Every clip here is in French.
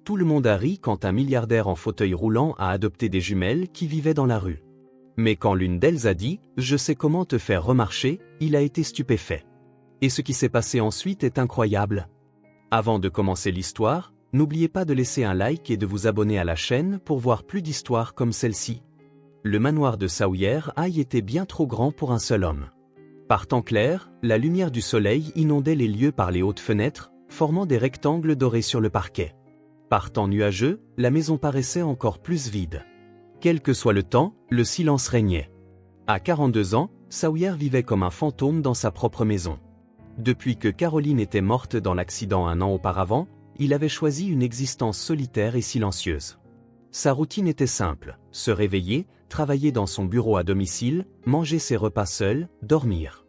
Tout le monde a ri quand un milliardaire en fauteuil roulant a adopté des jumelles qui vivaient dans la rue. Mais quand l'une d'elles a dit « Je sais comment te faire remarcher », il a été stupéfait. Et ce qui s'est passé ensuite est incroyable. Avant de commencer l'histoire, n'oubliez pas de laisser un like et de vous abonner à la chaîne pour voir plus d'histoires comme celle-ci. Le manoir de Sawyer High était bien trop grand pour un seul homme. Par temps clair, la lumière du soleil inondait les lieux par les hautes fenêtres, formant des rectangles dorés sur le parquet. Par temps nuageux, la maison paraissait encore plus vide. Quel que soit le temps, le silence régnait. À 42 ans, Sawyer vivait comme un fantôme dans sa propre maison. Depuis que Caroline était morte dans l'accident un an auparavant, il avait choisi une existence solitaire et silencieuse. Sa routine était simple, se réveiller, travailler dans son bureau à domicile, manger ses repas seul, dormir.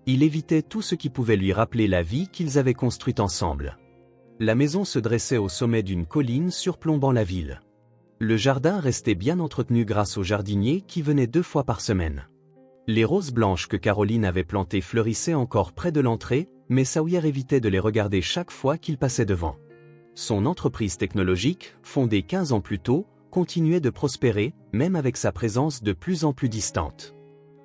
Il évitait tout ce qui pouvait lui rappeler la vie qu'ils avaient construite ensemble. La maison se dressait au sommet d'une colline surplombant la ville. Le jardin restait bien entretenu grâce au jardinier qui venait 2 fois par semaine. Les roses blanches que Caroline avait plantées fleurissaient encore près de l'entrée, mais Sawyer évitait de les regarder chaque fois qu'il passait devant. Son entreprise technologique, fondée 15 ans plus tôt, continuait de prospérer, même avec sa présence de plus en plus distante.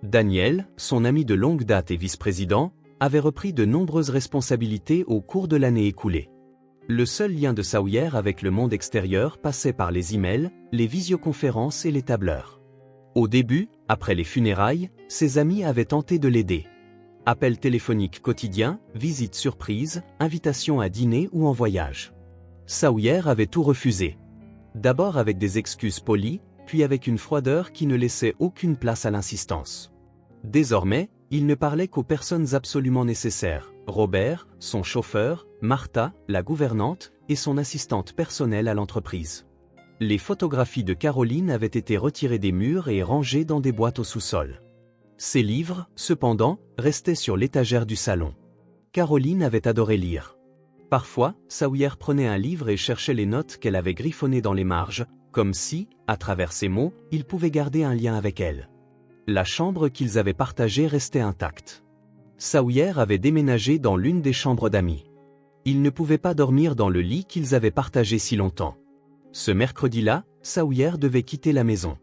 Daniel, son ami de longue date et vice-président, avait repris de nombreuses responsabilités au cours de l'année écoulée. Le seul lien de Sawyer avec le monde extérieur passait par les emails, les visioconférences et les tableurs. Au début, après les funérailles, ses amis avaient tenté de l'aider. Appels téléphoniques quotidiens, visites surprises, invitations à dîner ou en voyage. Sawyer avait tout refusé. D'abord avec des excuses polies, puis avec une froideur qui ne laissait aucune place à l'insistance. Désormais, il ne parlait qu'aux personnes absolument nécessaires, Robert, son chauffeur, Martha, la gouvernante, et son assistante personnelle à l'entreprise. Les photographies de Caroline avaient été retirées des murs et rangées dans des boîtes au sous-sol. Ses livres, cependant, restaient sur l'étagère du salon. Caroline avait adoré lire. Parfois, Sawyer prenait un livre et cherchait les notes qu'elle avait griffonnées dans les marges, comme si, à travers ces mots, il pouvait garder un lien avec elle. La chambre qu'ils avaient partagée restait intacte. Sawyer avait déménagé dans l'une des chambres d'amis. Il ne pouvait pas dormir dans le lit qu'ils avaient partagé si longtemps. Ce mercredi-là, Sawyer devait quitter la maison.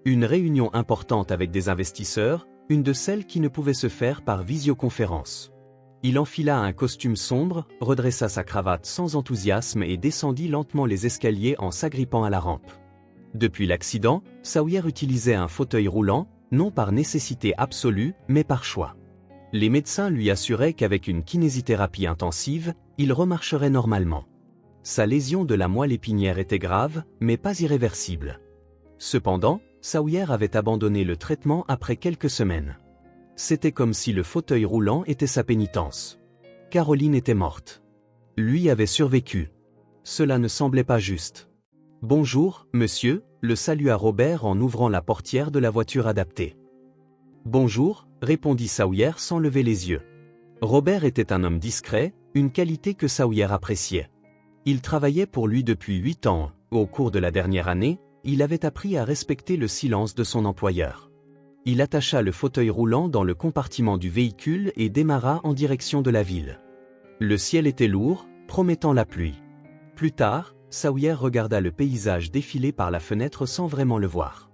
Une réunion importante avec des investisseurs, une de celles qui ne pouvait se faire par visioconférence. Il enfila un costume sombre, redressa sa cravate sans enthousiasme et descendit lentement les escaliers en s'agrippant à la rampe. Depuis l'accident, Sawyer utilisait un fauteuil roulant, non par nécessité absolue, mais par choix. Les médecins lui assuraient qu'avec une kinésithérapie intensive, il remarcherait normalement. Sa lésion de la moelle épinière était grave, mais pas irréversible. Cependant, Sawyer avait abandonné le traitement après quelques semaines. C'était comme si le fauteuil roulant était sa pénitence. Caroline était morte. Lui avait survécu. Cela ne semblait pas juste. « Bonjour, monsieur », le salua Robert en ouvrant la portière de la voiture adaptée. « Bonjour », répondit Sawyer sans lever les yeux. Robert était un homme discret, une qualité que Sawyer appréciait. Il travaillait pour lui depuis 8 ans. Au cours de la dernière année, il avait appris à respecter le silence de son employeur. Il attacha le fauteuil roulant dans le compartiment du véhicule et démarra en direction de la ville. Le ciel était lourd, promettant la pluie. Plus tard, Sawyer regarda le paysage défiler par la fenêtre sans vraiment le voir.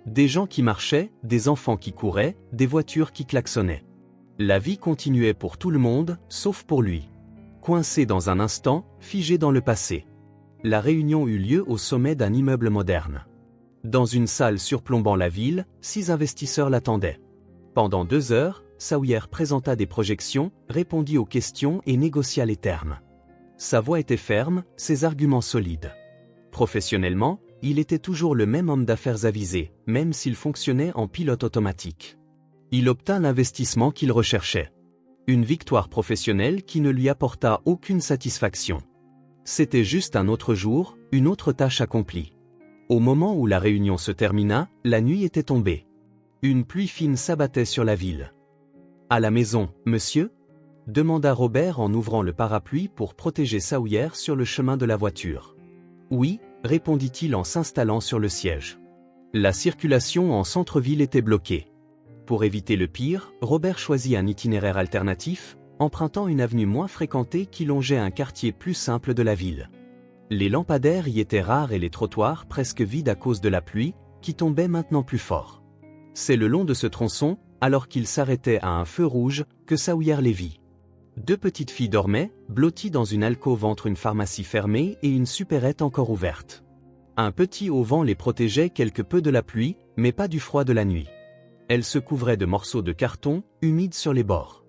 Des gens qui marchaient, des enfants qui couraient, des voitures qui klaxonnaient. La vie continuait pour tout le monde, sauf pour lui. Coincé dans un instant, figé dans le passé. La réunion eut lieu au sommet d'un immeuble moderne. Dans une salle surplombant la ville, 6 investisseurs l'attendaient. Pendant 2 heures, Sawyer présenta des projections, répondit aux questions et négocia les termes. Sa voix était ferme, ses arguments solides. Professionnellement, il était toujours le même homme d'affaires avisé, même s'il fonctionnait en pilote automatique. Il obtint l'investissement qu'il recherchait. Une victoire professionnelle qui ne lui apporta aucune satisfaction. C'était juste un autre jour, une autre tâche accomplie. Au moment où la réunion se termina, la nuit était tombée. Une pluie fine s'abattait sur la ville. « À la maison, monsieur ?» demanda Robert en ouvrant le parapluie pour protéger Sawyer sur le chemin de la voiture. « Oui », répondit-il en s'installant sur le siège. La circulation en centre-ville était bloquée. Pour éviter le pire, Robert choisit un itinéraire alternatif, empruntant une avenue moins fréquentée qui longeait un quartier plus simple de la ville. Les lampadaires y étaient rares et les trottoirs presque vides à cause de la pluie, qui tombait maintenant plus fort. C'est le long de ce tronçon, alors qu'il s'arrêtait à un feu rouge, que Sawyer les vit. 2 petites filles dormaient, blotties dans une alcôve entre une pharmacie fermée et une supérette encore ouverte. Un petit auvent les protégeait quelque peu de la pluie, mais pas du froid de la nuit. Elles se couvraient de morceaux de carton, humides sur les bords.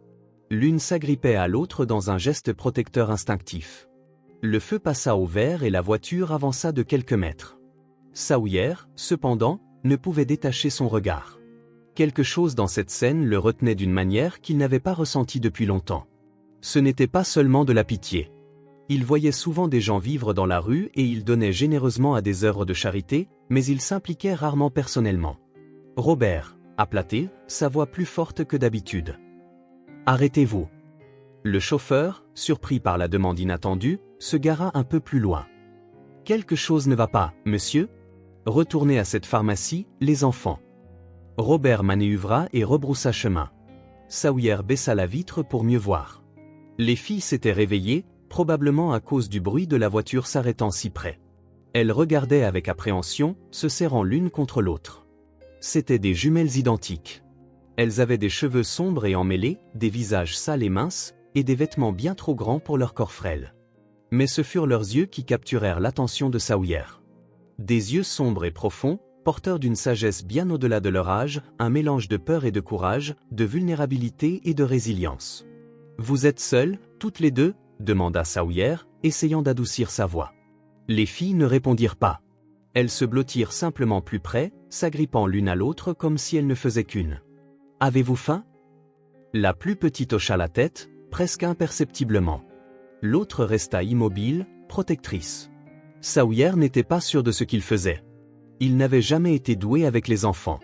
L'une s'agrippait à l'autre dans un geste protecteur instinctif. Le feu passa au vert et la voiture avança de quelques mètres. Sawyer, cependant, ne pouvait détacher son regard. Quelque chose dans cette scène le retenait d'une manière qu'il n'avait pas ressentie depuis longtemps. Ce n'était pas seulement de la pitié. Il voyait souvent des gens vivre dans la rue et il donnait généreusement à des œuvres de charité, mais il s'impliquait rarement personnellement. « Robert », appela-t-il, sa voix plus forte que d'habitude. « Arrêtez-vous ». Le chauffeur, surpris par la demande inattendue, se gara un peu plus loin. « Quelque chose ne va pas, monsieur ? Retournez à cette pharmacie, les enfants. » Robert manœuvra et rebroussa chemin. Sawyer baissa la vitre pour mieux voir. Les filles s'étaient réveillées, probablement à cause du bruit de la voiture s'arrêtant si près. Elles regardaient avec appréhension, se serrant l'une contre l'autre. C'étaient des jumelles identiques. Elles avaient des cheveux sombres et emmêlés, des visages sales et minces, et des vêtements bien trop grands pour leur corps frêle. Mais ce furent leurs yeux qui capturèrent l'attention de Sawyer. Des yeux sombres et profonds, porteurs d'une sagesse bien au-delà de leur âge, un mélange de peur et de courage, de vulnérabilité et de résilience. « Vous êtes seules, toutes les deux ?» demanda Sawyer, essayant d'adoucir sa voix. Les filles ne répondirent pas. Elles se blottirent simplement plus près, s'agrippant l'une à l'autre comme si elles ne faisaient qu'une. « Avez-vous faim ?» La plus petite hocha la tête, presque imperceptiblement. L'autre resta immobile, protectrice. Sawyer n'était pas sûr de ce qu'il faisait. Il n'avait jamais été doué avec les enfants.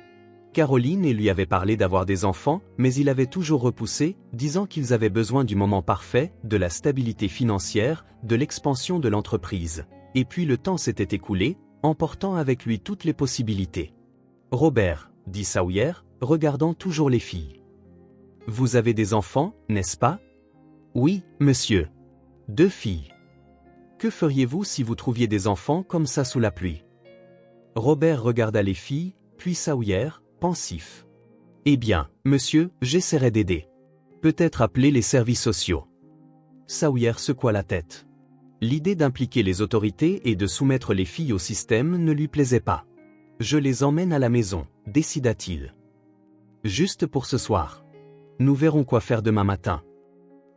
Caroline lui avait parlé d'avoir des enfants, mais il avait toujours repoussé, disant qu'ils avaient besoin du moment parfait, de la stabilité financière, de l'expansion de l'entreprise. Et puis le temps s'était écoulé, emportant avec lui toutes les possibilités. « Robert », dit Sawyer, regardant toujours les filles. « Vous avez des enfants, n'est-ce pas ?»« Oui, monsieur. 2 filles. »« Que feriez-vous si vous trouviez des enfants comme ça sous la pluie ?» Robert regarda les filles, puis Sawyer, pensif. « Eh bien, monsieur, j'essaierai d'aider. Peut-être appeler les services sociaux. » Sawyer secoua la tête. L'idée d'impliquer les autorités et de soumettre les filles au système ne lui plaisait pas. « Je les emmène à la maison », décida-t-il. « Juste pour ce soir. Nous verrons quoi faire demain matin. »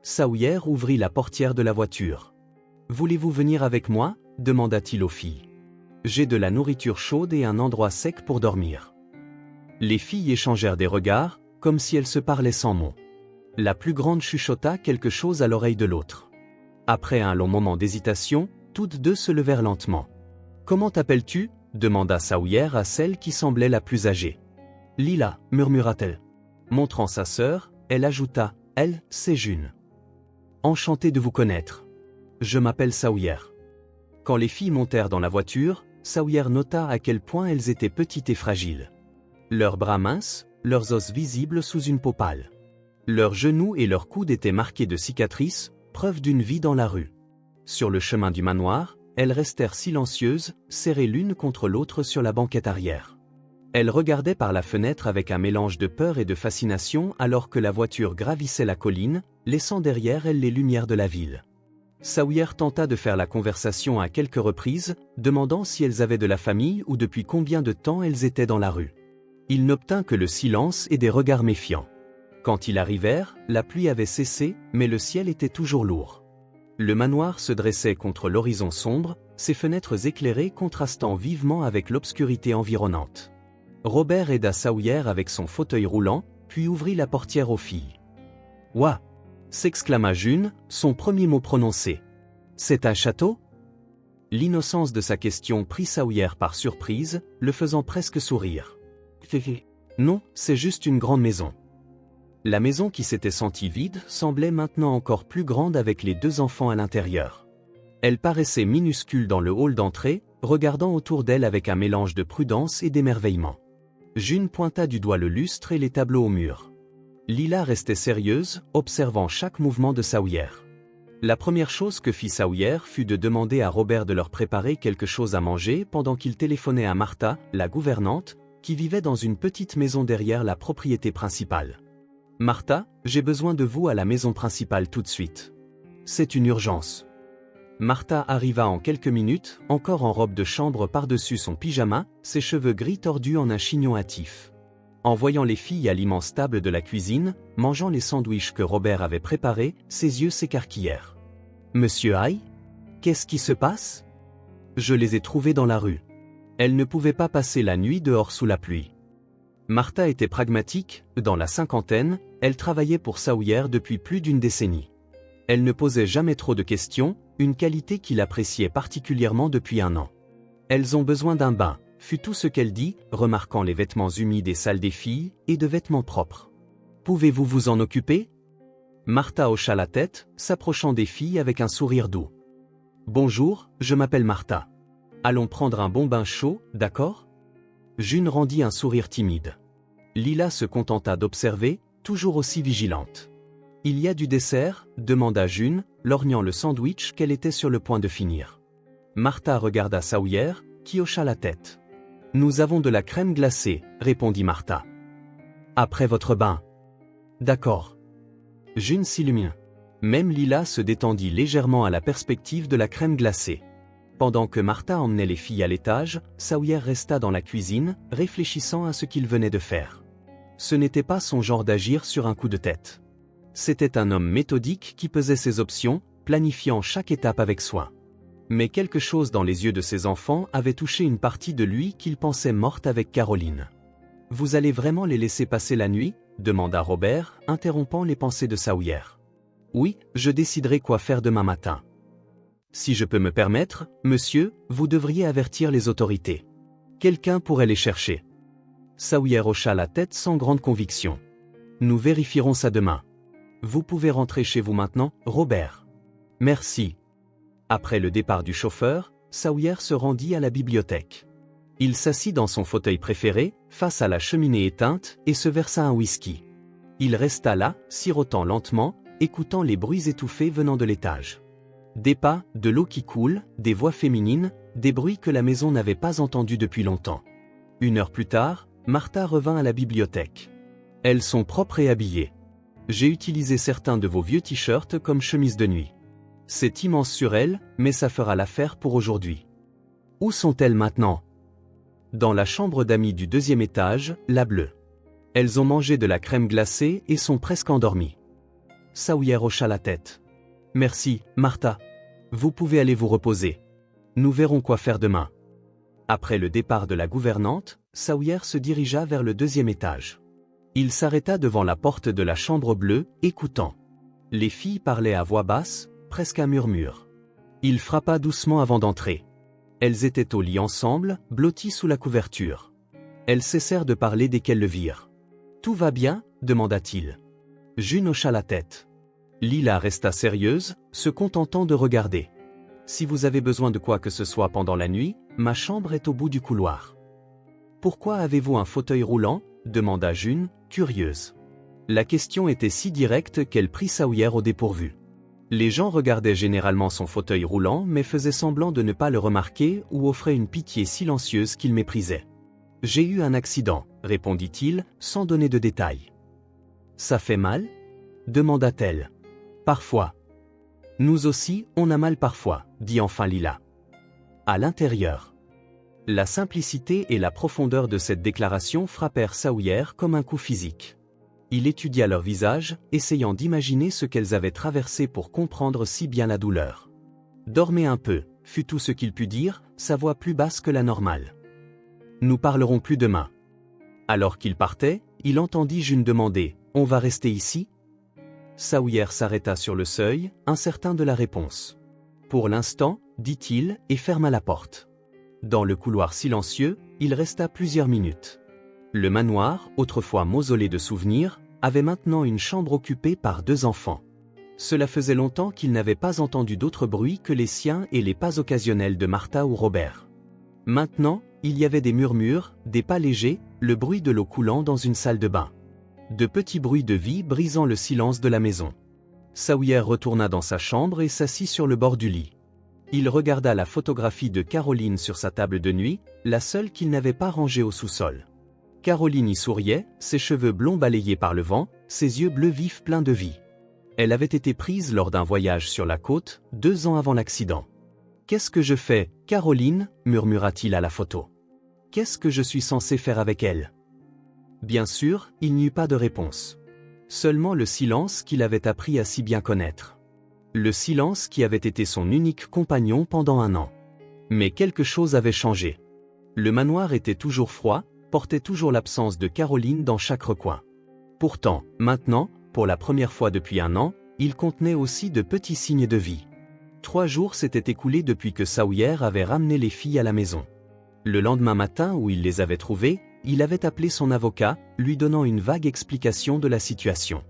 Sawyer ouvrit la portière de la voiture. « Voulez-vous venir avec moi ?» demanda-t-il aux filles. « J'ai de la nourriture chaude et un endroit sec pour dormir. » Les filles échangèrent des regards, comme si elles se parlaient sans mots. La plus grande chuchota quelque chose à l'oreille de l'autre. Après un long moment d'hésitation, toutes deux se levèrent lentement. « Comment t'appelles-tu » demanda Sawyer à celle qui semblait la plus âgée. « Lila » murmura-t-elle. Montrant sa sœur, elle ajouta « Elle, c'est June. »« Enchantée de vous connaître. Je m'appelle Sawyer. » Quand les filles montèrent dans la voiture, Sawyer nota à quel point elles étaient petites et fragiles. Leurs bras minces, leurs os visibles sous une peau pâle. Leurs genoux et leurs coudes étaient marqués de cicatrices, preuve d'une vie dans la rue. Sur le chemin du manoir, elles restèrent silencieuses, serrées l'une contre l'autre sur la banquette arrière. Elles regardaient par la fenêtre avec un mélange de peur et de fascination alors que la voiture gravissait la colline, laissant derrière elle les lumières de la ville. Sawyer tenta de faire la conversation à quelques reprises, demandant si elles avaient de la famille ou depuis combien de temps elles étaient dans la rue. Il n'obtint que le silence et des regards méfiants. Quand ils arrivèrent, la pluie avait cessé, mais le ciel était toujours lourd. Le manoir se dressait contre l'horizon sombre, ses fenêtres éclairées contrastant vivement avec l'obscurité environnante. Robert aida Sawyer avec son fauteuil roulant, puis ouvrit la portière aux filles. « Ouah !» s'exclama June, son premier mot prononcé. « C'est un château ?» L'innocence de sa question prit Sawyer par surprise, le faisant presque sourire. « Non, c'est juste une grande maison. » La maison qui s'était sentie vide semblait maintenant encore plus grande avec les 2 enfants à l'intérieur. Elle paraissait minuscule dans le hall d'entrée, regardant autour d'elle avec un mélange de prudence et d'émerveillement. June pointa du doigt le lustre et les tableaux au mur. Lila restait sérieuse, observant chaque mouvement de Sawyer. La première chose que fit Sawyer fut de demander à Robert de leur préparer quelque chose à manger pendant qu'il téléphonait à Martha, la gouvernante, qui vivait dans une petite maison derrière la propriété principale. « Martha, j'ai besoin de vous à la maison principale tout de suite. C'est une urgence. » Martha arriva en quelques minutes, encore en robe de chambre par-dessus son pyjama, ses cheveux gris tordus en un chignon hâtif. En voyant les filles à l'immense table de la cuisine, mangeant les sandwichs que Robert avait préparés, ses yeux s'écarquillèrent. « Monsieur Hay? Qu'est-ce qui se passe? Je les ai trouvées dans la rue. Elles ne pouvaient pas passer la nuit dehors sous la pluie. » Martha était pragmatique, dans la cinquantaine, elle travaillait pour Sawyer depuis plus d'une décennie. Elle ne posait jamais trop de questions, une qualité qu'il appréciait particulièrement depuis 1 an. « Elles ont besoin d'un bain », fut tout ce qu'elle dit, remarquant les vêtements humides et sales des filles, et de vêtements propres. « Pouvez-vous vous en occuper ?» Martha hocha la tête, s'approchant des filles avec un sourire doux. « Bonjour, je m'appelle Martha. Allons prendre un bon bain chaud, d'accord ?» June rendit un sourire timide. Lila se contenta d'observer, toujours aussi vigilante. « Il y a du dessert ?» demanda June, lorgnant le sandwich qu'elle était sur le point de finir. Martha regarda Sawyer, qui hocha la tête. « Nous avons de la crème glacée, » répondit Martha. « Après votre bain. »« D'accord. » June s'illumina. Même Lila se détendit légèrement à la perspective de la crème glacée. Pendant que Martha emmenait les filles à l'étage, Sawyer resta dans la cuisine, réfléchissant à ce qu'il venait de faire. Ce n'était pas son genre d'agir sur un coup de tête. C'était un homme méthodique qui pesait ses options, planifiant chaque étape avec soin. Mais quelque chose dans les yeux de ses enfants avait touché une partie de lui qu'il pensait morte avec Caroline. « Vous allez vraiment les laisser passer la nuit ?» demanda Robert, interrompant les pensées de Sawyer. « Oui, je déciderai quoi faire demain matin. » « Si je peux me permettre, monsieur, vous devriez avertir les autorités. Quelqu'un pourrait les chercher. » Sawyer hocha la tête sans grande conviction. « Nous vérifierons ça demain. Vous pouvez rentrer chez vous maintenant, Robert. » « Merci. » Après le départ du chauffeur, Sawyer se rendit à la bibliothèque. Il s'assit dans son fauteuil préféré, face à la cheminée éteinte, et se versa un whisky. Il resta là, sirotant lentement, écoutant les bruits étouffés venant de l'étage. Des pas, de l'eau qui coule, des voix féminines, des bruits que la maison n'avait pas entendus depuis longtemps. 1 heure plus tard, Martha revint à la bibliothèque. « Elles sont propres et habillées. J'ai utilisé certains de vos vieux t-shirts comme chemise de nuit. C'est immense sur elles, mais ça fera l'affaire pour aujourd'hui. Où sont-elles maintenant ? » Dans la chambre d'amis du 2e étage, la bleue. Elles ont mangé de la crème glacée et sont presque endormies. Sawyer hocha la tête. « Merci, Martha. Vous pouvez aller vous reposer. Nous verrons quoi faire demain. » Après le départ de la gouvernante, Sawyer se dirigea vers le 2e étage. Il s'arrêta devant la porte de la chambre bleue, écoutant. Les filles parlaient à voix basse, presque à murmure. Il frappa doucement avant d'entrer. Elles étaient au lit ensemble, blotties sous la couverture. Elles cessèrent de parler dès qu'elles le virent. « Tout va bien ?» demanda-t-il. June hocha la tête. Lila resta sérieuse, se contentant de regarder. « Si vous avez besoin de quoi que ce soit pendant la nuit, ma chambre est au bout du couloir. »« Pourquoi avez-vous un fauteuil roulant ?» demanda June, curieuse. La question était si directe qu'elle prit Sawyer au dépourvu. Les gens regardaient généralement son fauteuil roulant mais faisaient semblant de ne pas le remarquer ou offraient une pitié silencieuse qu'ils méprisaient. « J'ai eu un accident, » répondit-il, sans donner de détails. « Ça fait mal ?» demanda-t-elle. « Parfois. »« Nous aussi, on a mal parfois, » dit enfin Lila. À l'intérieur. La simplicité et la profondeur de cette déclaration frappèrent Sawyer comme un coup physique. Il étudia leur visage, essayant d'imaginer ce qu'elles avaient traversé pour comprendre si bien la douleur. « Dormez un peu » fut tout ce qu'il put dire, sa voix plus basse que la normale. « Nous parlerons plus demain. » Alors qu'il partait, il entendit June demander « On va rester ici ?» Sawyer s'arrêta sur le seuil, incertain de la réponse. « Pour l'instant, » dit-il, et ferma la porte. Dans le couloir silencieux, il resta plusieurs minutes. Le manoir, autrefois mausolée de souvenirs, avait maintenant une chambre occupée par 2 enfants. Cela faisait longtemps qu'il n'avait pas entendu d'autres bruits que les siens et les pas occasionnels de Martha ou Robert. Maintenant, il y avait des murmures, des pas légers, le bruit de l'eau coulant dans une salle de bain. De petits bruits de vie brisant le silence de la maison. Sawyer retourna dans sa chambre et s'assit sur le bord du lit. Il regarda la photographie de Caroline sur sa table de nuit, la seule qu'il n'avait pas rangée au sous-sol. Caroline y souriait, ses cheveux blonds balayés par le vent, ses yeux bleus vifs pleins de vie. Elle avait été prise lors d'un voyage sur la côte, 2 ans avant l'accident. « Qu'est-ce que je fais, Caroline » murmura-t-il à la photo. « Qu'est-ce que je suis censé faire avec elle ?» Bien sûr, il n'y eut pas de réponse. Seulement le silence qu'il avait appris à si bien connaître. Le silence qui avait été son unique compagnon pendant 1 an. Mais quelque chose avait changé. Le manoir était toujours froid, portait toujours l'absence de Caroline dans chaque recoin. Pourtant, maintenant, pour la première fois depuis 1 an, il contenait aussi de petits signes de vie. 3 jours s'étaient écoulés depuis que Sawyer avait ramené les filles à la maison. Le lendemain matin où il les avait trouvées, il avait appelé son avocat, lui donnant une vague explication de la situation.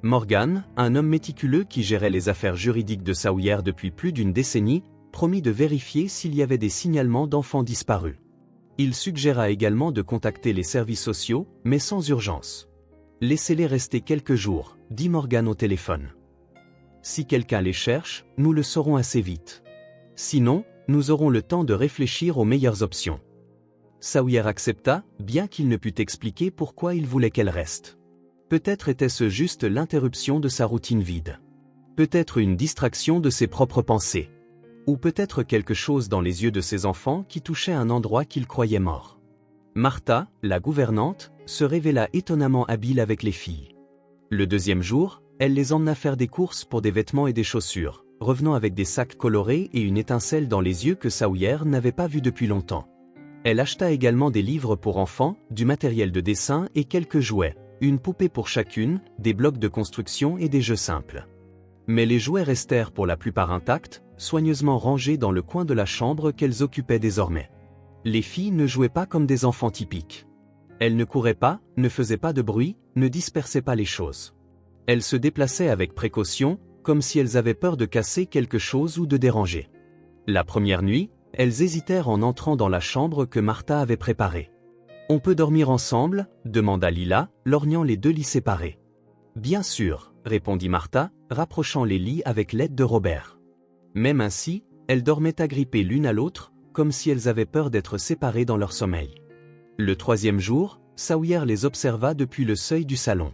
Morgan, un homme méticuleux qui gérait les affaires juridiques de Sawyer depuis plus d'1 décennie, promit de vérifier s'il y avait des signalements d'enfants disparus. Il suggéra également de contacter les services sociaux, mais sans urgence. « Laissez-les rester quelques jours », dit Morgan au téléphone. « Si quelqu'un les cherche, nous le saurons assez vite. Sinon, nous aurons le temps de réfléchir aux meilleures options. » Sawyer accepta, bien qu'il ne pût expliquer pourquoi il voulait qu'elle reste. Peut-être était-ce juste l'interruption de sa routine vide. Peut-être une distraction de ses propres pensées. Ou peut-être quelque chose dans les yeux de ses enfants qui touchait un endroit qu'il croyait mort. Martha, la gouvernante, se révéla étonnamment habile avec les filles. Le 2e jour, elle les emmena faire des courses pour des vêtements et des chaussures, revenant avec des sacs colorés et une étincelle dans les yeux que Sawyer n'avait pas vue depuis longtemps. Elle acheta également des livres pour enfants, du matériel de dessin et quelques jouets, une poupée pour chacune, des blocs de construction et des jeux simples. Mais les jouets restèrent pour la plupart intacts, soigneusement rangés dans le coin de la chambre qu'elles occupaient désormais. Les filles ne jouaient pas comme des enfants typiques. Elles ne couraient pas, ne faisaient pas de bruit, ne dispersaient pas les choses. Elles se déplaçaient avec précaution, comme si elles avaient peur de casser quelque chose ou de déranger. La première nuit, elles hésitèrent en entrant dans la chambre que Martha avait préparée. « On peut dormir ensemble » demanda Lila, lorgnant les 2 lits séparés. « Bien sûr » répondit Martha, rapprochant les lits avec l'aide de Robert. Même ainsi, elles dormaient agrippées l'une à l'autre, comme si elles avaient peur d'être séparées dans leur sommeil. Le 3e jour, Sawyer les observa depuis le seuil du salon.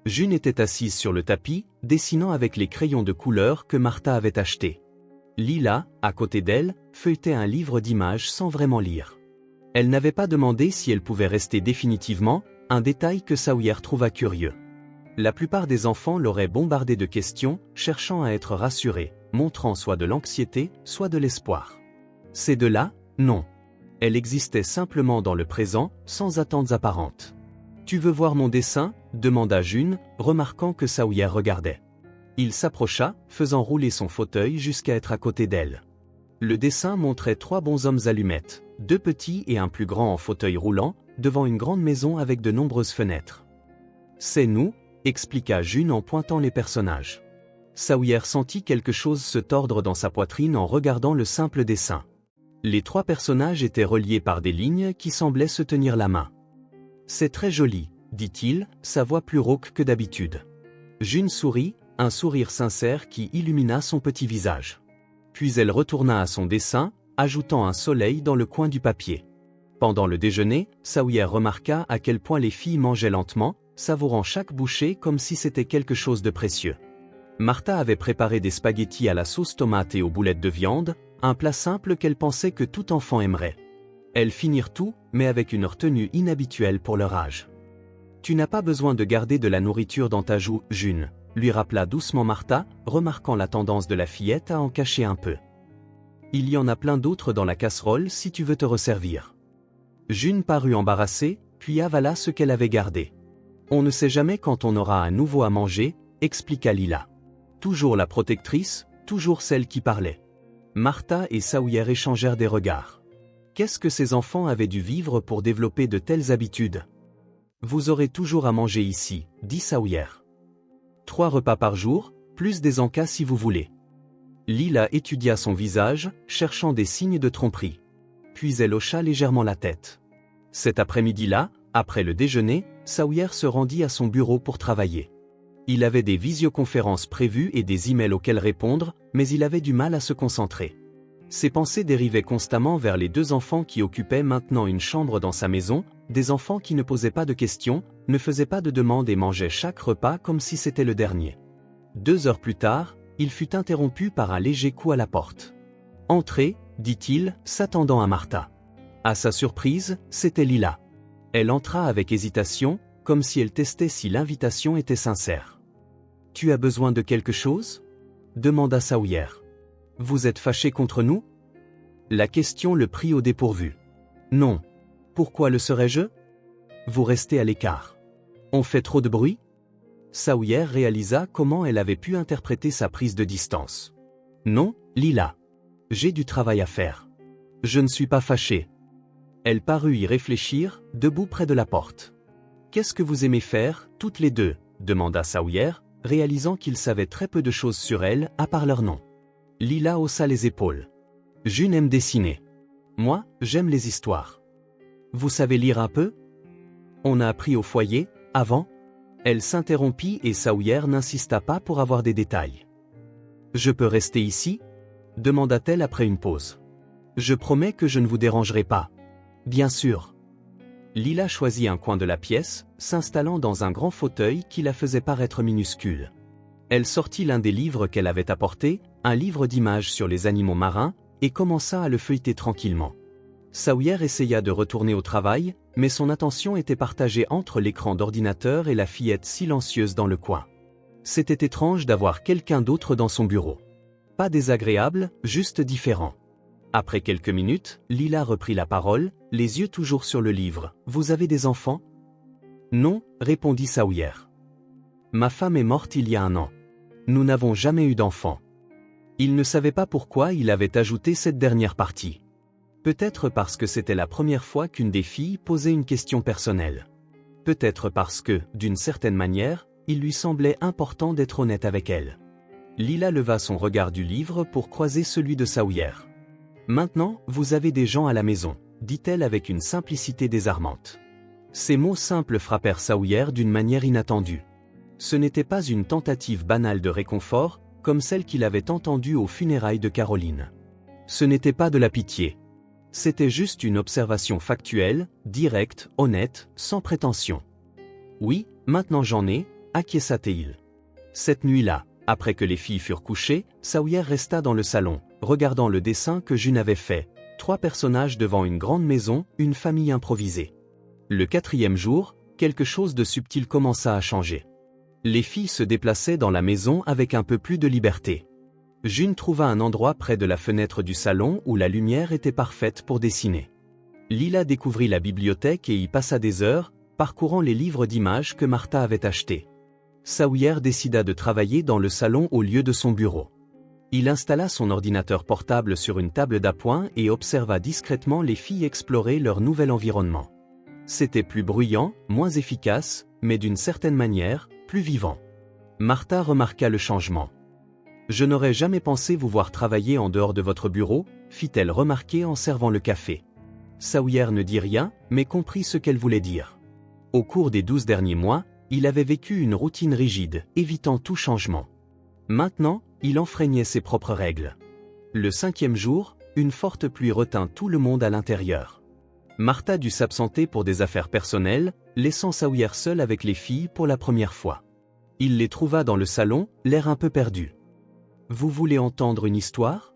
June était assise sur le tapis, dessinant avec les crayons de couleur que Martha avait achetés. Lila, à côté d'elle, feuilletait un livre d'images sans vraiment lire. Elle n'avait pas demandé si elle pouvait rester définitivement, un détail que Sawyer trouva curieux. La plupart des enfants l'auraient bombardé de questions, cherchant à être rassurés, montrant soit de l'anxiété, soit de l'espoir. Ces 2-là, non. Elle existait simplement dans le présent, sans attentes apparentes. « Tu veux voir mon dessin » demanda June, remarquant que Sawyer regardait. Il s'approcha, faisant rouler son fauteuil jusqu'à être à côté d'elle. Le dessin montrait 3 bonshommes allumettes, 2 petits et un plus grand en fauteuil roulant, devant une grande maison avec de nombreuses fenêtres. « C'est nous » expliqua June en pointant les personnages. Sawyer sentit quelque chose se tordre dans sa poitrine en regardant le simple dessin. Les 3 personnages étaient reliés par des lignes qui semblaient se tenir la main. « C'est très joli » dit-il, sa voix plus rauque que d'habitude. June sourit, un sourire sincère qui illumina son petit visage. Puis elle retourna à son dessin, ajoutant un soleil dans le coin du papier. Pendant le déjeuner, Sawyer remarqua à quel point les filles mangeaient lentement, savourant chaque bouchée comme si c'était quelque chose de précieux. Martha avait préparé des spaghettis à la sauce tomate et aux boulettes de viande, un plat simple qu'elle pensait que tout enfant aimerait. Elles finirent tout, mais avec une retenue inhabituelle pour leur âge. « Tu n'as pas besoin de garder de la nourriture dans ta joue, June », lui rappela doucement Martha, remarquant la tendance de la fillette à en cacher un peu. « Il y en a plein d'autres dans la casserole si tu veux te resservir. » June parut embarrassée, puis avala ce qu'elle avait gardé. « On ne sait jamais quand on aura à nouveau à manger », expliqua Lila. Toujours la protectrice, toujours celle qui parlait. Martha et Sawyer échangèrent des regards. Qu'est-ce que ces enfants avaient dû vivre pour développer de telles habitudes? « Vous aurez toujours à manger ici, » dit Sawyer. 3 repas par jour, plus des encas si vous voulez. Lila étudia son visage, cherchant des signes de tromperie. Puis elle hocha légèrement la tête. Cet après-midi-là, après le déjeuner, Sawyer se rendit à son bureau pour travailler. Il avait des visioconférences prévues et des emails auxquels répondre, mais il avait du mal à se concentrer. Ses pensées dérivaient constamment vers les 2 enfants qui occupaient maintenant une chambre dans sa maison, des enfants qui ne posaient pas de questions, ne faisaient pas de demandes et mangeaient chaque repas comme si c'était le dernier. 2 heures plus tard, il fut interrompu par un léger coup à la porte. « Entrez », dit-il, s'attendant à Martha. À sa surprise, c'était Lila. Elle entra avec hésitation, comme si elle testait si l'invitation était sincère. « Tu as besoin de quelque chose ?» demanda Sawyer. « Vous êtes fâché contre nous ?» La question le prit au dépourvu. « Non. Pourquoi le serais-je ? Vous restez à l'écart. On fait trop de bruit ?» Sawyer réalisa comment elle avait pu interpréter sa prise de distance. « Non, Lila. J'ai du travail à faire. Je ne suis pas fâché. » Elle parut y réfléchir, debout près de la porte. « Qu'est-ce que vous aimez faire, toutes les deux ?» demanda Sawyer, réalisant qu'il savait très peu de choses sur elle, à part leur nom. Lila haussa les épaules. « June aime dessiner. Moi, j'aime les histoires. Vous savez lire un peu ? On a appris au foyer, avant ?» Elle s'interrompit et Sawyer n'insista pas pour avoir des détails. « Je peux rester ici ?» demanda-t-elle après une pause. « Je promets que je ne vous dérangerai pas. » « Bien sûr. » Lila choisit un coin de la pièce, s'installant dans un grand fauteuil qui la faisait paraître minuscule. Elle sortit l'un des livres qu'elle avait apportés, un livre d'images sur les animaux marins, et commença à le feuilleter tranquillement. Sawyer essaya de retourner au travail, mais son attention était partagée entre l'écran d'ordinateur et la fillette silencieuse dans le coin. C'était étrange d'avoir quelqu'un d'autre dans son bureau. Pas désagréable, juste différent. Après quelques minutes, Lila reprit la parole, les yeux toujours sur le livre. « Vous avez des enfants ?» « Non, » répondit Sawyer. « Ma femme est morte il y a 1 an. Nous n'avons jamais eu d'enfants. » Il ne savait pas pourquoi il avait ajouté cette dernière partie. Peut-être parce que c'était la première fois qu'une des filles posait une question personnelle. Peut-être parce que, d'une certaine manière, il lui semblait important d'être honnête avec elle. Lila leva son regard du livre pour croiser celui de Sawyer. « Maintenant, vous avez des gens à la maison, » dit-elle avec une simplicité désarmante. Ces mots simples frappèrent Sawyer d'une manière inattendue. Ce n'était pas une tentative banale de réconfort, comme celle qu'il avait entendue aux funérailles de Caroline. Ce n'était pas de la pitié. C'était juste une observation factuelle, directe, honnête, sans prétention. « Oui, maintenant j'en ai », acquiesça-t-il. Cette nuit-là, après que les filles furent couchées, Sawyer resta dans le salon, regardant le dessin que June avait fait. 3 personnages devant une grande maison, une famille improvisée. Le 4e jour, quelque chose de subtil commença à changer. Les filles se déplaçaient dans la maison avec un peu plus de liberté. June trouva un endroit près de la fenêtre du salon où la lumière était parfaite pour dessiner. Lila découvrit la bibliothèque et y passa des heures, parcourant les livres d'images que Martha avait achetés. Sawyer décida de travailler dans le salon au lieu de son bureau. Il installa son ordinateur portable sur une table d'appoint et observa discrètement les filles explorer leur nouvel environnement. C'était plus bruyant, moins efficace, mais d'une certaine manière, plus vivant. Martha remarqua le changement. « Je n'aurais jamais pensé vous voir travailler en dehors de votre bureau », fit-elle remarquer en servant le café. Sawyer ne dit rien, mais comprit ce qu'elle voulait dire. Au cours des 12 derniers mois, il avait vécu une routine rigide, évitant tout changement. Maintenant, il enfreignait ses propres règles. Le 5e jour, une forte pluie retint tout le monde à l'intérieur. Martha dut s'absenter pour des affaires personnelles, laissant Sawyer seul avec les filles pour la première fois. Il les trouva dans le salon, l'air un peu perdu. « Vous voulez entendre une histoire ?»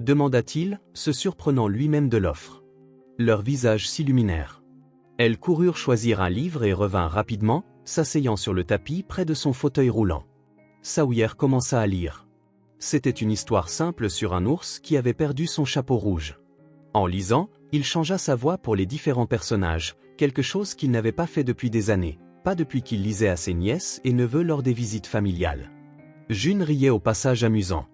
demanda-t-il, se surprenant lui-même de l'offre. Leurs visages s'illuminèrent. Elles coururent choisir un livre et revinrent rapidement, s'asseyant sur le tapis près de son fauteuil roulant. Sawyer commença à lire. C'était une histoire simple sur un ours qui avait perdu son chapeau rouge. En lisant, il changea sa voix pour les différents personnages, quelque chose qu'il n'avait pas fait depuis des années, pas depuis qu'il lisait à ses nièces et neveux lors des visites familiales. June riait au passage amusant.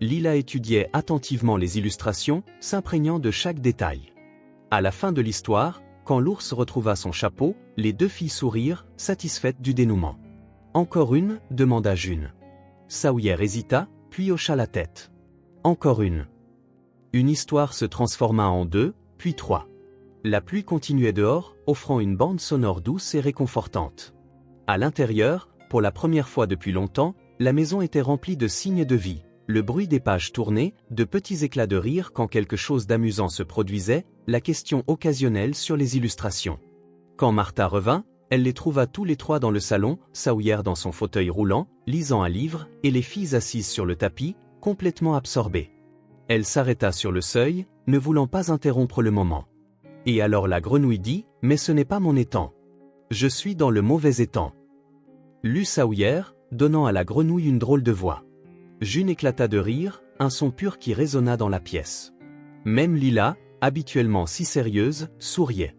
Lila étudiait attentivement les illustrations, s'imprégnant de chaque détail. À la fin de l'histoire, quand l'ours retrouva son chapeau, les 2 filles sourirent, satisfaites du dénouement. « Encore une ?» demanda June. Sawyer hésita, puis hocha la tête. « Encore une. » Une histoire se transforma en 2, puis 3. La pluie continuait dehors, offrant une bande sonore douce et réconfortante. À l'intérieur, Pour la première fois depuis longtemps, la maison était remplie de signes de vie. Le bruit des pages tournées, de petits éclats de rire quand quelque chose d'amusant se produisait, la question occasionnelle sur les illustrations. Quand Martha revint, elle les trouva tous les trois dans le salon, Sawyer dans son fauteuil roulant, lisant un livre, et les filles assises sur le tapis, complètement absorbées. Elle s'arrêta sur le seuil, ne voulant pas interrompre le moment. Et alors la grenouille dit, « Mais ce n'est pas mon étang. Je suis dans le mauvais étang. » Lut Sawyer, donnant à la grenouille une drôle de voix. June éclata de rire, un son pur qui résonna dans la pièce. Même Lila, habituellement si sérieuse, souriait.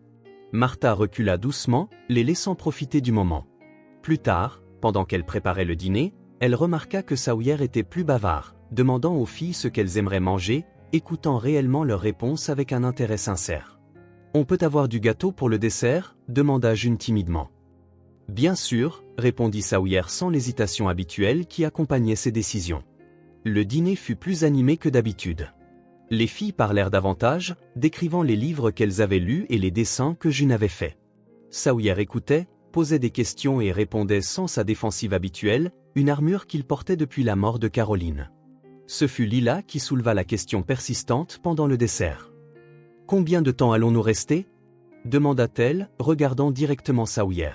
Martha recula doucement, les laissant profiter du moment. Plus tard, pendant qu'elle préparait le dîner, elle remarqua que Sawyer était plus bavard, demandant aux filles ce qu'elles aimeraient manger, écoutant réellement leurs réponses avec un intérêt sincère. « On peut avoir du gâteau pour le dessert ?» demanda June timidement. « Bien sûr », répondit Sawyer sans l'hésitation habituelle qui accompagnait ses décisions. Le dîner fut plus animé que d'habitude. Les filles parlèrent davantage, décrivant les livres qu'elles avaient lus et les dessins que June avait faits. Sawyer écoutait, posait des questions et répondait sans sa défensive habituelle, une armure qu'il portait depuis la mort de Caroline. Ce fut Lila qui souleva la question persistante pendant le dessert. « Combien de temps allons-nous rester ?» demanda-t-elle, regardant directement Sawyer.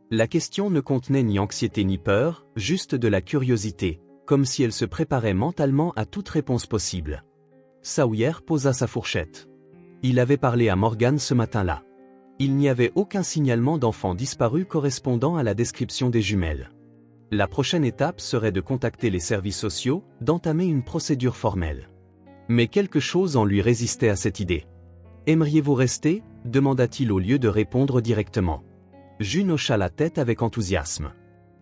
La question ne contenait ni anxiété ni peur, juste de la curiosité, comme si elle se préparait mentalement à toute réponse possible. Sawyer posa sa fourchette. Il avait parlé à Morgan ce matin-là. Il n'y avait aucun signalement d'enfant disparu correspondant à la description des jumelles. La prochaine étape serait de contacter les services sociaux, d'entamer une procédure formelle. Mais quelque chose en lui résistait à cette idée. « Aimeriez-vous rester ?» demanda-t-il au lieu de répondre directement. June hocha la tête avec enthousiasme.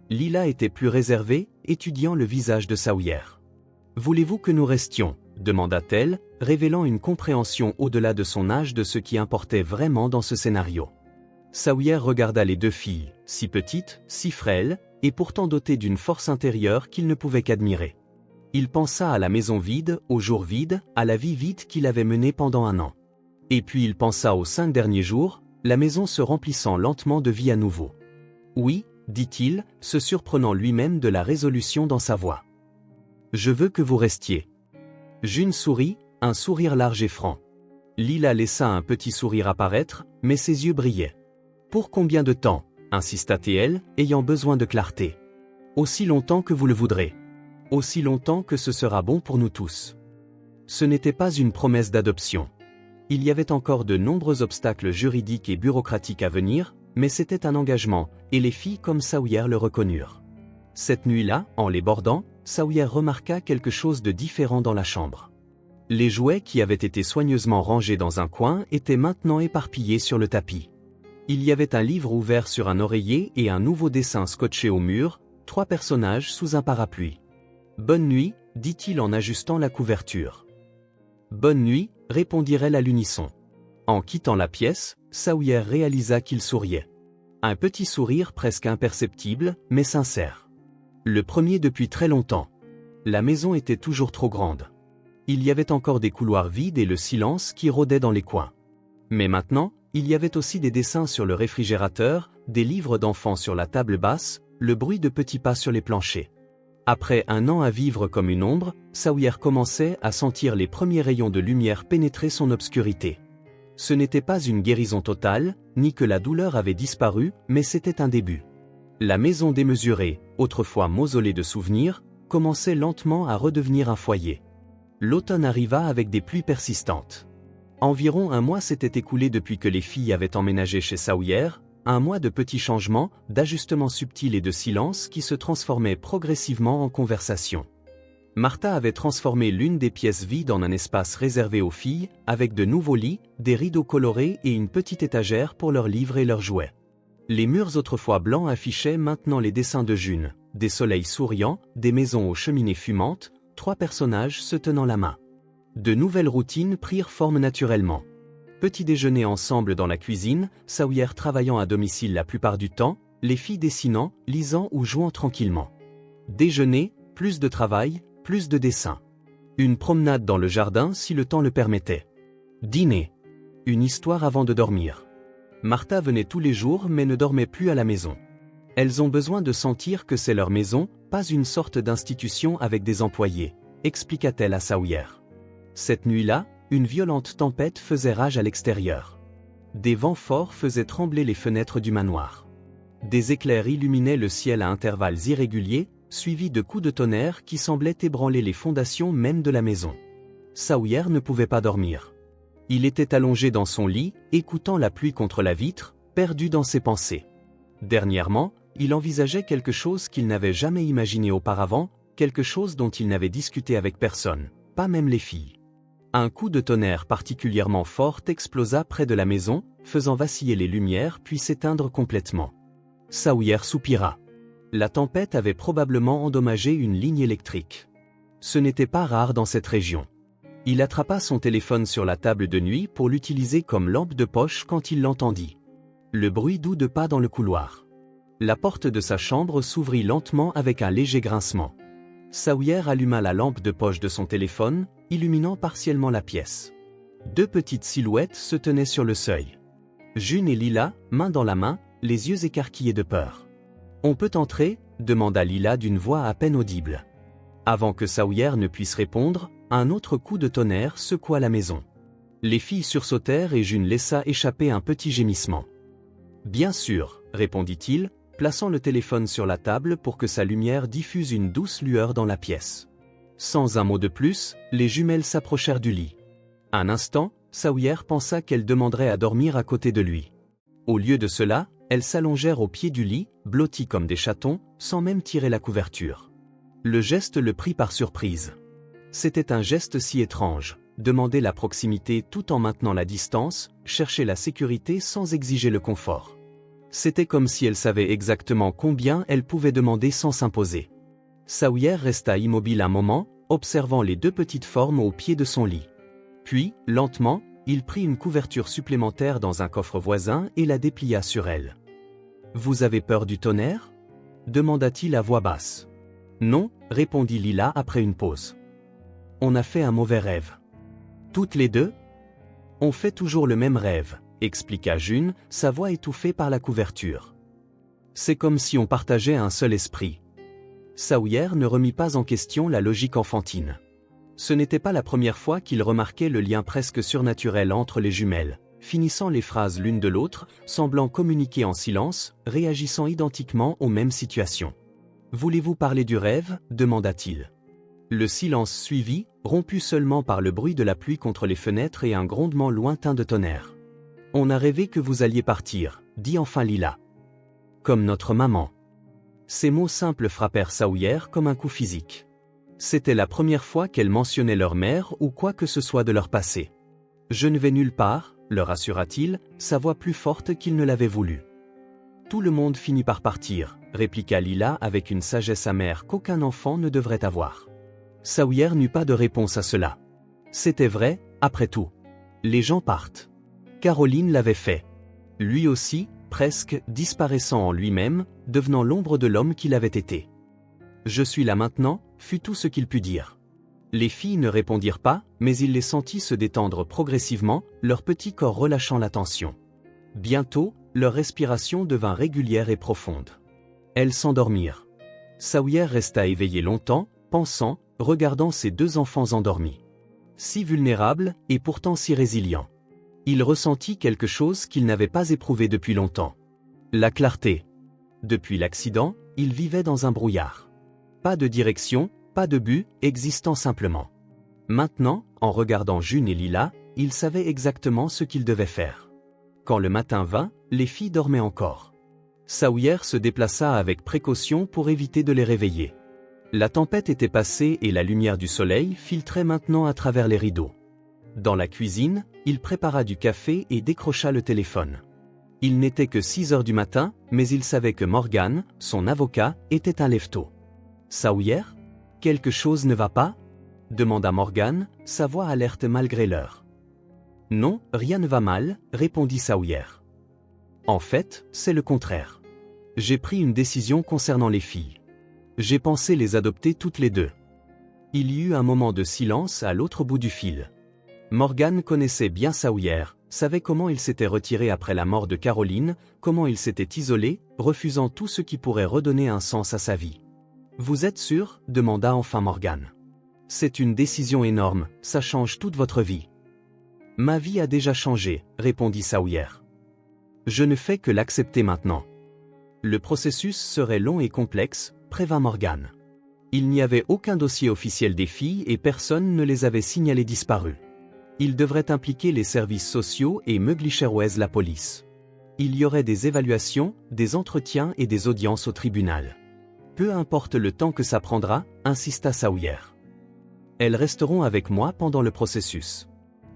Lila était plus réservée, étudiant le visage de Sawyer. « Voulez-vous que nous restions ?» demanda-t-elle, révélant une compréhension au-delà de son âge de ce qui importait vraiment dans ce scénario. Sawyer regarda les deux filles, si petites, si frêles, et pourtant dotées d'une force intérieure qu'il ne pouvait qu'admirer. Il pensa à la maison vide, aux jours vides, à la vie vide qu'il avait menée pendant 1 an. Et puis il pensa aux 5 derniers jours, la maison se remplissant lentement de vie à nouveau. « Oui, » dit-il, se surprenant lui-même de la résolution dans sa voix. « Je veux que vous restiez. » June sourit, un sourire large et franc. Lila laissa un petit sourire apparaître, mais ses yeux brillaient. « Pour combien de temps ?» insista-t-elle, ayant besoin de clarté. « Aussi longtemps que vous le voudrez. Aussi longtemps que ce sera bon pour nous tous. » Ce n'était pas une promesse d'adoption. Il y avait encore de nombreux obstacles juridiques et bureaucratiques à venir, mais c'était un engagement, et les filles comme Sawyer le reconnurent. Cette nuit-là, en les bordant, Sawyer remarqua quelque chose de différent dans la chambre. Les jouets qui avaient été soigneusement rangés dans un coin étaient maintenant éparpillés sur le tapis. Il y avait un livre ouvert sur un oreiller et un nouveau dessin scotché au mur, 3 personnages sous un parapluie. « Bonne nuit », dit-il en ajustant la couverture. « Bonne nuit », répondirent-elles à l'unisson. En quittant la pièce, Sawyer réalisa qu'il souriait. Un petit sourire presque imperceptible, mais sincère. Le premier depuis très longtemps. La maison était toujours trop grande. Il y avait encore des couloirs vides et le silence qui rôdait dans les coins. Mais maintenant, il y avait aussi des dessins sur le réfrigérateur, des livres d'enfants sur la table basse, le bruit de petits pas sur les planchers. Après 1 an à vivre comme une ombre, Sawyer commençait à sentir les premiers rayons de lumière pénétrer son obscurité. Ce n'était pas une guérison totale, ni que la douleur avait disparu, mais c'était un début. La maison démesurée, autrefois mausolée de souvenirs, commençait lentement à redevenir un foyer. L'automne arriva avec des pluies persistantes. Environ 1 mois s'était écoulé depuis que les filles avaient emménagé chez Sawyer, 1 mois de petits changements, d'ajustements subtils et de silence qui se transformaient progressivement en conversation. Martha avait transformé l'une des pièces vides en un espace réservé aux filles, avec de nouveaux lits, des rideaux colorés et une petite étagère pour leurs livres et leurs jouets. Les murs autrefois blancs affichaient maintenant les dessins de June, des soleils souriants, des maisons aux cheminées fumantes, 3 personnages se tenant la main. De nouvelles routines prirent forme naturellement. Petit déjeuner ensemble dans la cuisine, Sawyer travaillant à domicile la plupart du temps, les filles dessinant, lisant ou jouant tranquillement. Déjeuner, plus de travail, plus de dessin. Une promenade dans le jardin si le temps le permettait. Dîner. Une histoire avant de dormir. Martha venait tous les jours mais ne dormait plus à la maison. Elles ont besoin de sentir que c'est leur maison, pas une sorte d'institution avec des employés, expliqua-t-elle à Sawyer. Cette nuit-là, une violente tempête faisait rage à l'extérieur. Des vents forts faisaient trembler les fenêtres du manoir. Des éclairs illuminaient le ciel à intervalles irréguliers, suivis de coups de tonnerre qui semblaient ébranler les fondations même de la maison. Sawyer ne pouvait pas dormir. Il était allongé dans son lit, écoutant la pluie contre la vitre, perdu dans ses pensées. Dernièrement, il envisageait quelque chose qu'il n'avait jamais imaginé auparavant, quelque chose dont il n'avait discuté avec personne, pas même les filles. Un coup de tonnerre particulièrement fort explosa près de la maison, faisant vaciller les lumières puis s'éteindre complètement. Sawyer soupira. La tempête avait probablement endommagé une ligne électrique. Ce n'était pas rare dans cette région. Il attrapa son téléphone sur la table de nuit pour l'utiliser comme lampe de poche quand il l'entendit. Le bruit doux de pas dans le couloir. La porte de sa chambre s'ouvrit lentement avec un léger grincement. Sawyer alluma la lampe de poche de son téléphone, illuminant partiellement la pièce. Deux petites silhouettes se tenaient sur le seuil. June et Lila, main dans la main, les yeux écarquillés de peur. « On peut entrer ?» demanda Lila d'une voix à peine audible. Avant que Sawyer ne puisse répondre, un autre coup de tonnerre secoua la maison. Les filles sursautèrent et June laissa échapper un petit gémissement. « Bien sûr, » répondit-il, plaçant le téléphone sur la table pour que sa lumière diffuse une douce lueur dans la pièce. Sans un mot de plus, les jumelles s'approchèrent du lit. Un instant, Sawyer pensa qu'elles demanderaient à dormir à côté de lui. Au lieu de cela, elles s'allongèrent au pied du lit, blotties comme des chatons, sans même tirer la couverture. Le geste le prit par surprise. C'était un geste si étrange, demander la proximité tout en maintenant la distance, chercher la sécurité sans exiger le confort. C'était comme si elle savait exactement combien elle pouvait demander sans s'imposer. Sawyer resta immobile un moment, observant les deux petites formes au pied de son lit. Puis, lentement, il prit une couverture supplémentaire dans un coffre voisin et la déplia sur elle. « Vous avez peur du tonnerre ?» demanda-t-il à voix basse. « Non, » répondit Lila après une pause. « On a fait un mauvais rêve. »« Toutes les deux ?»« On fait toujours le même rêve. » expliqua June, sa voix étouffée par la couverture. C'est comme si on partageait un seul esprit. Sawyer ne remit pas en question la logique enfantine. Ce n'était pas la première fois qu'il remarquait le lien presque surnaturel entre les jumelles, finissant les phrases l'une de l'autre, semblant communiquer en silence, réagissant identiquement aux mêmes situations. « Voulez-vous parler du rêve ?» demanda-t-il. Le silence suivit, rompu seulement par le bruit de la pluie contre les fenêtres et un grondement lointain de tonnerre. « On a rêvé que vous alliez partir, » dit enfin Lila. « Comme notre maman. » Ces mots simples frappèrent Sawyer comme un coup physique. C'était la première fois qu'elle mentionnait leur mère ou quoi que ce soit de leur passé. « Je ne vais nulle part, » leur assura-t-il, sa voix plus forte qu'il ne l'avait voulu. « Tout le monde finit par partir, » répliqua Lila avec une sagesse amère qu'aucun enfant ne devrait avoir. Sawyer n'eut pas de réponse à cela. C'était vrai, après tout. Les gens partent. Caroline l'avait fait. Lui aussi, presque disparaissant en lui-même, devenant l'ombre de l'homme qu'il avait été. « Je suis là maintenant » fut tout ce qu'il put dire. Les filles ne répondirent pas, mais il les sentit se détendre progressivement, leur petit corps relâchant la tension. Bientôt, leur respiration devint régulière et profonde. Elles s'endormirent. Sawyer resta éveillé longtemps, pensant, regardant ses deux enfants endormis. Si vulnérables, et pourtant si résilients. Il ressentit quelque chose qu'il n'avait pas éprouvé depuis longtemps. La clarté. Depuis l'accident, il vivait dans un brouillard. Pas de direction, pas de but, existant simplement. Maintenant, en regardant June et Lila, il savait exactement ce qu'il devait faire. Quand le matin vint, les filles dormaient encore. Sawyer se déplaça avec précaution pour éviter de les réveiller. La tempête était passée et la lumière du soleil filtrait maintenant à travers les rideaux. Dans la cuisine, il prépara du café et décrocha le téléphone. Il n'était que 6 heures du matin, mais il savait que Morgan, son avocat, était un lève-tôt. « Sawyer ? Quelque chose ne va pas ?» demanda Morgan, sa voix alerte malgré l'heure. « Non, rien ne va mal, » répondit Sawyer. « En fait, c'est le contraire. J'ai pris une décision concernant les filles. J'ai pensé les adopter toutes les deux. » Il y eut un moment de silence à l'autre bout du fil. Morgan connaissait bien Sawyer, savait comment il s'était retiré après la mort de Caroline, comment il s'était isolé, refusant tout ce qui pourrait redonner un sens à sa vie. « Vous êtes sûr ?» demanda enfin Morgan. « C'est une décision énorme, ça change toute votre vie. » « Ma vie a déjà changé, » répondit Sawyer. « Je ne fais que l'accepter maintenant. » Le processus serait long et complexe, prévint Morgan. Il n'y avait aucun dossier officiel des filles et personne ne les avait signalées disparues. Il devrait impliquer les services sociaux et Möglicherweise la police. Il y aurait des évaluations, des entretiens et des audiences au tribunal. Peu importe le temps que ça prendra, insista Sawyer. Elles resteront avec moi pendant le processus.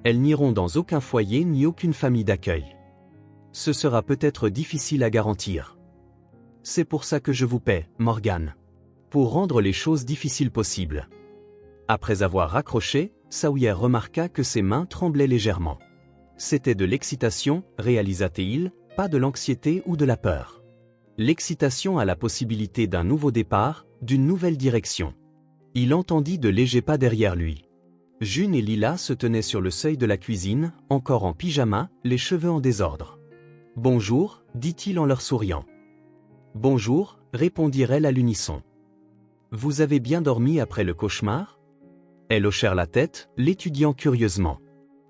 Elles n'iront dans aucun foyer ni aucune famille d'accueil. Ce sera peut-être difficile à garantir. C'est pour ça que je vous paie, Morgan. Pour rendre les choses difficiles possibles. Après avoir raccroché, Sawyer remarqua que ses mains tremblaient légèrement. C'était de l'excitation, réalisa-t-il, pas de l'anxiété ou de la peur. L'excitation à la possibilité d'un nouveau départ, d'une nouvelle direction. Il entendit de légers pas derrière lui. June et Lila se tenaient sur le seuil de la cuisine, encore en pyjama, les cheveux en désordre. « Bonjour », dit-il en leur souriant. « Bonjour », répondirent-elles à l'unisson. « Vous avez bien dormi après le cauchemar ?» Elles hochèrent la tête, l'étudiant curieusement.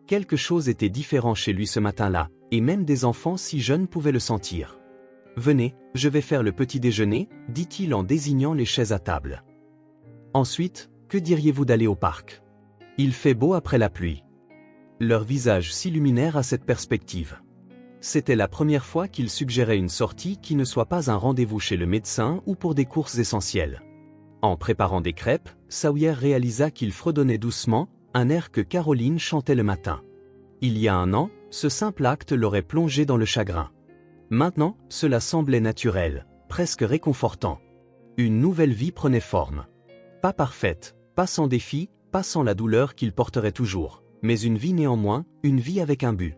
Quelque chose était différent chez lui ce matin-là, et même des enfants si jeunes pouvaient le sentir. « Venez, je vais faire le petit déjeuner, dit-il en désignant les chaises à table. Ensuite, que diriez-vous d'aller au parc ? Il fait beau après la pluie. Leurs visages s'illuminèrent à cette perspective. C'était la première fois qu'il suggérait une sortie qui ne soit pas un rendez-vous chez le médecin ou pour des courses essentielles. En préparant des crêpes, Sawyer réalisa qu'il fredonnait doucement, un air que Caroline chantait le matin. Il y a un an, ce simple acte l'aurait plongé dans le chagrin. Maintenant, cela semblait naturel, presque réconfortant. Une nouvelle vie prenait forme. Pas parfaite, pas sans défi, pas sans la douleur qu'il porterait toujours, mais une vie néanmoins, une vie avec un but.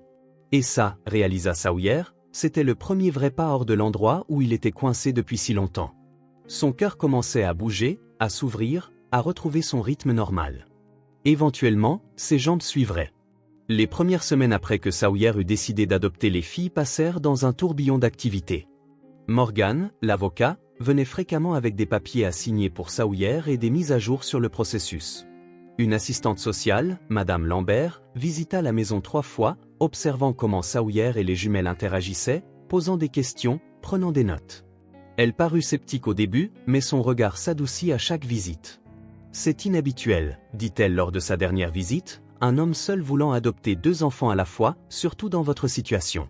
Et ça, réalisa Sawyer, c'était le premier vrai pas hors de l'endroit où il était coincé depuis si longtemps. Son cœur commençait à bouger, à s'ouvrir, à retrouver son rythme normal. Éventuellement, ses jambes suivraient. Les premières semaines après que Sawyer eut décidé d'adopter les filles passèrent dans un tourbillon d'activités. Morgan, l'avocat, venait fréquemment avec des papiers à signer pour Sawyer et des mises à jour sur le processus. Une assistante sociale, Madame Lambert, visita la maison 3 fois, observant comment Sawyer et les jumelles interagissaient, posant des questions, prenant des notes. Elle parut sceptique au début, mais son regard s'adoucit à chaque visite. « C'est inhabituel, dit-elle lors de sa dernière visite, un homme seul voulant adopter 2 enfants à la fois, surtout dans votre situation. »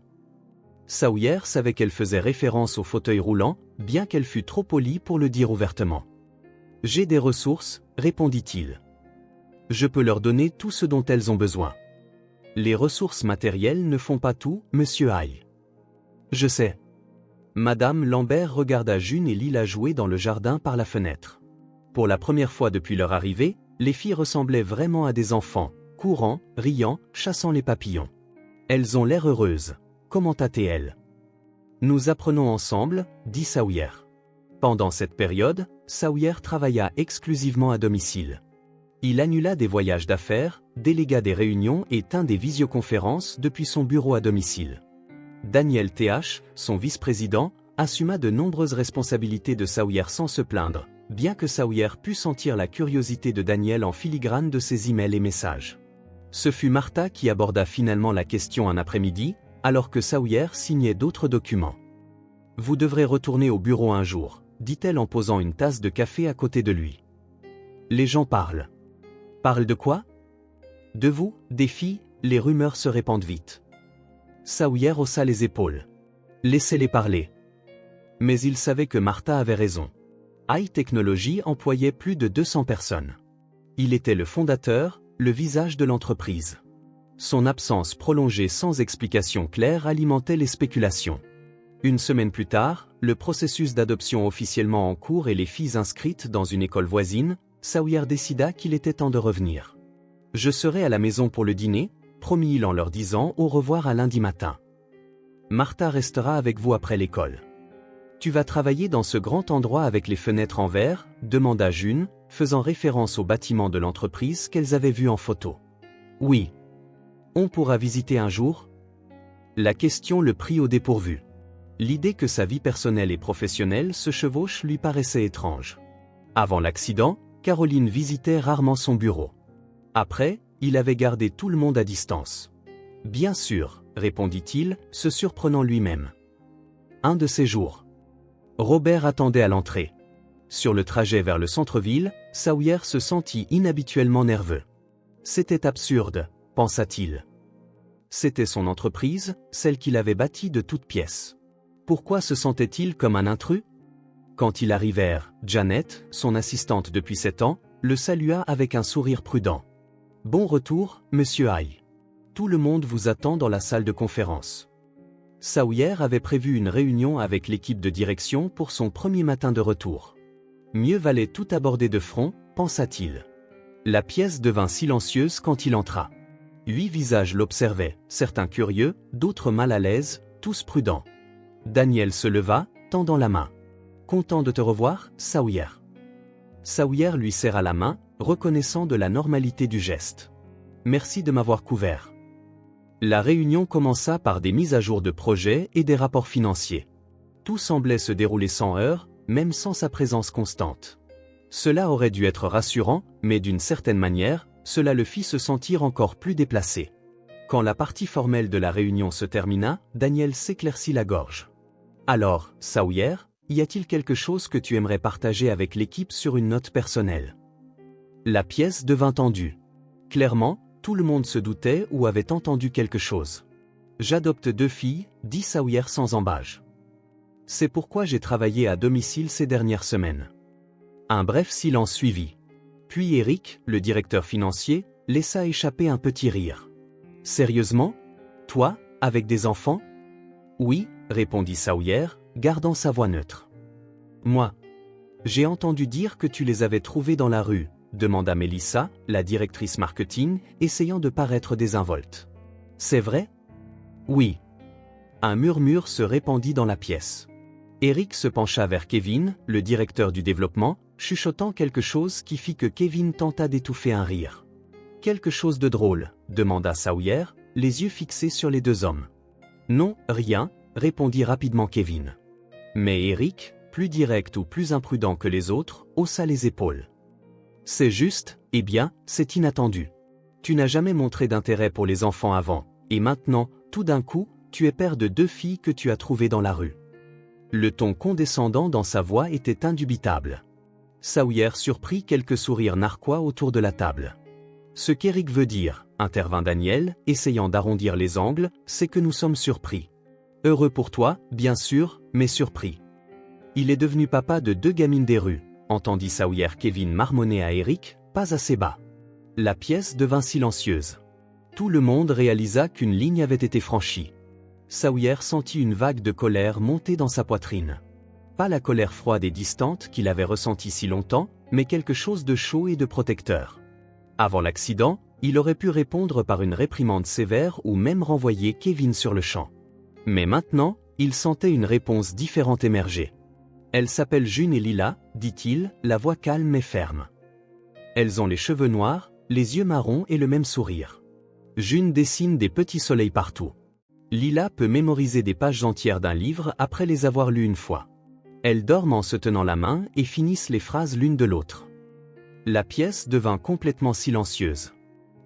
Sawyer savait qu'elle faisait référence au fauteuil roulant, bien qu'elle fût trop polie pour le dire ouvertement. « J'ai des ressources, répondit-il. Je peux leur donner tout ce dont elles ont besoin. Les ressources matérielles ne font pas tout, monsieur Hay. Je sais. » Madame Lambert regarda June et Lila jouer dans le jardin par la fenêtre. Pour la première fois depuis leur arrivée, les filles ressemblaient vraiment à des enfants, courant, riant, chassant les papillons. Elles ont l'air heureuses, commenta-t-elle. Nous apprenons ensemble, dit Sawyer. Pendant cette période, Sawyer travailla exclusivement à domicile. Il annula des voyages d'affaires, délégua des réunions et tint des visioconférences depuis son bureau à domicile. Daniel Th, son vice-président, assuma de nombreuses responsabilités de Sawyer sans se plaindre, bien que Sawyer pût sentir la curiosité de Daniel en filigrane de ses emails et messages. Ce fut Martha qui aborda finalement la question un après-midi, alors que Sawyer signait d'autres documents. « Vous devrez retourner au bureau un jour, dit-elle en posant une tasse de café à côté de lui. Les gens parlent. Parlent de quoi? De vous, des filles, les rumeurs se répandent vite. Sawyer haussa les épaules. Laissez-les parler. Mais il savait que Martha avait raison. High Technology employait plus de 200 personnes. Il était le fondateur, le visage de l'entreprise. Son absence prolongée sans explication claire alimentait les spéculations. Une semaine plus tard, le processus d'adoption officiellement en cours et les filles inscrites dans une école voisine, Sawyer décida qu'il était temps de revenir. « Je serai à la maison pour le dîner », promit-il en leur disant au revoir à lundi matin. « Martha restera avec vous après l'école. »« Tu vas travailler dans ce grand endroit avec les fenêtres en verre ?» demanda June, faisant référence au bâtiment de l'entreprise qu'elles avaient vu en photo. « Oui. On pourra visiter un jour ?» La question le prit au dépourvu. L'idée que sa vie personnelle et professionnelle se chevauchent lui paraissait étrange. Avant l'accident, Caroline visitait rarement son bureau. Après, il avait gardé tout le monde à distance. Bien sûr, répondit-il, se surprenant lui-même. Un de ces jours. Robert attendait à l'entrée. Sur le trajet vers le centre-ville, Sawyer se sentit inhabituellement nerveux. C'était absurde, pensa-t-il. C'était son entreprise, celle qu'il avait bâtie de toutes pièces. Pourquoi se sentait-il comme un intrus? Quand ils arrivèrent, Janet, son assistante depuis 7 ans, le salua avec un sourire prudent. « Bon retour, monsieur Hay. Tout le monde vous attend dans la salle de conférence. » Sawyer avait prévu une réunion avec l'équipe de direction pour son premier matin de retour. Mieux valait tout aborder de front, pensa-t-il. La pièce devint silencieuse quand il entra. 8 visages l'observaient, certains curieux, d'autres mal à l'aise, tous prudents. Daniel se leva, tendant la main. « Content de te revoir, Sawyer. » Sawyer lui serra la main, reconnaissant de la normalité du geste. « Merci de m'avoir couvert. » La réunion commença par des mises à jour de projets et des rapports financiers. Tout semblait se dérouler sans heurts, même sans sa présence constante. Cela aurait dû être rassurant, mais d'une certaine manière, cela le fit se sentir encore plus déplacé. Quand la partie formelle de la réunion se termina, Daniel s'éclaircit la gorge. « Alors, Sawyer, y a-t-il quelque chose que tu aimerais partager avec l'équipe sur une note personnelle ?» La pièce devint tendue. Clairement, tout le monde se doutait ou avait entendu quelque chose. « J'adopte 2 filles, dit Sawyer sans embâge. C'est pourquoi j'ai travaillé à domicile ces dernières semaines. » Un bref silence suivit. Puis Eric, le directeur financier, laissa échapper un petit rire. « Sérieusement? Toi, avec des enfants? » « Oui, répondit Sawyer, gardant sa voix neutre. « Moi. J'ai entendu dire que tu les avais trouvés dans la rue, demanda Melissa, la directrice marketing, essayant de paraître désinvolte. C'est vrai? Oui. Un murmure se répandit dans la pièce. Eric se pencha vers Kevin, le directeur du développement, chuchotant quelque chose qui fit que Kevin tenta d'étouffer un rire. Quelque chose de drôle, demanda Sawyer, les yeux fixés sur les 2 hommes. Non, rien, répondit rapidement Kevin. Mais Eric, plus direct ou plus imprudent que les autres, haussa les épaules. C'est juste, eh bien, c'est inattendu. Tu n'as jamais montré d'intérêt pour les enfants avant, et maintenant, tout d'un coup, tu es père de 2 filles que tu as trouvées dans la rue. Le ton condescendant dans sa voix était indubitable. Sawyer surprit quelques sourires narquois autour de la table. Ce qu'Eric veut dire, intervint Daniel, essayant d'arrondir les angles, c'est que nous sommes surpris. Heureux pour toi, bien sûr, mais surpris. Il est devenu papa de 2 gamines des rues, entendit Sawyer Kevin marmonner à Eric, pas assez bas. La pièce devint silencieuse. Tout le monde réalisa qu'une ligne avait été franchie. Sawyer sentit une vague de colère monter dans sa poitrine. Pas la colère froide et distante qu'il avait ressentie si longtemps, mais quelque chose de chaud et de protecteur. Avant l'accident, il aurait pu répondre par une réprimande sévère ou même renvoyer Kevin sur le champ. Mais maintenant, il sentait une réponse différente émerger. « Elles s'appellent June et Lila, dit-il, la voix calme et ferme. Elles ont les cheveux noirs, les yeux marrons et le même sourire. June dessine des petits soleils partout. Lila peut mémoriser des pages entières d'un livre après les avoir lues une fois. Elles dorment en se tenant la main et finissent les phrases l'une de l'autre. » La pièce devint complètement silencieuse.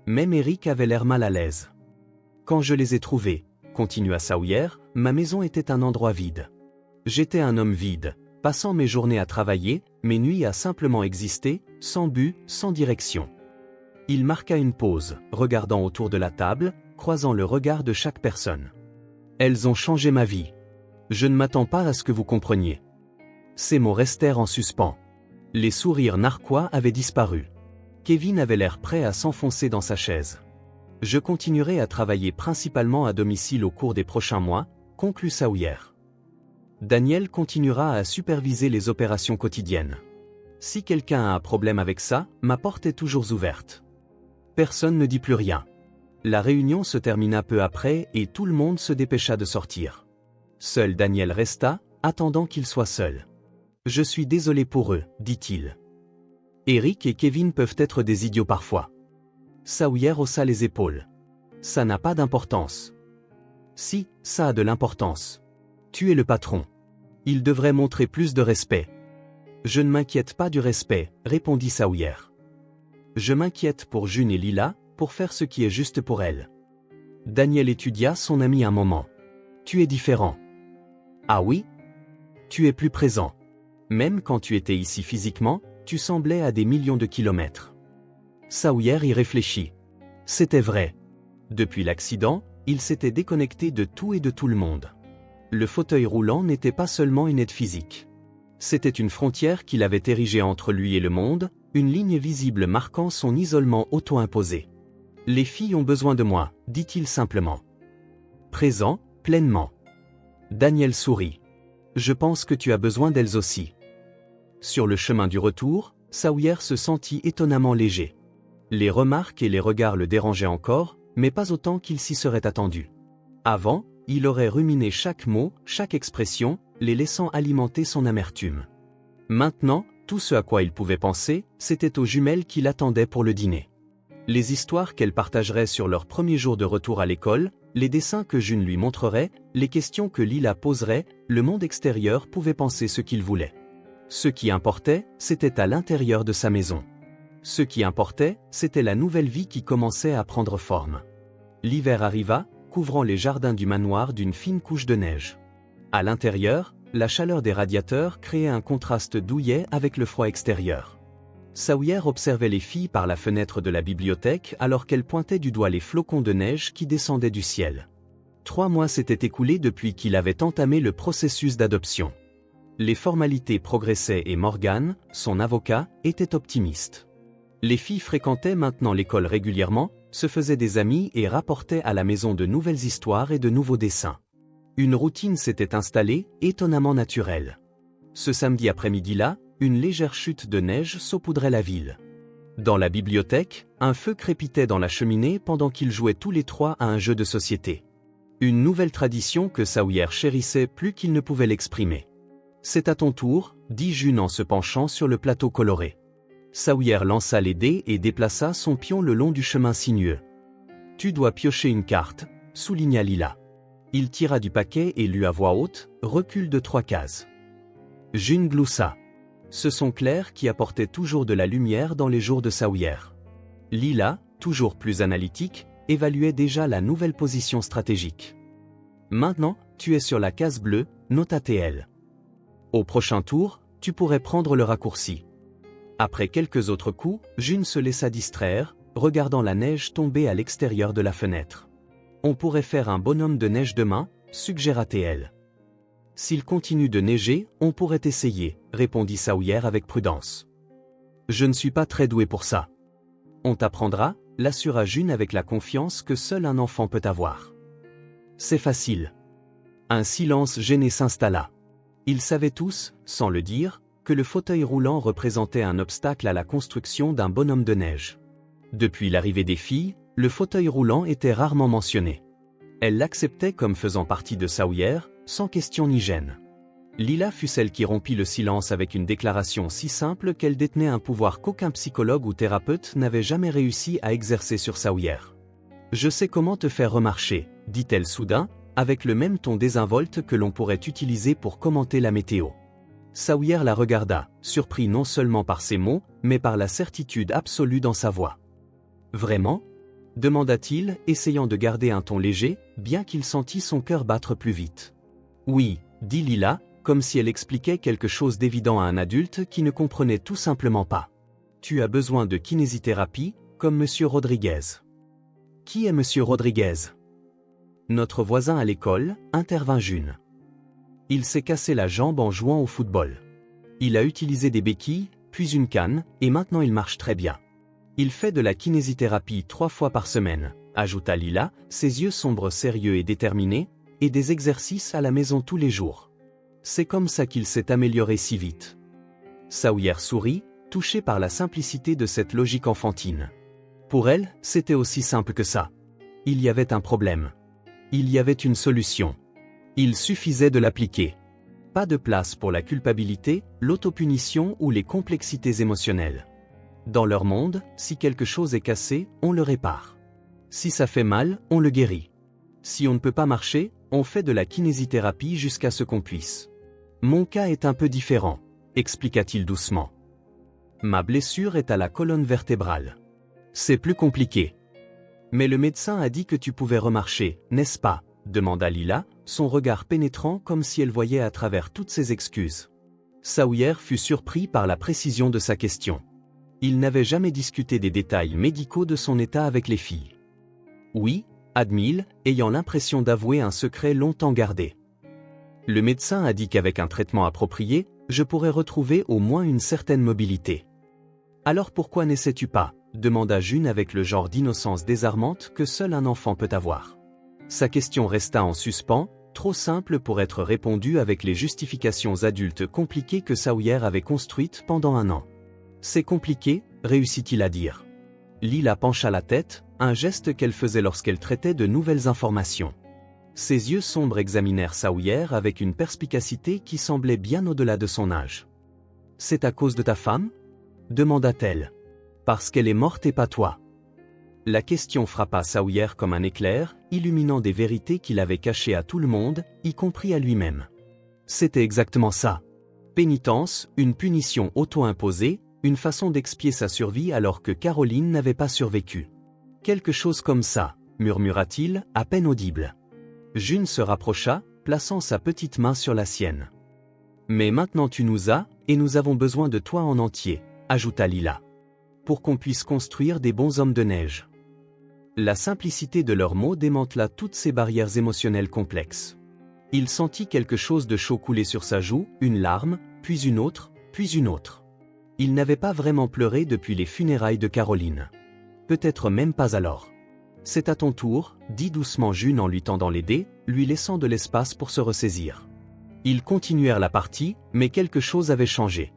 Même Eric avait l'air mal à l'aise. « Quand je les ai trouvées, continua Sawyer, ma maison était un endroit vide. J'étais un homme vide, passant mes journées à travailler, mes nuits à simplement exister, sans but, sans direction. » Il marqua une pause, regardant autour de la table, croisant le regard de chaque personne. « Elles ont changé ma vie. Je ne m'attends pas à ce que vous compreniez. » Ces mots restèrent en suspens. Les sourires narquois avaient disparu. Kevin avait l'air prêt à s'enfoncer dans sa chaise. « Je continuerai à travailler principalement à domicile au cours des prochains mois, conclut Sawyer. Daniel continuera à superviser les opérations quotidiennes. Si quelqu'un a un problème avec ça, ma porte est toujours ouverte. » Personne ne dit plus rien. La réunion se termina peu après et tout le monde se dépêcha de sortir. Seul Daniel resta, attendant qu'il soit seul. « Je suis désolé pour eux, dit-il. Eric et Kevin peuvent être des idiots parfois. » Sawyer haussa les épaules. « Ça n'a pas d'importance. » Si, ça a de l'importance. Tu es le patron. Il devrait montrer plus de respect. Je ne m'inquiète pas du respect, répondit Sawyer. Je m'inquiète pour June et Lila, pour faire ce qui est juste pour elles. Daniel étudia son ami un moment. Tu es différent. Ah oui? Tu es plus présent. Même quand tu étais ici physiquement, tu semblais à des millions de kilomètres. Sawyer y réfléchit. C'était vrai. Depuis l'accident, il s'était déconnecté de tout et de tout le monde. Le fauteuil roulant n'était pas seulement une aide physique. C'était une frontière qu'il avait érigée entre lui et le monde, une ligne visible marquant son isolement auto-imposé. Les filles ont besoin de moi, dit-il simplement. Présent, pleinement. Daniel sourit. Je pense que tu as besoin d'elles aussi. Sur le chemin du retour, Sawyer se sentit étonnamment léger. Les remarques et les regards le dérangeaient encore, mais pas autant qu'il s'y serait attendu. Avant, il aurait ruminé chaque mot, chaque expression, les laissant alimenter son amertume. Maintenant, tout ce à quoi il pouvait penser, c'était aux jumelles qui l'attendaient pour le dîner. Les histoires qu'elles partageraient sur leur premier jour de retour à l'école, les dessins que June lui montrerait, les questions que Lila poserait, le monde extérieur pouvait penser ce qu'il voulait. Ce qui importait, c'était à l'intérieur de sa maison. Ce qui importait, c'était la nouvelle vie qui commençait à prendre forme. L'hiver arriva, couvrant les jardins du manoir d'une fine couche de neige. À l'intérieur, la chaleur des radiateurs créait un contraste douillet avec le froid extérieur. Sawyer observait les filles par la fenêtre de la bibliothèque alors qu'elles pointaient du doigt les flocons de neige qui descendaient du ciel. 3 mois s'étaient écoulés depuis qu'il avait entamé le processus d'adoption. Les formalités progressaient et Morgan, son avocat, était optimiste. Les filles fréquentaient maintenant l'école régulièrement, se faisaient des amis et rapportaient à la maison de nouvelles histoires et de nouveaux dessins. Une routine s'était installée, étonnamment naturelle. Ce samedi après-midi-là, une légère chute de neige saupoudrait la ville. Dans la bibliothèque, un feu crépitait dans la cheminée pendant qu'ils jouaient tous les 3 à un jeu de société. Une nouvelle tradition que Sawyer chérissait plus qu'il ne pouvait l'exprimer. « C'est à ton tour », dit June en se penchant sur le plateau coloré. Sawyer lança les dés et déplaça son pion le long du chemin sinueux. « Tu dois piocher une carte », souligna Lila. Il tira du paquet et lut à voix haute, « Recule de 3 cases ». June gloussa. Ce son clair qui apportait toujours de la lumière dans les jours de Sawyer. Lila, toujours plus analytique, évaluait déjà la nouvelle position stratégique. Maintenant, tu es sur la case bleue, nota TL. Au prochain tour, tu pourrais prendre le raccourci. Après quelques autres coups, June se laissa distraire, regardant la neige tomber à l'extérieur de la fenêtre. On pourrait faire un bonhomme de neige demain, suggéra TL. S'il continue de neiger, on pourrait essayer, répondit Sawyer avec prudence. Je ne suis pas très doué pour ça. On t'apprendra, l'assura June avec la confiance que seul un enfant peut avoir. C'est facile. Un silence gêné s'installa. Ils savaient tous, sans le dire, que le fauteuil roulant représentait un obstacle à la construction d'un bonhomme de neige. Depuis l'arrivée des filles, le fauteuil roulant était rarement mentionné. Elles l'acceptaient comme faisant partie de Sawyer, sans question ni gêne. Lila fut celle qui rompit le silence avec une déclaration si simple qu'elle détenait un pouvoir qu'aucun psychologue ou thérapeute n'avait jamais réussi à exercer sur Sawyer. « Je sais comment te faire remarcher », dit-elle soudain, avec le même ton désinvolte que l'on pourrait utiliser pour commenter la météo. Sawyer la regarda, surpris non seulement par ses mots, mais par la certitude absolue dans sa voix. « Vraiment ?» demanda-t-il, essayant de garder un ton léger, bien qu'il sentît son cœur battre plus vite. « Oui, » dit Lila, comme si elle expliquait quelque chose d'évident à un adulte qui ne comprenait tout simplement pas. « Tu as besoin de kinésithérapie, comme Monsieur Rodriguez. » « Qui est Monsieur Rodriguez ?»« Notre voisin à l'école, » intervint June. « Il s'est cassé la jambe en jouant au football. Il a utilisé des béquilles, puis une canne, et maintenant il marche très bien. Il fait de la kinésithérapie 3 fois par semaine, » ajouta Lila, ses yeux sombres sérieux et déterminés, et des exercices à la maison tous les jours. C'est comme ça qu'il s'est amélioré si vite. Sawyer sourit, touché par la simplicité de cette logique enfantine. Pour elle, c'était aussi simple que ça. Il y avait un problème. Il y avait une solution. Il suffisait de l'appliquer. Pas de place pour la culpabilité, l'autopunition ou les complexités émotionnelles. Dans leur monde, si quelque chose est cassé, on le répare. Si ça fait mal, on le guérit. Si on ne peut pas marcher, on fait de la kinésithérapie jusqu'à ce qu'on puisse. Mon cas est un peu différent, expliqua-t-il doucement. Ma blessure est à la colonne vertébrale. C'est plus compliqué. Mais le médecin a dit que tu pouvais remarcher, n'est-ce pas? Demanda Lila, son regard pénétrant comme si elle voyait à travers toutes ses excuses. Sawyer fut surpris par la précision de sa question. Il n'avait jamais discuté des détails médicaux de son état avec les filles. Oui, admit-il, ayant l'impression d'avouer un secret longtemps gardé. Le médecin a dit qu'avec un traitement approprié, je pourrais retrouver au moins une certaine mobilité. Alors pourquoi n'essaies-tu pas? Demanda June avec le genre d'innocence désarmante que seul un enfant peut avoir. Sa question resta en suspens, trop simple pour être répondue avec les justifications adultes compliquées que Sawyer avait construites pendant un an. C'est compliqué, réussit-il à dire. Lila pencha la tête, un geste qu'elle faisait lorsqu'elle traitait de nouvelles informations. Ses yeux sombres examinèrent Sawyer avec une perspicacité qui semblait bien au-delà de son âge. « C'est à cause de ta femme ?» demanda-t-elle. « Parce qu'elle est morte et pas toi. » La question frappa Sawyer comme un éclair, illuminant des vérités qu'il avait cachées à tout le monde, y compris à lui-même. C'était exactement ça. Pénitence, une punition auto-imposée, une façon d'expier sa survie alors que Caroline n'avait pas survécu. Quelque chose comme ça, murmura-t-il, à peine audible. June se rapprocha, plaçant sa petite main sur la sienne. « Mais maintenant tu nous as, et nous avons besoin de toi en entier, » ajouta Lila. « Pour qu'on puisse construire des bons hommes de neige. » La simplicité de leurs mots démantela toutes ces barrières émotionnelles complexes. Il sentit quelque chose de chaud couler sur sa joue, une larme, puis une autre, puis une autre. Il n'avait pas vraiment pleuré depuis les funérailles de Caroline. Peut-être même pas alors. « C'est à ton tour, » dit doucement June en lui tendant les dés, lui laissant de l'espace pour se ressaisir. Ils continuèrent la partie, mais quelque chose avait changé.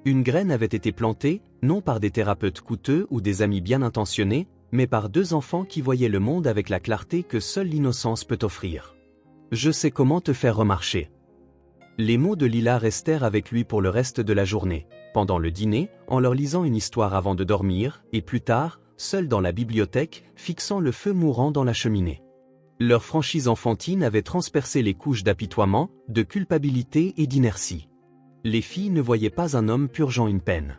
Une graine avait été plantée, non par des thérapeutes coûteux ou des amis bien intentionnés, mais par deux enfants qui voyaient le monde avec la clarté que seule l'innocence peut offrir. « Je sais comment te faire remarcher. » Les mots de Lila restèrent avec lui pour le reste de la journée, pendant le dîner, en leur lisant une histoire avant de dormir, et plus tard, seul dans la bibliothèque, fixant le feu mourant dans la cheminée. Leur franchise enfantine avait transpercé les couches d'apitoiement, de culpabilité et d'inertie. Les filles ne voyaient pas un homme purgeant une peine.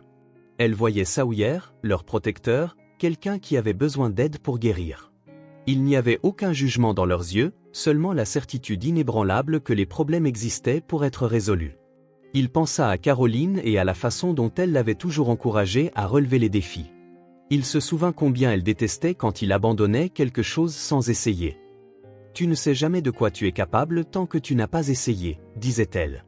Elles voyaient Sawyer, leur protecteur, quelqu'un qui avait besoin d'aide pour guérir. Il n'y avait aucun jugement dans leurs yeux, seulement la certitude inébranlable que les problèmes existaient pour être résolus. Il pensa à Caroline et à la façon dont elle l'avait toujours encouragé à relever les défis. Il se souvint combien elle détestait quand il abandonnait quelque chose sans essayer. « Tu ne sais jamais de quoi tu es capable tant que tu n'as pas essayé », disait-elle.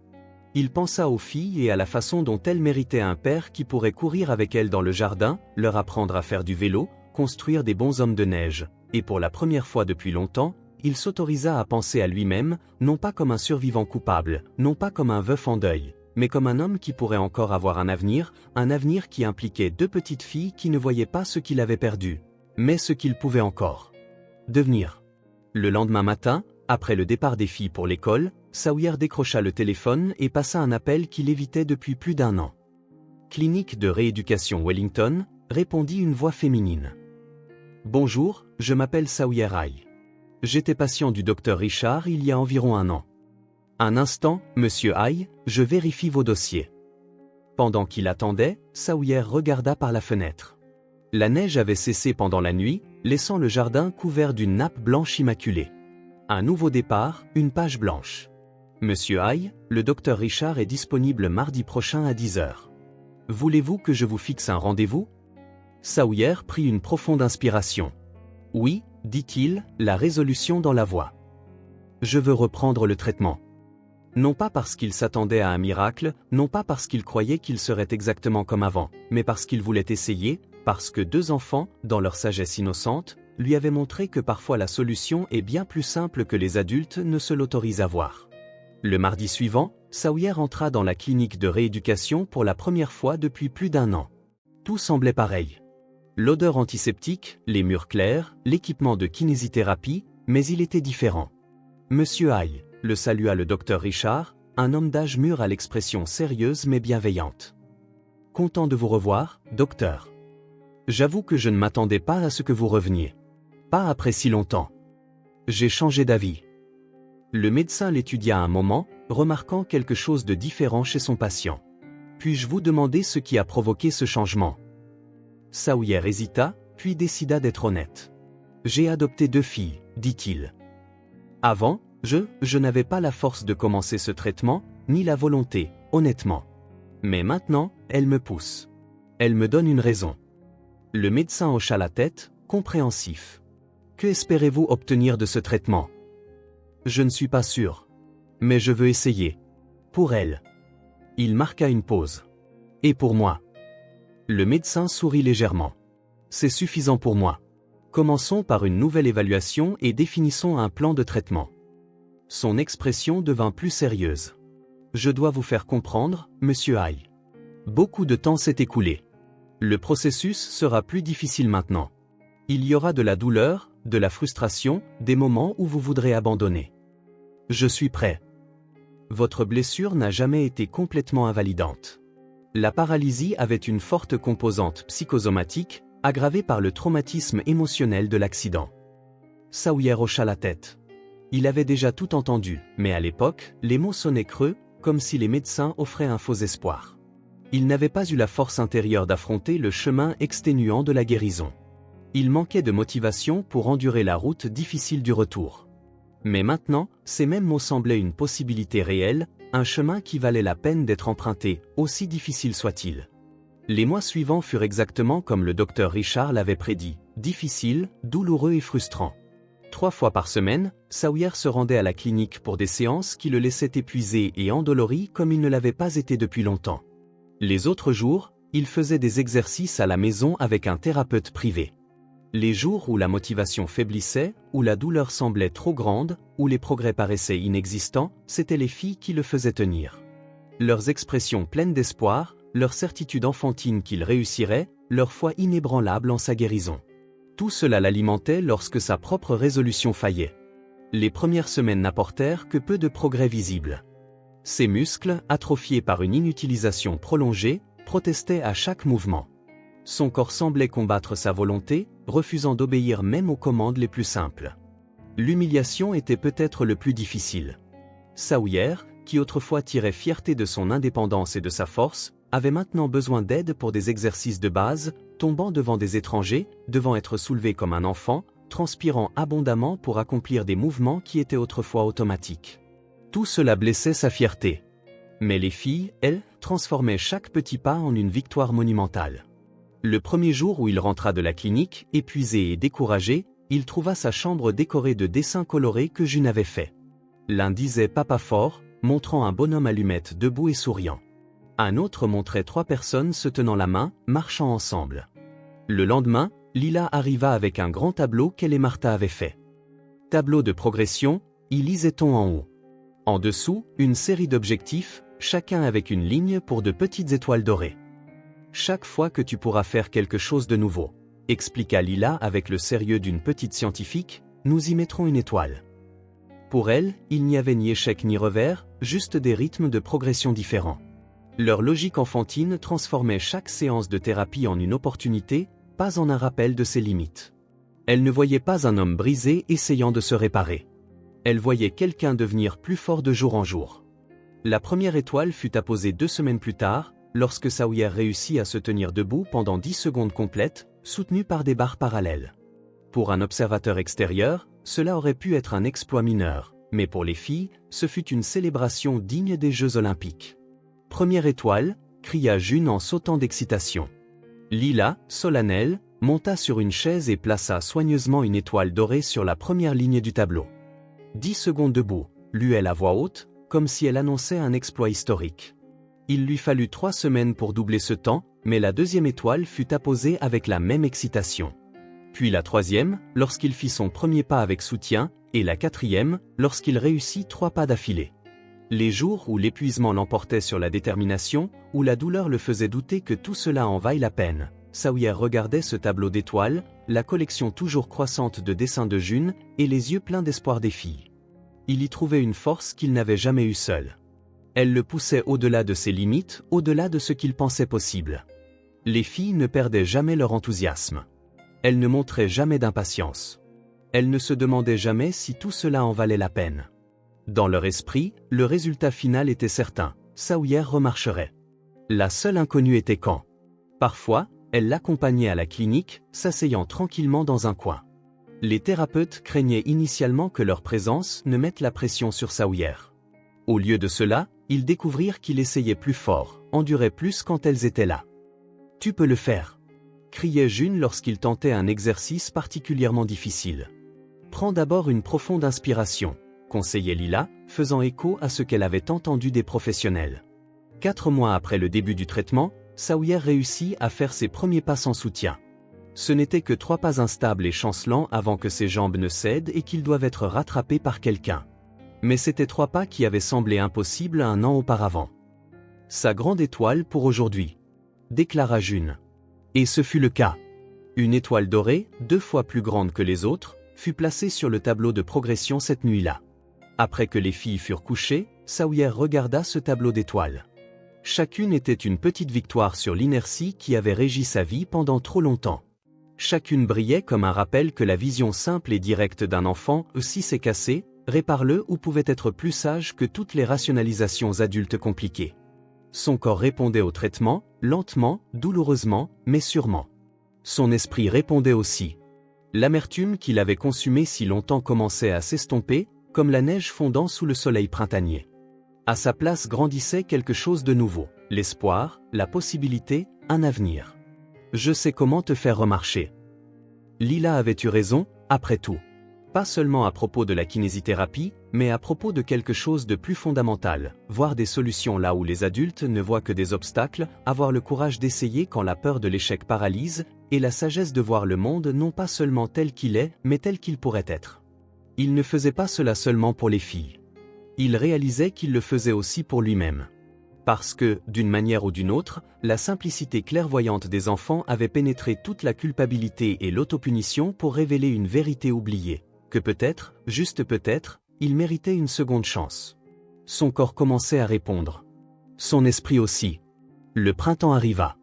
Il pensa aux filles et à la façon dont elles méritaient un père qui pourrait courir avec elles dans le jardin, leur apprendre à faire du vélo, construire des bons hommes de neige, et pour la première fois depuis longtemps, il s'autorisa à penser à lui-même, non pas comme un survivant coupable, non pas comme un veuf en deuil, mais comme un homme qui pourrait encore avoir un avenir qui impliquait deux petites filles qui ne voyaient pas ce qu'il avait perdu, mais ce qu'il pouvait encore devenir. Le lendemain matin, après le départ des filles pour l'école, Sawyer décrocha le téléphone et passa un appel qu'il évitait depuis plus d'un an. « Clinique de rééducation Wellington », répondit une voix féminine. « Bonjour, je m'appelle Sawyer Hay. J'étais patient du docteur Richard il y a environ un an. Un instant, monsieur Hay, je vérifie vos dossiers. » Pendant qu'il attendait, Sawyer regarda par la fenêtre. La neige avait cessé pendant la nuit, laissant le jardin couvert d'une nappe blanche immaculée. Un nouveau départ, une page blanche. Monsieur Hay, le docteur Richard est disponible mardi prochain à 10h. Voulez-vous que je vous fixe un rendez-vous? Sawyer prit une profonde inspiration. Oui, dit-il, la résolution dans la voix. Je veux reprendre le traitement. Non pas parce qu'il s'attendait à un miracle, non pas parce qu'il croyait qu'il serait exactement comme avant, mais parce qu'il voulait essayer, parce que deux enfants, dans leur sagesse innocente, lui avaient montré que parfois la solution est bien plus simple que les adultes ne se l'autorisent à voir. Le mardi suivant, Sawyer entra dans la clinique de rééducation pour la première fois depuis plus d'un an. Tout semblait pareil. L'odeur antiseptique, les murs clairs, l'équipement de kinésithérapie, mais il était différent. Monsieur Hay, le salua le docteur Richard, un homme d'âge mûr à l'expression sérieuse mais bienveillante. Content de vous revoir, docteur. J'avoue que je ne m'attendais pas à ce que vous reveniez. Pas après si longtemps. J'ai changé d'avis. Le médecin l'étudia un moment, remarquant quelque chose de différent chez son patient. Puis-je vous demander ce qui a provoqué ce changement? Sawyer hésita, puis décida d'être honnête. J'ai adopté 2 filles, dit-il. Avant, je n'avais pas la force de commencer ce traitement, ni la volonté, honnêtement. Mais maintenant, elle me pousse. Elle me donne une raison. Le médecin hocha la tête, compréhensif. Que espérez-vous obtenir de ce traitement? Je ne suis pas sûr. Mais je veux essayer. Pour elle. Il marqua une pause. Et pour moi? Le médecin sourit légèrement. C'est suffisant pour moi. Commençons par une nouvelle évaluation et définissons un plan de traitement. Son expression devint plus sérieuse. Je dois vous faire comprendre, monsieur Hay. Beaucoup de temps s'est écoulé. Le processus sera plus difficile maintenant. Il y aura de la douleur, de la frustration, des moments où vous voudrez abandonner. Je suis prêt. Votre blessure n'a jamais été complètement invalidante. La paralysie avait une forte composante psychosomatique, aggravée par le traumatisme émotionnel de l'accident. Sawyer hocha la tête. Il avait déjà tout entendu, mais à l'époque, les mots sonnaient creux, comme si les médecins offraient un faux espoir. Il n'avait pas eu la force intérieure d'affronter le chemin exténuant de la guérison. Il manquait de motivation pour endurer la route difficile du retour. Mais maintenant, ces mêmes mots semblaient une possibilité réelle, un chemin qui valait la peine d'être emprunté, aussi difficile soit-il. Les mois suivants furent exactement comme le docteur Richard l'avait prédit, difficiles, douloureux et frustrants. 3 fois par semaine, Sawyer se rendait à la clinique pour des séances qui le laissaient épuisé et endolori comme il ne l'avait pas été depuis longtemps. Les autres jours, il faisait des exercices à la maison avec un thérapeute privé. Les jours où la motivation faiblissait, où la douleur semblait trop grande, où les progrès paraissaient inexistants, c'étaient les filles qui le faisaient tenir. Leurs expressions pleines d'espoir, leur certitude enfantine qu'il réussirait, leur foi inébranlable en sa guérison. Tout cela l'alimentait lorsque sa propre résolution faillait. Les premières semaines n'apportèrent que peu de progrès visibles. Ses muscles, atrophiés par une inutilisation prolongée, protestaient à chaque mouvement. Son corps semblait combattre sa volonté, refusant d'obéir même aux commandes les plus simples. L'humiliation était peut-être le plus difficile. Sawyer, qui autrefois tirait fierté de son indépendance et de sa force, avait maintenant besoin d'aide pour des exercices de base, tombant devant des étrangers, devant être soulevé comme un enfant, transpirant abondamment pour accomplir des mouvements qui étaient autrefois automatiques. Tout cela blessait sa fierté. Mais les filles, elles, transformaient chaque petit pas en une victoire monumentale. Le premier jour où il rentra de la clinique, épuisé et découragé, il trouva sa chambre décorée de dessins colorés que June avait faits. L'un disait « Papa fort », montrant un bonhomme allumette debout et souriant. Un autre montrait 3 personnes se tenant la main, marchant ensemble. Le lendemain, Lila arriva avec un grand tableau qu'elle et Martha avaient fait. Tableau de progression, y lisait-on en haut. En dessous, une série d'objectifs, chacun avec une ligne pour de petites étoiles dorées. Chaque fois que tu pourras faire quelque chose de nouveau, expliqua Lila avec le sérieux d'une petite scientifique, nous y mettrons une étoile. Pour elle, il n'y avait ni échec ni revers, juste des rythmes de progression différents. Leur logique enfantine transformait chaque séance de thérapie en une opportunité, pas en un rappel de ses limites. Elle ne voyait pas un homme brisé essayant de se réparer. Elle voyait quelqu'un devenir plus fort de jour en jour. La première étoile fut apposée 2 semaines plus tard, lorsque Sawyer réussit à se tenir debout pendant 10 secondes complètes, soutenu par des barres parallèles. Pour un observateur extérieur, cela aurait pu être un exploit mineur, mais pour les filles, ce fut une célébration digne des Jeux Olympiques. Première étoile, cria June en sautant d'excitation. Lila, solennelle, monta sur une chaise et plaça soigneusement une étoile dorée sur la première ligne du tableau. 10 secondes debout, lut-elle à voix haute, comme si elle annonçait un exploit historique. Il lui fallut 3 semaines pour doubler ce temps, mais la 2e étoile fut apposée avec la même excitation. Puis la 3e, lorsqu'il fit son premier pas avec soutien, et la 4e, lorsqu'il réussit 3 pas d'affilée. Les jours où l'épuisement l'emportait sur la détermination, où la douleur le faisait douter que tout cela en vaille la peine, Sawyer regardait ce tableau d'étoiles, la collection toujours croissante de dessins de June, et les yeux pleins d'espoir des filles. Il y trouvait une force qu'il n'avait jamais eue seul. Elle le poussait au-delà de ses limites, au-delà de ce qu'il pensait possible. Les filles ne perdaient jamais leur enthousiasme. Elles ne montraient jamais d'impatience. Elles ne se demandaient jamais si tout cela en valait la peine. Dans leur esprit, le résultat final était certain, Sawyer remarcherait. La seule inconnue était quand. Parfois, elle l'accompagnait à la clinique, s'asseyant tranquillement dans un coin. Les thérapeutes craignaient initialement que leur présence ne mette la pression sur Sawyer. Au lieu de cela, ils découvrirent qu'il essayait plus fort, endurait plus quand elles étaient là. « Tu peux le faire !» criait June lorsqu'il tentait un exercice particulièrement difficile. « Prends d'abord une profonde inspiration », conseillait Lila, faisant écho à ce qu'elle avait entendu des professionnels. 4 mois après le début du traitement, Sawyer réussit à faire ses premiers pas sans soutien. Ce n'était que 3 pas instables et chancelants avant que ses jambes ne cèdent et qu'ils doivent être rattrapés par quelqu'un. Mais c'étaient 3 pas qui avaient semblé impossibles 1 an auparavant. Sa grande étoile pour aujourd'hui, déclara June. Et ce fut le cas. Une étoile dorée, 2 fois plus grande que les autres, fut placée sur le tableau de progression cette nuit-là. Après que les filles furent couchées, Sawyer regarda ce tableau d'étoiles. Chacune était une petite victoire sur l'inertie qui avait régi sa vie pendant trop longtemps. Chacune brillait comme un rappel que la vision simple et directe d'un enfant, si c'est cassé, répare-le ou pouvait être plus sage que toutes les rationalisations adultes compliquées. Son corps répondait au traitement, lentement, douloureusement, mais sûrement. Son esprit répondait aussi. L'amertume qu'il avait consumée si longtemps commençait à s'estomper, comme la neige fondant sous le soleil printanier. À sa place grandissait quelque chose de nouveau, l'espoir, la possibilité, un avenir. Je sais comment te faire remarcher. Lila avait eu raison, après tout. Pas seulement à propos de la kinésithérapie, mais à propos de quelque chose de plus fondamental, voir des solutions là où les adultes ne voient que des obstacles, avoir le courage d'essayer quand la peur de l'échec paralyse, et la sagesse de voir le monde non pas seulement tel qu'il est, mais tel qu'il pourrait être. Il ne faisait pas cela seulement pour les filles. Il réalisait qu'il le faisait aussi pour lui-même. Parce que, d'une manière ou d'une autre, la simplicité clairvoyante des enfants avait pénétré toute la culpabilité et l'autopunition pour révéler une vérité oubliée, que peut-être, juste peut-être, il méritait une seconde chance. Son corps commençait à répondre. Son esprit aussi. Le printemps arriva.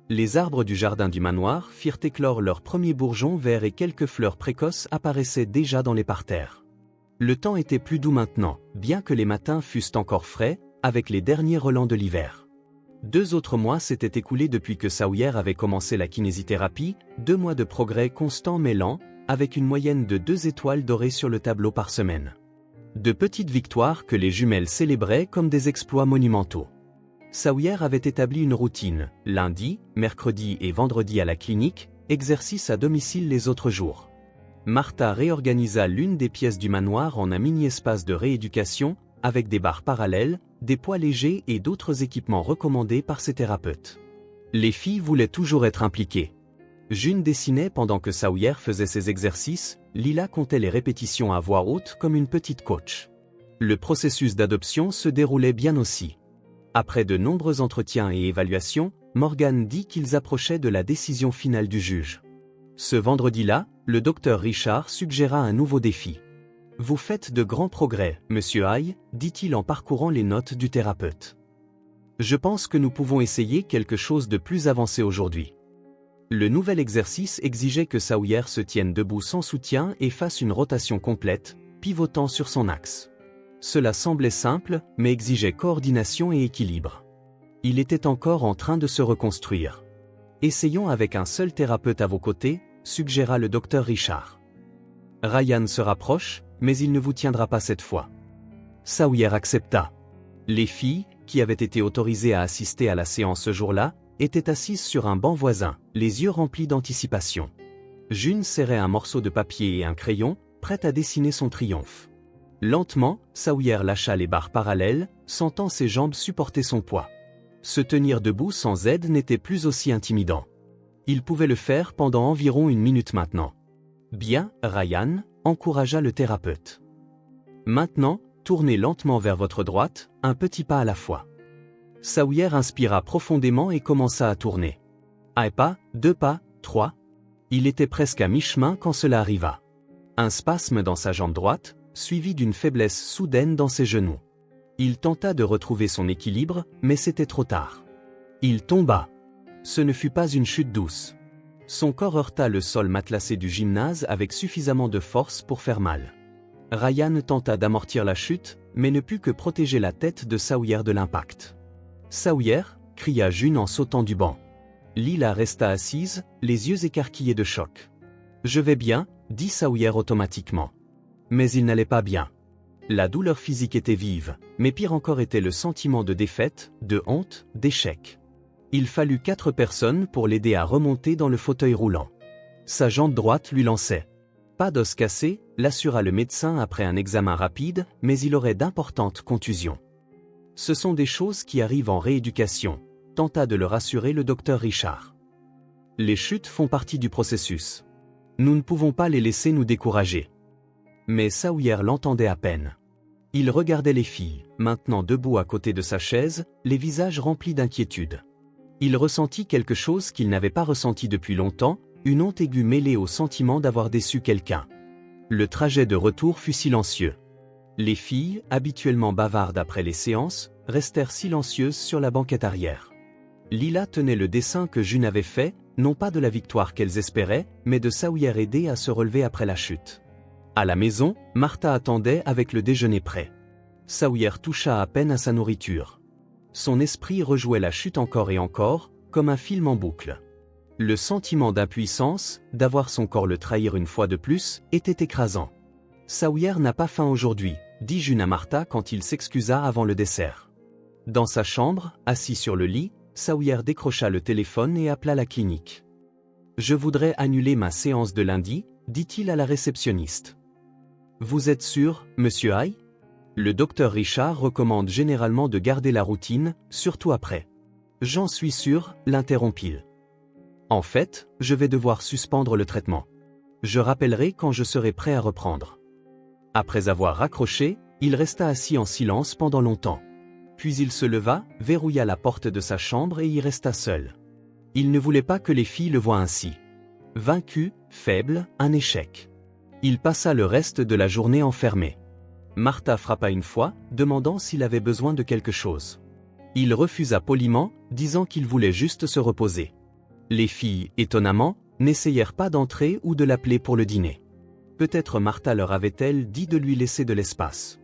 Les arbres du jardin du manoir firent éclore leurs premiers bourgeons verts et quelques fleurs précoces apparaissaient déjà dans les parterres. Le temps était plus doux maintenant, bien que les matins fussent encore frais, avec les derniers relents de l'hiver. 2 autres mois s'étaient écoulés depuis que Sawyer avait commencé la kinésithérapie, 2 mois de progrès constant mais lent, avec une moyenne de 2 étoiles dorées sur le tableau par semaine. De petites victoires que les jumelles célébraient comme des exploits monumentaux. Sawyer avait établi une routine, lundi, mercredi et vendredi à la clinique, exercice à domicile les autres jours. Martha réorganisa l'une des pièces du manoir en un mini-espace de rééducation, avec des barres parallèles, des poids légers et d'autres équipements recommandés par ses thérapeutes. Les filles voulaient toujours être impliquées. June dessinait pendant que Sawyer faisait ses exercices, Lila comptait les répétitions à voix haute comme une petite coach. Le processus d'adoption se déroulait bien aussi. Après de nombreux entretiens et évaluations, Morgan dit qu'ils approchaient de la décision finale du juge. Ce vendredi-là, le docteur Richard suggéra un nouveau défi. « Vous faites de grands progrès, monsieur Hay », dit-il en parcourant les notes du thérapeute. « Je pense que nous pouvons essayer quelque chose de plus avancé aujourd'hui. » Le nouvel exercice exigeait que Sawyer se tienne debout sans soutien et fasse une rotation complète, pivotant sur son axe. Cela semblait simple, mais exigeait coordination et équilibre. Il était encore en train de se reconstruire. « Essayons avec un seul thérapeute à vos côtés », suggéra le docteur Richard. « Ryan se rapproche, mais il ne vous tiendra pas cette fois. » Sawyer accepta. Les filles, qui avaient été autorisées à assister à la séance ce jour-là, étaient assises sur un banc voisin, les yeux remplis d'anticipation. June serrait un morceau de papier et un crayon, prête à dessiner son triomphe. Lentement, Sawyer lâcha les barres parallèles, sentant ses jambes supporter son poids. Se tenir debout sans aide n'était plus aussi intimidant. Il pouvait le faire pendant environ 1 minute maintenant. « Bien, Ryan », encouragea le thérapeute. « Maintenant, tournez lentement vers votre droite, un petit pas à la fois. » Sawyer inspira profondément et commença à tourner. 1 pas, 2 pas, 3. Il était presque à mi-chemin quand cela arriva. Un spasme dans sa jambe droite, suivi d'une faiblesse soudaine dans ses genoux. Il tenta de retrouver son équilibre, mais c'était trop tard. Il tomba. Ce ne fut pas une chute douce. Son corps heurta le sol matelassé du gymnase avec suffisamment de force pour faire mal. Ryan tenta d'amortir la chute, mais ne put que protéger la tête de Sawyer de l'impact. « Sawyer !» cria June en sautant du banc. Lila resta assise, les yeux écarquillés de choc. « Je vais bien », dit Sawyer automatiquement. Mais il n'allait pas bien. La douleur physique était vive, mais pire encore était le sentiment de défaite, de honte, d'échec. Il fallut 4 personnes pour l'aider à remonter dans le fauteuil roulant. Sa jambe droite lui lançait. Pas d'os cassé, l'assura le médecin après un examen rapide, mais il aurait d'importantes contusions. Ce sont des choses qui arrivent en rééducation, tenta de le rassurer le docteur Richard. Les chutes font partie du processus. Nous ne pouvons pas les laisser nous décourager. Mais Sawyer l'entendait à peine. Il regardait les filles, maintenant debout à côté de sa chaise, les visages remplis d'inquiétude. Il ressentit quelque chose qu'il n'avait pas ressenti depuis longtemps, une honte aiguë mêlée au sentiment d'avoir déçu quelqu'un. Le trajet de retour fut silencieux. Les filles, habituellement bavardes après les séances, restèrent silencieuses sur la banquette arrière. Lila tenait le dessin que June avait fait, non pas de la victoire qu'elles espéraient, mais de Sawyer aidé à se relever après la chute. À la maison, Martha attendait avec le déjeuner prêt. Sawyer toucha à peine à sa nourriture. Son esprit rejouait la chute encore et encore, comme un film en boucle. Le sentiment d'impuissance, d'avoir son corps le trahir une fois de plus, était écrasant. « Sawyer n'a pas faim aujourd'hui », dit June à Martha quand il s'excusa avant le dessert. Dans sa chambre, assis sur le lit, Sawyer décrocha le téléphone et appela la clinique. « Je voudrais annuler ma séance de lundi », dit-il à la réceptionniste. « Vous êtes sûr, monsieur Hay ? Le docteur Richard recommande généralement de garder la routine, surtout après. »« J'en suis sûr », l'interrompit-il. « En fait, je vais devoir suspendre le traitement. Je rappellerai quand je serai prêt à reprendre. » Après avoir raccroché, il resta assis en silence pendant longtemps. Puis il se leva, verrouilla la porte de sa chambre et y resta seul. Il ne voulait pas que les filles le voient ainsi. Vaincu, faible, un échec. Il passa le reste de la journée enfermé. Martha frappa une fois, demandant s'il avait besoin de quelque chose. Il refusa poliment, disant qu'il voulait juste se reposer. Les filles, étonnamment, n'essayèrent pas d'entrer ou de l'appeler pour le dîner. Peut-être Martha leur avait-elle dit de lui laisser de l'espace.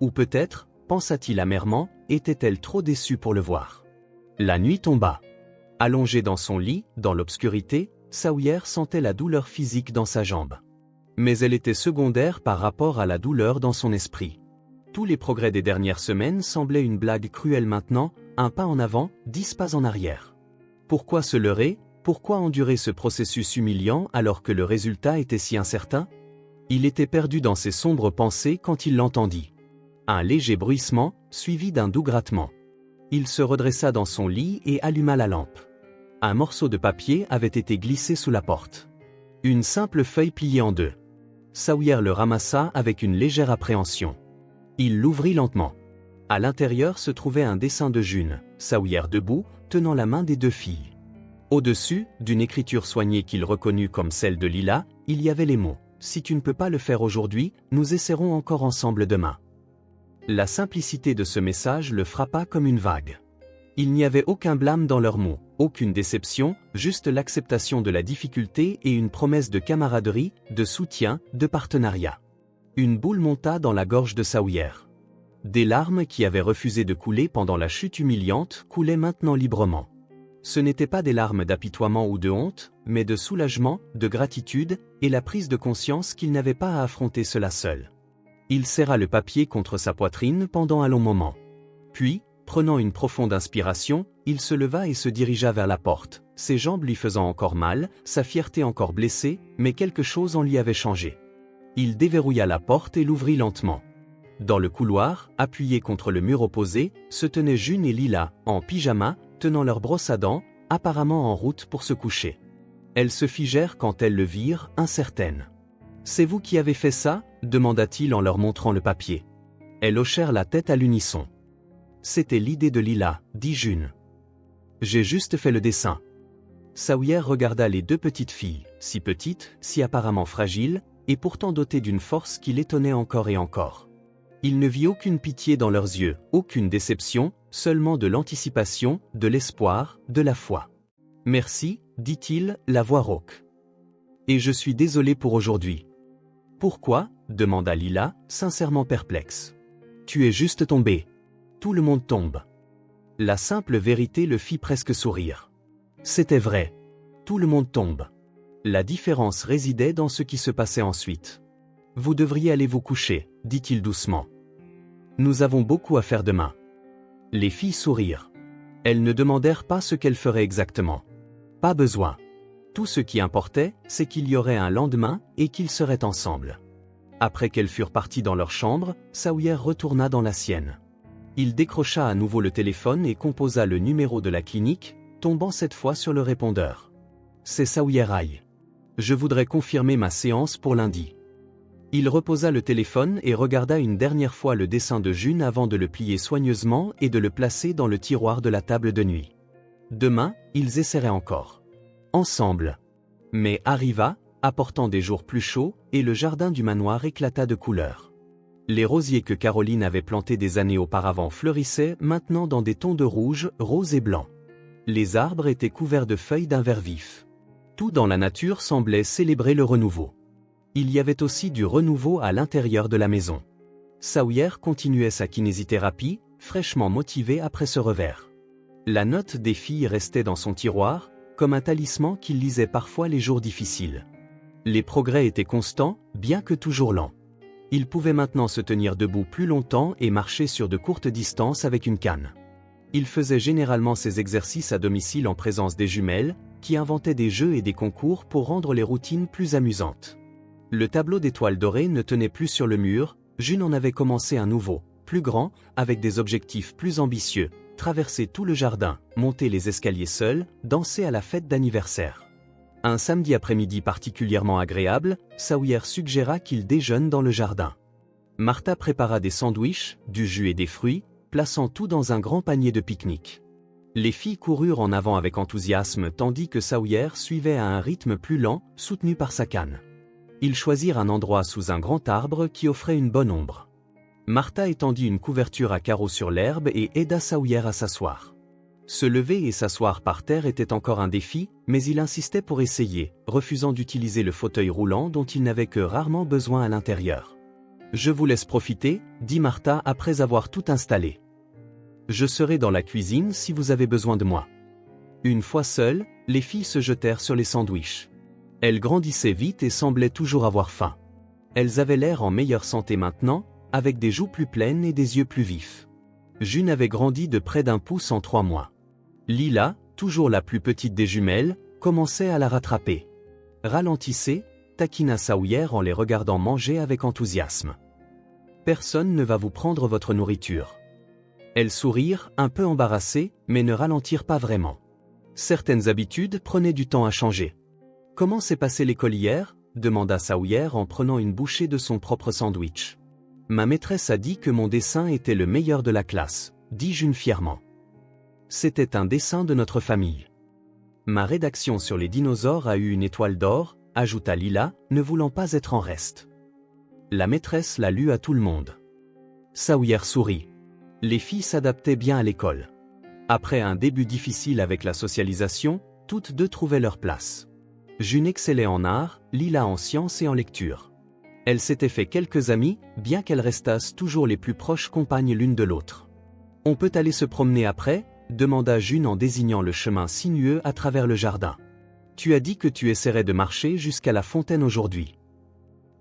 Ou peut-être, pensa-t-il amèrement, était-elle trop déçue pour le voir. La nuit tomba. Allongé dans son lit, dans l'obscurité, Sawyer sentait la douleur physique dans sa jambe. Mais elle était secondaire par rapport à la douleur dans son esprit. Tous les progrès des dernières semaines semblaient une blague cruelle maintenant, un pas en avant, 10 pas en arrière. Pourquoi se leurrer ? Pourquoi endurer ce processus humiliant alors que le résultat était si incertain ? Il était perdu dans ses sombres pensées quand il l'entendit. Un léger bruissement, suivi d'un doux grattement. Il se redressa dans son lit et alluma la lampe. Un morceau de papier avait été glissé sous la porte. Une simple feuille pliée en deux. Sawyer le ramassa avec une légère appréhension. Il l'ouvrit lentement. À l'intérieur se trouvait un dessin de June, Sawyer debout, tenant la main des 2 filles. Au-dessus, d'une écriture soignée qu'il reconnut comme celle de Lila, il y avait les mots « Si tu ne peux pas le faire aujourd'hui, nous essaierons encore ensemble demain ». La simplicité de ce message le frappa comme une vague. Il n'y avait aucun blâme dans leurs mots, aucune déception, juste l'acceptation de la difficulté et une promesse de camaraderie, de soutien, de partenariat. Une boule monta dans la gorge de Sawyer. Des larmes qui avaient refusé de couler pendant la chute humiliante coulaient maintenant librement. Ce n'étaient pas des larmes d'apitoiement ou de honte, mais de soulagement, de gratitude, et la prise de conscience qu'il n'avait pas à affronter cela seul. Il serra le papier contre sa poitrine pendant un long moment. Puis, prenant une profonde inspiration, il se leva et se dirigea vers la porte, ses jambes lui faisant encore mal, sa fierté encore blessée, mais quelque chose en lui avait changé. Il déverrouilla la porte et l'ouvrit lentement. Dans le couloir, appuyés contre le mur opposé, se tenaient June et Lila, en pyjama, tenant leur brosse à dents, apparemment en route pour se coucher. Elles se figèrent quand elles le virent, incertaines. « C'est vous qui avez fait ça ?» demanda-t-il en leur montrant le papier. Elles hochèrent la tête à l'unisson. « C'était l'idée de Lila » dit June. « J'ai juste fait le dessin. » Sawyer regarda les 2 petites filles, si petites, si apparemment fragiles, et pourtant dotées d'une force qui l'étonnait encore et encore. Il ne vit aucune pitié dans leurs yeux, aucune déception, seulement de l'anticipation, de l'espoir, de la foi. « Merci » dit-il, la voix rauque. Et je suis désolé pour aujourd'hui. Pourquoi? Demanda Lila, sincèrement perplexe. Tu es juste tombé. Tout le monde tombe. La simple vérité le fit presque sourire. C'était vrai. Tout le monde tombe. La différence résidait dans ce qui se passait ensuite. Vous devriez aller vous coucher, dit-il doucement. Nous avons beaucoup à faire demain. Les filles sourirent. Elles ne demandèrent pas ce qu'elles feraient exactement. Pas besoin. Tout ce qui importait, c'est qu'il y aurait un lendemain et qu'ils seraient ensemble. Après qu'elles furent parties dans leur chambre, Sawyer retourna dans la sienne. Il décrocha à nouveau le téléphone et composa le numéro de la clinique, tombant cette fois sur le répondeur. C'est Sawyer High. Je voudrais confirmer ma séance pour lundi. Il reposa le téléphone et regarda une dernière fois le dessin de June avant de le plier soigneusement et de le placer dans le tiroir de la table de nuit. Demain, ils essaieraient encore. Ensemble. Mais arriva, apportant des jours plus chauds, et le jardin du manoir éclata de couleurs. Les rosiers que Caroline avait plantés des années auparavant fleurissaient maintenant dans des tons de rouge, rose et blanc. Les arbres étaient couverts de feuilles d'un vert vif. Tout dans la nature semblait célébrer le renouveau. Il y avait aussi du renouveau à l'intérieur de la maison. Sawyer continuait sa kinésithérapie, fraîchement motivé après ce revers. La note des filles restait dans son tiroir, comme un talisman qu'il lisait parfois les jours difficiles. Les progrès étaient constants, bien que toujours lents. Il pouvait maintenant se tenir debout plus longtemps et marcher sur de courtes distances avec une canne. Il faisait généralement ses exercices à domicile en présence des jumelles, qui inventaient des jeux et des concours pour rendre les routines plus amusantes. Le tableau d'étoiles dorées ne tenait plus sur le mur, June en avait commencé un nouveau, plus grand, avec des objectifs plus ambitieux, traverser tout le jardin, monter les escaliers seuls, danser à la fête d'anniversaire. Un samedi après-midi particulièrement agréable, Sawyer suggéra qu'il déjeune dans le jardin. Martha prépara des sandwichs, du jus et des fruits, plaçant tout dans un grand panier de pique-nique. Les filles coururent en avant avec enthousiasme tandis que Sawyer suivait à un rythme plus lent, soutenu par sa canne. Ils choisirent un endroit sous un grand arbre qui offrait une bonne ombre. Martha étendit une couverture à carreaux sur l'herbe et aida Sawyer à s'asseoir. Se lever et s'asseoir par terre était encore un défi, mais il insistait pour essayer, refusant d'utiliser le fauteuil roulant dont il n'avait que rarement besoin à l'intérieur. « Je vous laisse profiter, » dit Martha après avoir tout installé. « Je serai dans la cuisine si vous avez besoin de moi. » Une fois seules, les filles se jetèrent sur les sandwichs. Elles grandissaient vite et semblaient toujours avoir faim. Elles avaient l'air en meilleure santé maintenant, avec des joues plus pleines et des yeux plus vifs. June avait grandi de près d'1 pouce en 3 mois. Lila, toujours la plus petite des jumelles, commençait à la rattraper. Ralentissez, taquina Sawyer en les regardant manger avec enthousiasme. Personne ne va vous prendre votre nourriture. Elles sourirent, un peu embarrassées, mais ne ralentirent pas vraiment. Certaines habitudes prenaient du temps à changer. Comment s'est passée l'école hier? Demanda Sawyer en prenant une bouchée de son propre sandwich. Ma maîtresse a dit que mon dessin était le meilleur de la classe, dit June fièrement. C'était un dessin de notre famille. Ma rédaction sur les dinosaures a eu une étoile d'or, ajouta Lila, ne voulant pas être en reste. La maîtresse l'a lu à tout le monde. Sawyer sourit. Les filles s'adaptaient bien à l'école. Après un début difficile avec la socialisation, toutes deux trouvaient leur place. June excellait en art, Lila en sciences et en lecture. Elles s'étaient fait quelques amis, bien qu'elles restassent toujours les plus proches compagnes l'une de l'autre. « On peut aller se promener après ?» demanda June en désignant le chemin sinueux à travers le jardin. « Tu as dit que tu essaierais de marcher jusqu'à la fontaine aujourd'hui. »«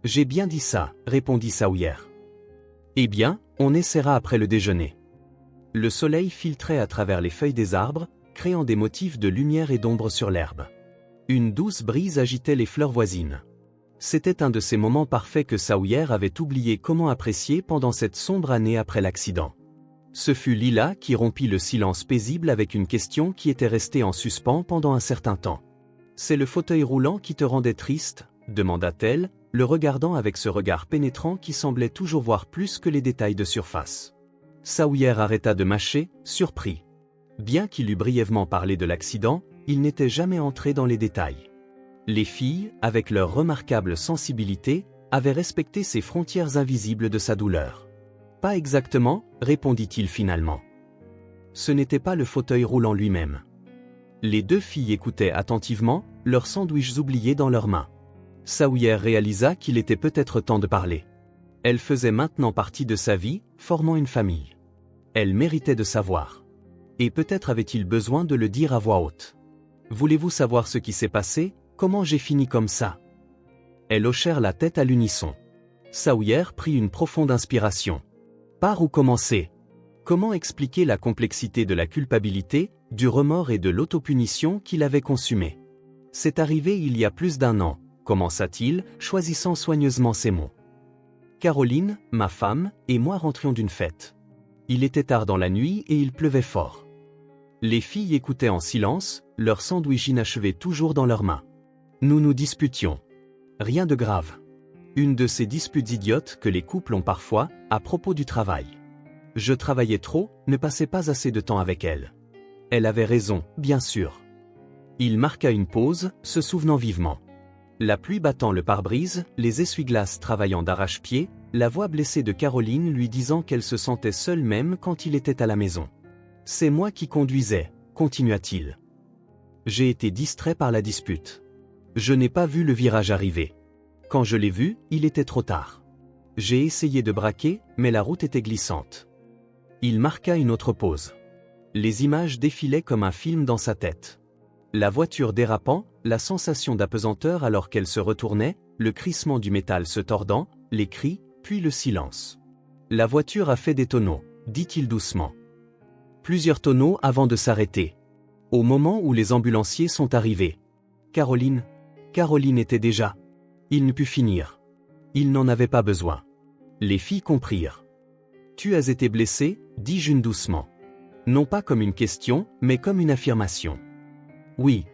J'ai bien dit ça, » répondit Sawyer. « Eh bien, on essaiera après le déjeuner. » Le soleil filtrait à travers les feuilles des arbres, créant des motifs de lumière et d'ombre sur l'herbe. Une douce brise agitait les fleurs voisines. C'était un de ces moments parfaits que Sawyer avait oublié comment apprécier pendant cette sombre année après l'accident. Ce fut Lila qui rompit le silence paisible avec une question qui était restée en suspens pendant un certain temps. « C'est le fauteuil roulant qui te rendait triste ?» demanda-t-elle, le regardant avec ce regard pénétrant qui semblait toujours voir plus que les détails de surface. Sawyer arrêta de mâcher, surpris. Bien qu'il eût brièvement parlé de l'accident, il n'était jamais entré dans les détails. Les filles, avec leur remarquable sensibilité, avaient respecté ces frontières invisibles de sa douleur. « Pas exactement, » répondit-il finalement. Ce n'était pas le fauteuil roulant lui-même. Les deux filles écoutaient attentivement, leurs sandwichs oubliés dans leurs mains. Sawyer réalisa qu'il était peut-être temps de parler. Elle faisait maintenant partie de sa vie, formant une famille. Elle méritait de savoir. Et peut-être avait-il besoin de le dire à voix haute. Voulez-vous savoir ce qui s'est passé, comment j'ai fini comme ça? Elles hochèrent la tête à l'unisson. Sawyer prit une profonde inspiration. Par où commencer? Comment expliquer la complexité de la culpabilité, du remords et de l'autopunition qu'il avait consumé? C'est arrivé il y a plus d'1 an, commença-t-il, choisissant soigneusement ses mots. Caroline, ma femme, et moi rentrions d'une fête. Il était tard dans la nuit et il pleuvait fort. Les filles écoutaient en silence, leur sandwich inachevé toujours dans leurs mains. Nous nous disputions. Rien de grave. Une de ces disputes idiotes que les couples ont parfois, à propos du travail. Je travaillais trop, ne passais pas assez de temps avec elle. Elle avait raison, bien sûr. Il marqua une pause, se souvenant vivement. La pluie battant le pare-brise, les essuie-glaces travaillant d'arrache-pied, la voix blessée de Caroline lui disant qu'elle se sentait seule même quand il était à la maison. C'est moi qui conduisais, continua-t-il. J'ai été distrait par la dispute. Je n'ai pas vu le virage arriver. Quand je l'ai vu, il était trop tard. J'ai essayé de braquer, mais la route était glissante. Il marqua une autre pause. Les images défilaient comme un film dans sa tête. La voiture dérapant, la sensation d'apesanteur alors qu'elle se retournait, le crissement du métal se tordant, les cris, puis le silence. La voiture a fait des tonneaux, dit-il doucement. Plusieurs tonneaux avant de s'arrêter. Au moment où les ambulanciers sont arrivés. Caroline était déjà. Il ne put finir. Il n'en avait pas besoin. Les filles comprirent. Tu as été blessé, dit June doucement. Non pas comme une question, mais comme une affirmation. Oui.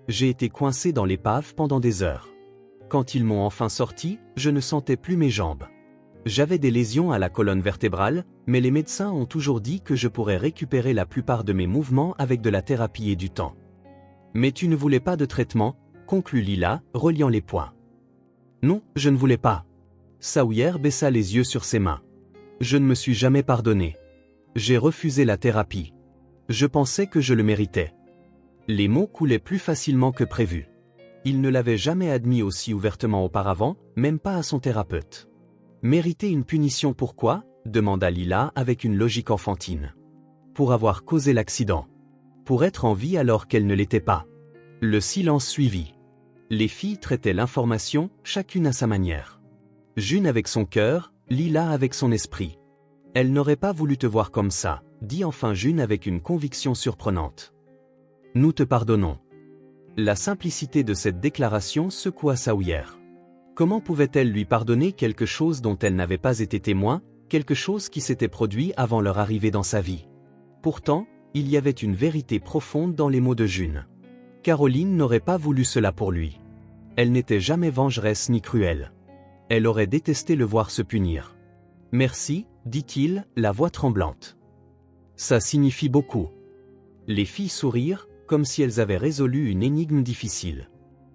J'ai été coincé dans l'épave pendant des heures. Quand ils m'ont enfin sorti, je ne sentais plus mes jambes. J'avais des lésions à la colonne vertébrale, mais les médecins ont toujours dit que je pourrais récupérer la plupart de mes mouvements avec de la thérapie et du temps. Mais tu ne voulais pas de traitement, conclut Lila, reliant les poings. Non, je ne voulais pas. Sawyer baissa les yeux sur ses mains. Je ne me suis jamais pardonné. J'ai refusé la thérapie. Je pensais que je le méritais. Les mots coulaient plus facilement que prévu. Il ne l'avait jamais admis aussi ouvertement auparavant, même pas à son thérapeute. Mériter une punition pourquoi? Demanda Lila avec une logique enfantine. Pour avoir causé l'accident. Pour être en vie alors qu'elle ne l'était pas. Le silence suivit. Les filles traitaient l'information, chacune à sa manière. June avec son cœur, Lila avec son esprit. Elle n'aurait pas voulu te voir comme ça, dit enfin June avec une conviction surprenante. Nous te pardonnons. La simplicité de cette déclaration secoua Sawyer. Comment pouvait-elle lui pardonner quelque chose dont elle n'avait pas été témoin, quelque chose qui s'était produit avant leur arrivée dans sa vie? Pourtant, il y avait une vérité profonde dans les mots de June. Caroline n'aurait pas voulu cela pour lui. Elle n'était jamais vengeresse ni cruelle. Elle aurait détesté le voir se punir. Merci, dit-il, la voix tremblante. Ça signifie beaucoup. Les filles sourirent, comme si elles avaient résolu une énigme difficile.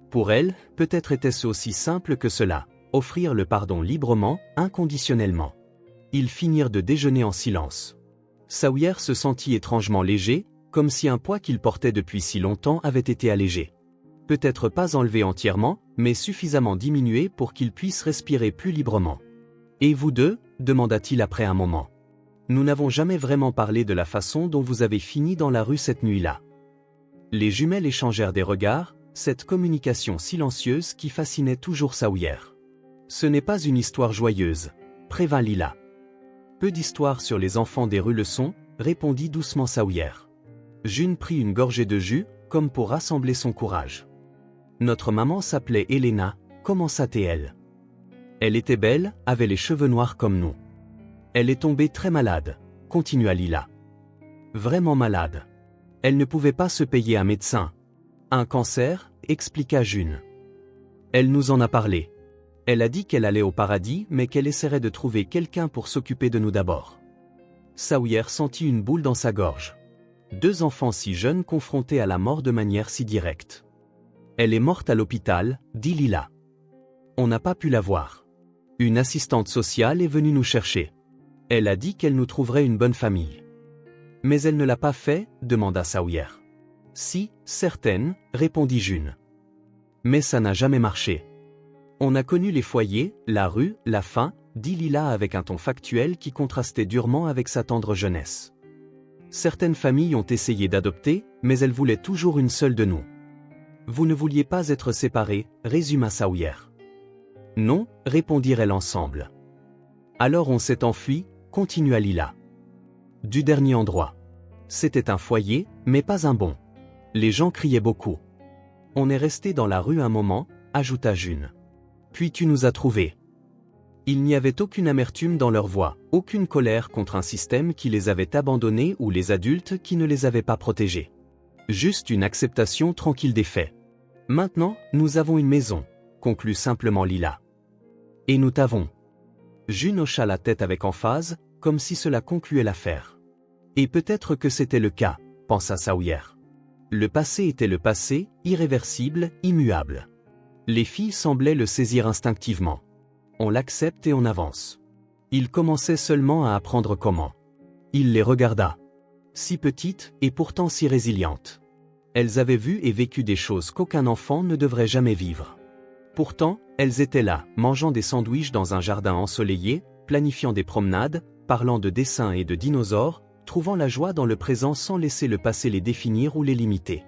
Pour elles, peut-être était-ce aussi simple que cela, offrir le pardon librement, inconditionnellement. Ils finirent de déjeuner en silence. Sawyer se sentit étrangement léger, comme si un poids qu'il portait depuis si longtemps avait été allégé. Peut-être pas enlevé entièrement, mais suffisamment diminué pour qu'il puisse respirer plus librement. « Et vous deux » demanda-t-il après un moment. « Nous n'avons jamais vraiment parlé de la façon dont vous avez fini dans la rue cette nuit-là. » Les jumelles échangèrent des regards, cette communication silencieuse qui fascinait toujours Sawyer. « Ce n'est pas une histoire joyeuse, » prévint Lila. « Peu d'histoires sur les enfants des rues le sont, » répondit doucement Sawyer. June prit une gorgée de jus, comme pour rassembler son courage. « Notre maman s'appelait Elena, commença-t-elle. Elle était belle, avait les cheveux noirs comme nous. Elle est tombée très malade, continua Lila. Vraiment malade. Elle ne pouvait pas se payer un médecin. Un cancer, expliqua June. Elle nous en a parlé. Elle a dit qu'elle allait au paradis mais qu'elle essaierait de trouver quelqu'un pour s'occuper de nous d'abord. Sawyer sentit une boule dans sa gorge. 2 enfants si jeunes confrontés à la mort de manière si directe. Elle est morte à l'hôpital, dit Lila. On n'a pas pu la voir. Une assistante sociale est venue nous chercher. Elle a dit qu'elle nous trouverait une bonne famille. Mais elle ne l'a pas fait, demanda Sawyer. Si, certaines, répondit June. Mais ça n'a jamais marché. On a connu les foyers, la rue, la faim, dit Lila avec un ton factuel qui contrastait durement avec sa tendre jeunesse. Certaines familles ont essayé d'adopter, mais elles voulaient toujours une seule de nous. Vous ne vouliez pas être séparés, résuma Sawyer. Non, répondirent-elles ensemble. Alors on s'est enfui, continua Lila. Du dernier endroit. C'était un foyer, mais pas un bon. Les gens criaient beaucoup. On est resté dans la rue un moment, ajouta June. Puis tu nous as trouvés. Il n'y avait aucune amertume dans leur voix, aucune colère contre un système qui les avait abandonnés ou les adultes qui ne les avaient pas protégés. Juste une acceptation tranquille des faits. Maintenant, nous avons une maison, conclut simplement Lila. Et nous t'avons. June hocha la tête avec emphase, comme si cela concluait l'affaire. Et peut-être que c'était le cas, pensa Sawyer. Le passé était le passé, irréversible, immuable. Les filles semblaient le saisir instinctivement. On l'accepte et on avance. Il commençait seulement à apprendre comment. Il les regarda. Si petites et pourtant si résilientes. Elles avaient vu et vécu des choses qu'aucun enfant ne devrait jamais vivre. Pourtant, elles étaient là, mangeant des sandwichs dans un jardin ensoleillé, planifiant des promenades, parlant de dessins et de dinosaures, trouvant la joie dans le présent sans laisser le passé les définir ou les limiter.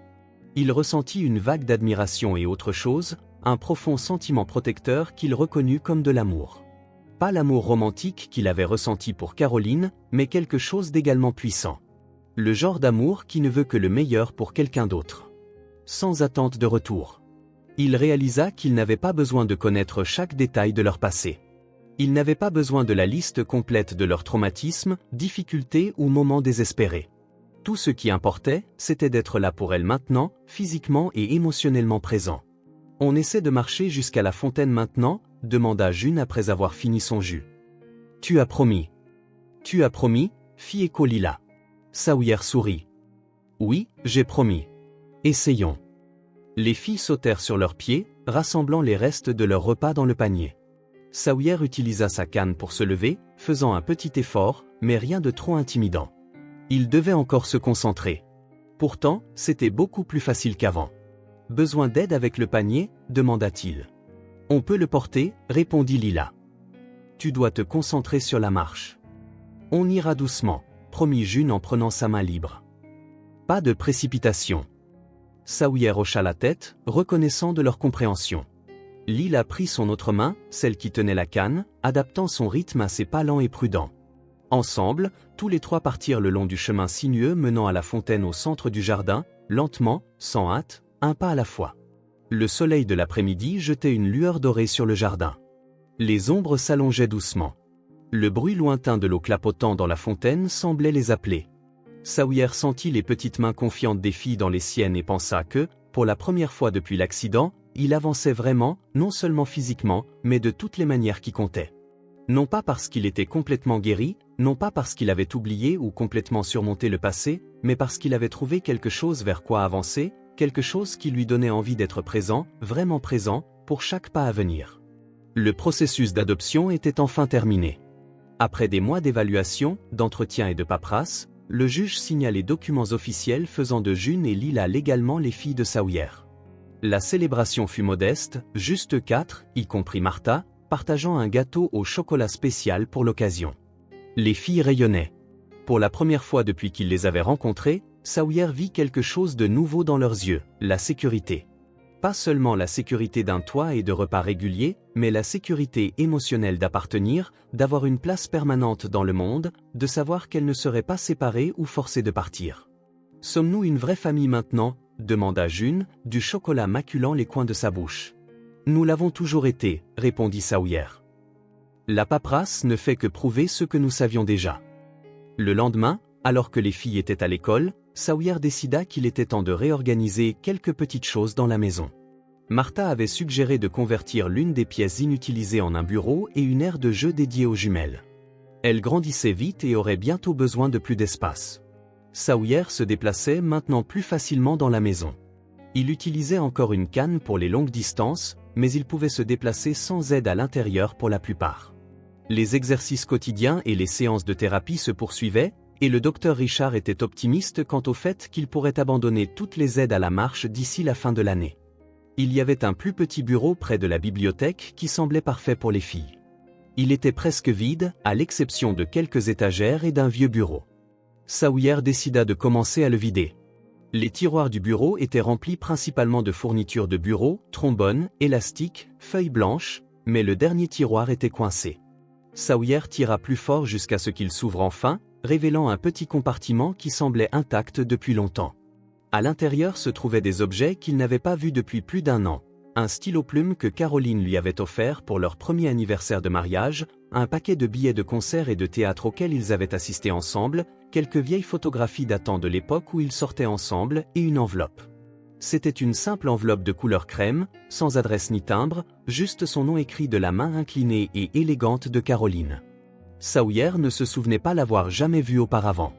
Il ressentit une vague d'admiration et autre chose, un profond sentiment protecteur qu'il reconnut comme de l'amour. Pas l'amour romantique qu'il avait ressenti pour Caroline, mais quelque chose d'également puissant. Le genre d'amour qui ne veut que le meilleur pour quelqu'un d'autre. Sans attente de retour. Il réalisa qu'il n'avait pas besoin de connaître chaque détail de leur passé. Il n'avait pas besoin de la liste complète de leurs traumatismes, difficultés ou moments désespérés. Tout ce qui importait, c'était d'être là pour elle maintenant, physiquement et émotionnellement présent. « On essaie de marcher jusqu'à la fontaine maintenant ?» demanda June après avoir fini son jus. « Tu as promis. »« Tu as promis ?» fit écho Lila. Sawyer sourit. « Oui, j'ai promis. Essayons. » Les filles sautèrent sur leurs pieds, rassemblant les restes de leur repas dans le panier. Sawyer utilisa sa canne pour se lever, faisant un petit effort, mais rien de trop intimidant. Il devait encore se concentrer. Pourtant, c'était beaucoup plus facile qu'avant. « Besoin d'aide avec le panier ?» demanda-t-il. « On peut le porter ?» répondit Lila. « Tu dois te concentrer sur la marche. »« On ira doucement » promit June en prenant sa main libre. « Pas de précipitation. » Sawyer hocha la tête, reconnaissant de leur compréhension. Lila prit son autre main, celle qui tenait la canne, adaptant son rythme à ses pas lents et prudents. Ensemble, tous les trois partirent le long du chemin sinueux menant à la fontaine au centre du jardin, lentement, sans hâte, un pas à la fois. Le soleil de l'après-midi jetait une lueur dorée sur le jardin. Les ombres s'allongeaient doucement. Le bruit lointain de l'eau clapotant dans la fontaine semblait les appeler. Sawyer sentit les petites mains confiantes des filles dans les siennes et pensa que, pour la première fois depuis l'accident, il avançait vraiment, non seulement physiquement, mais de toutes les manières qui comptaient. Non pas parce qu'il était complètement guéri, non pas parce qu'il avait oublié ou complètement surmonté le passé, mais parce qu'il avait trouvé quelque chose vers quoi avancer, quelque chose qui lui donnait envie d'être présent, vraiment présent, pour chaque pas à venir. Le processus d'adoption était enfin terminé. Après des mois d'évaluation, d'entretien et de paperasse, le juge signa les documents officiels faisant de June et Lila légalement les filles de Sawyer. La célébration fut modeste, juste 4, y compris Martha, partageant un gâteau au chocolat spécial pour l'occasion. Les filles rayonnaient. Pour la première fois depuis qu'il les avait rencontrées, Sawyer vit quelque chose de nouveau dans leurs yeux, la sécurité. Pas seulement la sécurité d'un toit et de repas réguliers, mais la sécurité émotionnelle d'appartenir, d'avoir une place permanente dans le monde, de savoir qu'elles ne seraient pas séparées ou forcées de partir. « Sommes-nous une vraie famille maintenant ?» demanda June, du chocolat maculant les coins de sa bouche. « Nous l'avons toujours été » répondit Sawyer. La paperasse ne fait que prouver ce que nous savions déjà. Le lendemain, alors que les filles étaient à l'école, Sawyer décida qu'il était temps de réorganiser quelques petites choses dans la maison. Martha avait suggéré de convertir l'une des pièces inutilisées en un bureau et une aire de jeu dédiée aux jumelles. Elle grandissait vite et aurait bientôt besoin de plus d'espace. Sawyer se déplaçait maintenant plus facilement dans la maison. Il utilisait encore une canne pour les longues distances, mais il pouvait se déplacer sans aide à l'intérieur pour la plupart. Les exercices quotidiens et les séances de thérapie se poursuivaient, et le docteur Richard était optimiste quant au fait qu'il pourrait abandonner toutes les aides à la marche d'ici la fin de l'année. Il y avait un plus petit bureau près de la bibliothèque qui semblait parfait pour les filles. Il était presque vide, à l'exception de quelques étagères et d'un vieux bureau. Sawyer décida de commencer à le vider. Les tiroirs du bureau étaient remplis principalement de fournitures de bureau, trombones, élastiques, feuilles blanches, mais le dernier tiroir était coincé. Sawyer tira plus fort jusqu'à ce qu'il s'ouvre enfin, révélant un petit compartiment qui semblait intact depuis longtemps. À l'intérieur se trouvaient des objets qu'il n'avait pas vus depuis plus d'1 an. Un stylo-plume que Caroline lui avait offert pour leur premier anniversaire de mariage, un paquet de billets de concert et de théâtre auxquels ils avaient assisté ensemble, quelques vieilles photographies datant de l'époque où ils sortaient ensemble et une enveloppe. C'était une simple enveloppe de couleur crème, sans adresse ni timbre, juste son nom écrit de la main inclinée et élégante de Caroline. Sawyer ne se souvenait pas l'avoir jamais vue auparavant.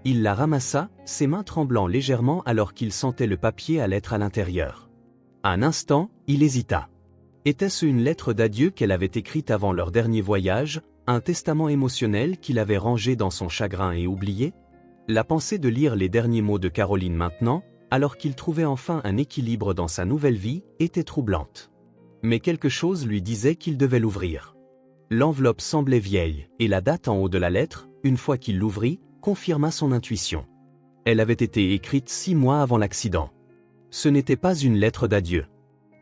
Il la ramassa, ses mains tremblant légèrement alors qu'il sentait le papier à lettres à l'intérieur. Un instant, il hésita. Était-ce une lettre d'adieu qu'elle avait écrite avant leur dernier voyage, un testament émotionnel qu'il avait rangé dans son chagrin et oublié? La pensée de lire les derniers mots de Caroline maintenant, alors qu'il trouvait enfin un équilibre dans sa nouvelle vie, était troublante. Mais quelque chose lui disait qu'il devait l'ouvrir. L'enveloppe semblait vieille, et la date en haut de la lettre, une fois qu'il l'ouvrit, confirma son intuition. Elle avait été écrite 6 mois avant l'accident. Ce n'était pas une lettre d'adieu.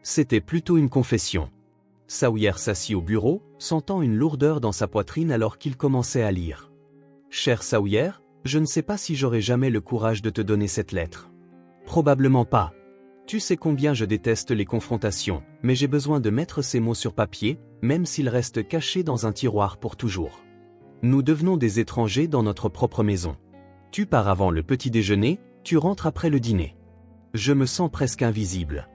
C'était plutôt une confession. Sawyer s'assit au bureau, sentant une lourdeur dans sa poitrine alors qu'il commençait à lire. « Cher Sawyer, je ne sais pas si j'aurai jamais le courage de te donner cette lettre. Probablement pas. Tu sais combien je déteste les confrontations, mais j'ai besoin de mettre ces mots sur papier, même s'ils restent cachés dans un tiroir pour toujours. Nous devenons des étrangers dans notre propre maison. Tu pars avant le petit déjeuner, tu rentres après le dîner. Je me sens presque invisible.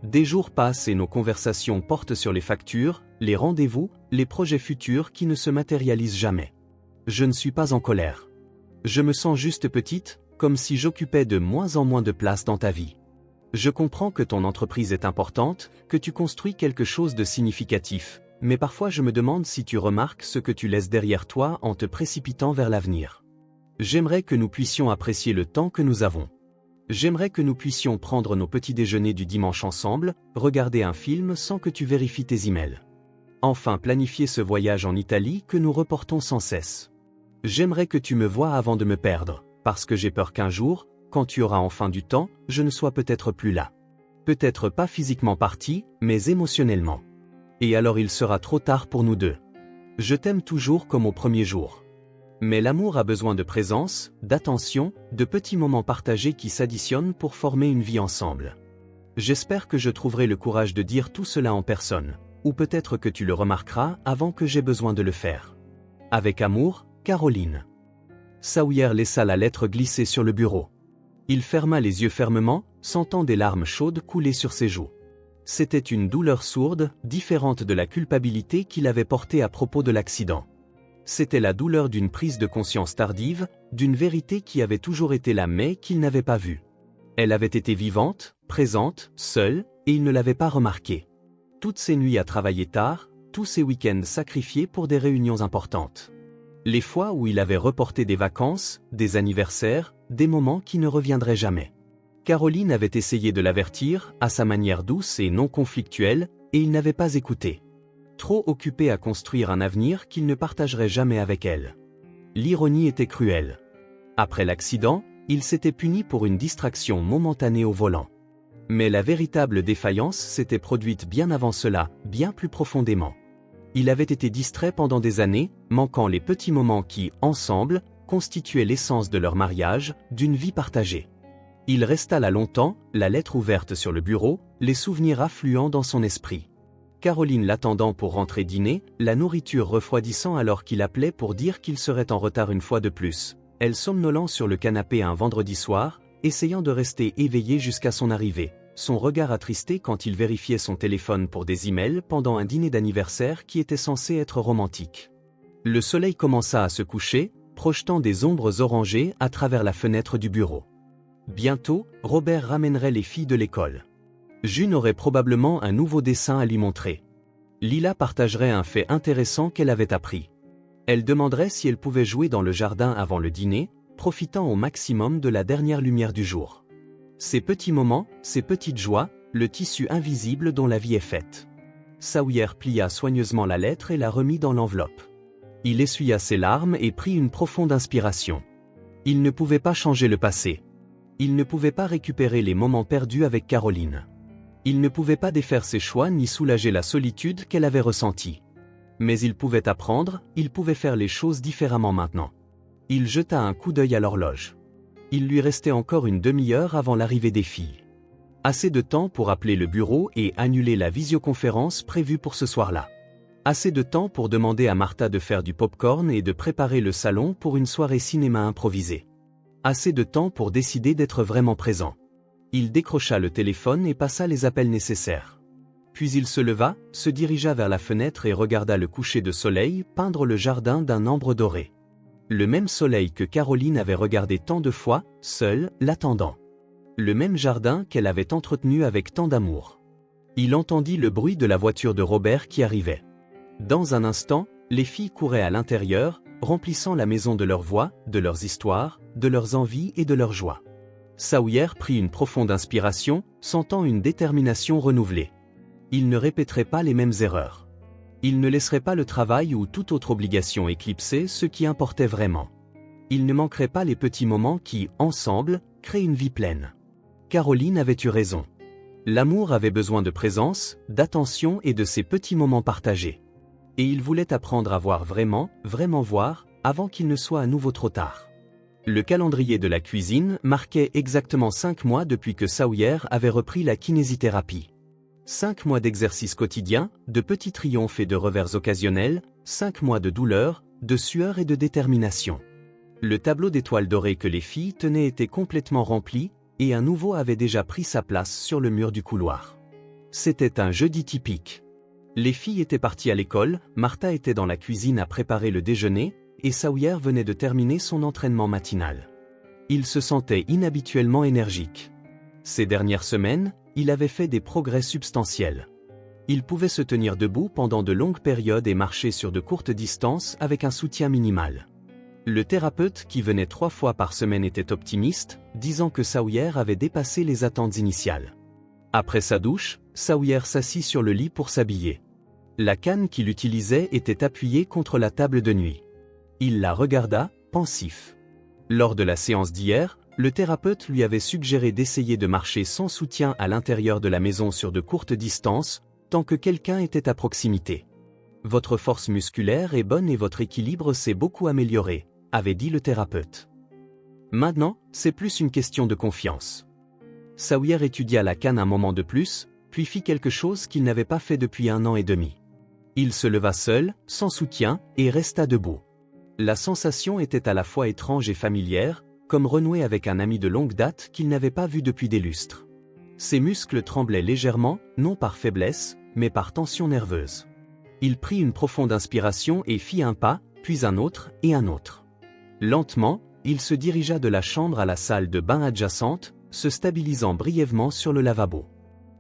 Des jours passent et nos conversations portent sur les factures, les rendez-vous, les projets futurs qui ne se matérialisent jamais. Je ne suis pas en colère. Je me sens juste petite, comme si j'occupais de moins en moins de place dans ta vie. Je comprends que ton entreprise est importante, que tu construis quelque chose de significatif, mais parfois je me demande si tu remarques ce que tu laisses derrière toi en te précipitant vers l'avenir. J'aimerais que nous puissions apprécier le temps que nous avons. J'aimerais que nous puissions prendre nos petits déjeuners du dimanche ensemble, regarder un film sans que tu vérifies tes emails. Enfin planifier ce voyage en Italie que nous reportons sans cesse. J'aimerais que tu me voies avant de me perdre, parce que j'ai peur qu'un jour, quand tu auras enfin du temps, je ne sois peut-être plus là. Peut-être pas physiquement parti, mais émotionnellement. Et alors il sera trop tard pour nous deux. Je t'aime toujours comme au premier jour. Mais l'amour a besoin de présence, d'attention, de petits moments partagés qui s'additionnent pour former une vie ensemble. J'espère que je trouverai le courage de dire tout cela en personne, ou peut-être que tu le remarqueras avant que j'aie besoin de le faire. Avec amour, Caroline. Sawyer laissa la lettre glisser sur le bureau. Il ferma les yeux fermement, sentant des larmes chaudes couler sur ses joues. C'était une douleur sourde, différente de la culpabilité qu'il avait portée à propos de l'accident. C'était la douleur d'une prise de conscience tardive, d'une vérité qui avait toujours été là mais qu'il n'avait pas vue. Elle avait été vivante, présente, seule, et il ne l'avait pas remarquée. Toutes ces nuits à travailler tard, tous ces week-ends sacrifiés pour des réunions importantes. Les fois où il avait reporté des vacances, des anniversaires, des moments qui ne reviendraient jamais. Caroline avait essayé de l'avertir, à sa manière douce et non conflictuelle, et il n'avait pas écouté. Trop occupé à construire un avenir qu'il ne partagerait jamais avec elle. L'ironie était cruelle. Après l'accident, il s'était puni pour une distraction momentanée au volant. Mais la véritable défaillance s'était produite bien avant cela, bien plus profondément. Il avait été distrait pendant des années, manquant les petits moments qui, ensemble, constituaient l'essence de leur mariage, d'une vie partagée. Il resta là longtemps, la lettre ouverte sur le bureau, les souvenirs affluant dans son esprit. Caroline l'attendant pour rentrer dîner, la nourriture refroidissant alors qu'il appelait pour dire qu'il serait en retard une fois de plus. Elle somnolent sur le canapé un vendredi soir, essayant de rester éveillée jusqu'à son arrivée, son regard attristé quand il vérifiait son téléphone pour des emails pendant un dîner d'anniversaire qui était censé être romantique. Le soleil commença à se coucher, projetant des ombres orangées à travers la fenêtre du bureau. Bientôt, Robert ramènerait les filles de l'école. June aurait probablement un nouveau dessin à lui montrer. Lila partagerait un fait intéressant qu'elle avait appris. Elle demanderait si elle pouvait jouer dans le jardin avant le dîner, profitant au maximum de la dernière lumière du jour. Ces petits moments, ces petites joies, le tissu invisible dont la vie est faite. Sawyer plia soigneusement la lettre et la remit dans l'enveloppe. Il essuya ses larmes et prit une profonde inspiration. Il ne pouvait pas changer le passé. Il ne pouvait pas récupérer les moments perdus avec Caroline. Il ne pouvait pas défaire ses choix ni soulager la solitude qu'elle avait ressentie. Mais il pouvait apprendre, il pouvait faire les choses différemment maintenant. Il jeta un coup d'œil à l'horloge. Il lui restait encore une demi-heure avant l'arrivée des filles. Assez de temps pour appeler le bureau et annuler la visioconférence prévue pour ce soir-là. Assez de temps pour demander à Martha de faire du popcorn et de préparer le salon pour une soirée cinéma improvisée. Assez de temps pour décider d'être vraiment présent. Il décrocha le téléphone et passa les appels nécessaires. Puis il se leva, se dirigea vers la fenêtre et regarda le coucher de soleil peindre le jardin d'un ambre doré. Le même soleil que Caroline avait regardé tant de fois, seule, l'attendant. Le même jardin qu'elle avait entretenu avec tant d'amour. Il entendit le bruit de la voiture de Robert qui arrivait. Dans un instant, les filles couraient à l'intérieur, remplissant la maison de leurs voix, de leurs histoires, de leurs envies et de leurs joies. Sawyer prit une profonde inspiration, sentant une détermination renouvelée. Il ne répéterait pas les mêmes erreurs. Il ne laisserait pas le travail ou toute autre obligation éclipser ce qui importait vraiment. Il ne manquerait pas les petits moments qui, ensemble, créent une vie pleine. Caroline avait eu raison. L'amour avait besoin de présence, d'attention et de ces petits moments partagés. Et il voulait apprendre à voir vraiment, vraiment voir, avant qu'il ne soit à nouveau trop tard. Le calendrier de la cuisine marquait exactement 5 mois depuis que Sawyer avait repris la kinésithérapie. 5 mois d'exercice quotidien, de petits triomphes et de revers occasionnels, 5 mois de douleur, de sueur et de détermination. Le tableau d'étoiles dorées que les filles tenaient était complètement rempli, et un nouveau avait déjà pris sa place sur le mur du couloir. C'était un jeudi typique. Les filles étaient parties à l'école, Martha était dans la cuisine à préparer le déjeuner, et Sawyer venait de terminer son entraînement matinal. Il se sentait inhabituellement énergique. Ces dernières semaines, il avait fait des progrès substantiels. Il pouvait se tenir debout pendant de longues périodes et marcher sur de courtes distances avec un soutien minimal. Le thérapeute qui venait 3 fois par semaine était optimiste, disant que Sawyer avait dépassé les attentes initiales. Après sa douche, Sawyer s'assit sur le lit pour s'habiller. La canne qu'il utilisait était appuyée contre la table de nuit. Il la regarda, pensif. Lors de la séance d'hier, le thérapeute lui avait suggéré d'essayer de marcher sans soutien à l'intérieur de la maison sur de courtes distances, tant que quelqu'un était à proximité. Votre force musculaire est bonne et votre équilibre s'est beaucoup amélioré, avait dit le thérapeute. Maintenant, c'est plus une question de confiance. Sawyer étudia la canne un moment de plus, puis fit quelque chose qu'il n'avait pas fait depuis 1 an et demi. Il se leva seul, sans soutien, et resta debout. La sensation était à la fois étrange et familière, comme renouer avec un ami de longue date qu'il n'avait pas vu depuis des lustres. Ses muscles tremblaient légèrement, non par faiblesse, mais par tension nerveuse. Il prit une profonde inspiration et fit un pas, puis un autre et un autre. Lentement, il se dirigea de la chambre à la salle de bain adjacente, se stabilisant brièvement sur le lavabo.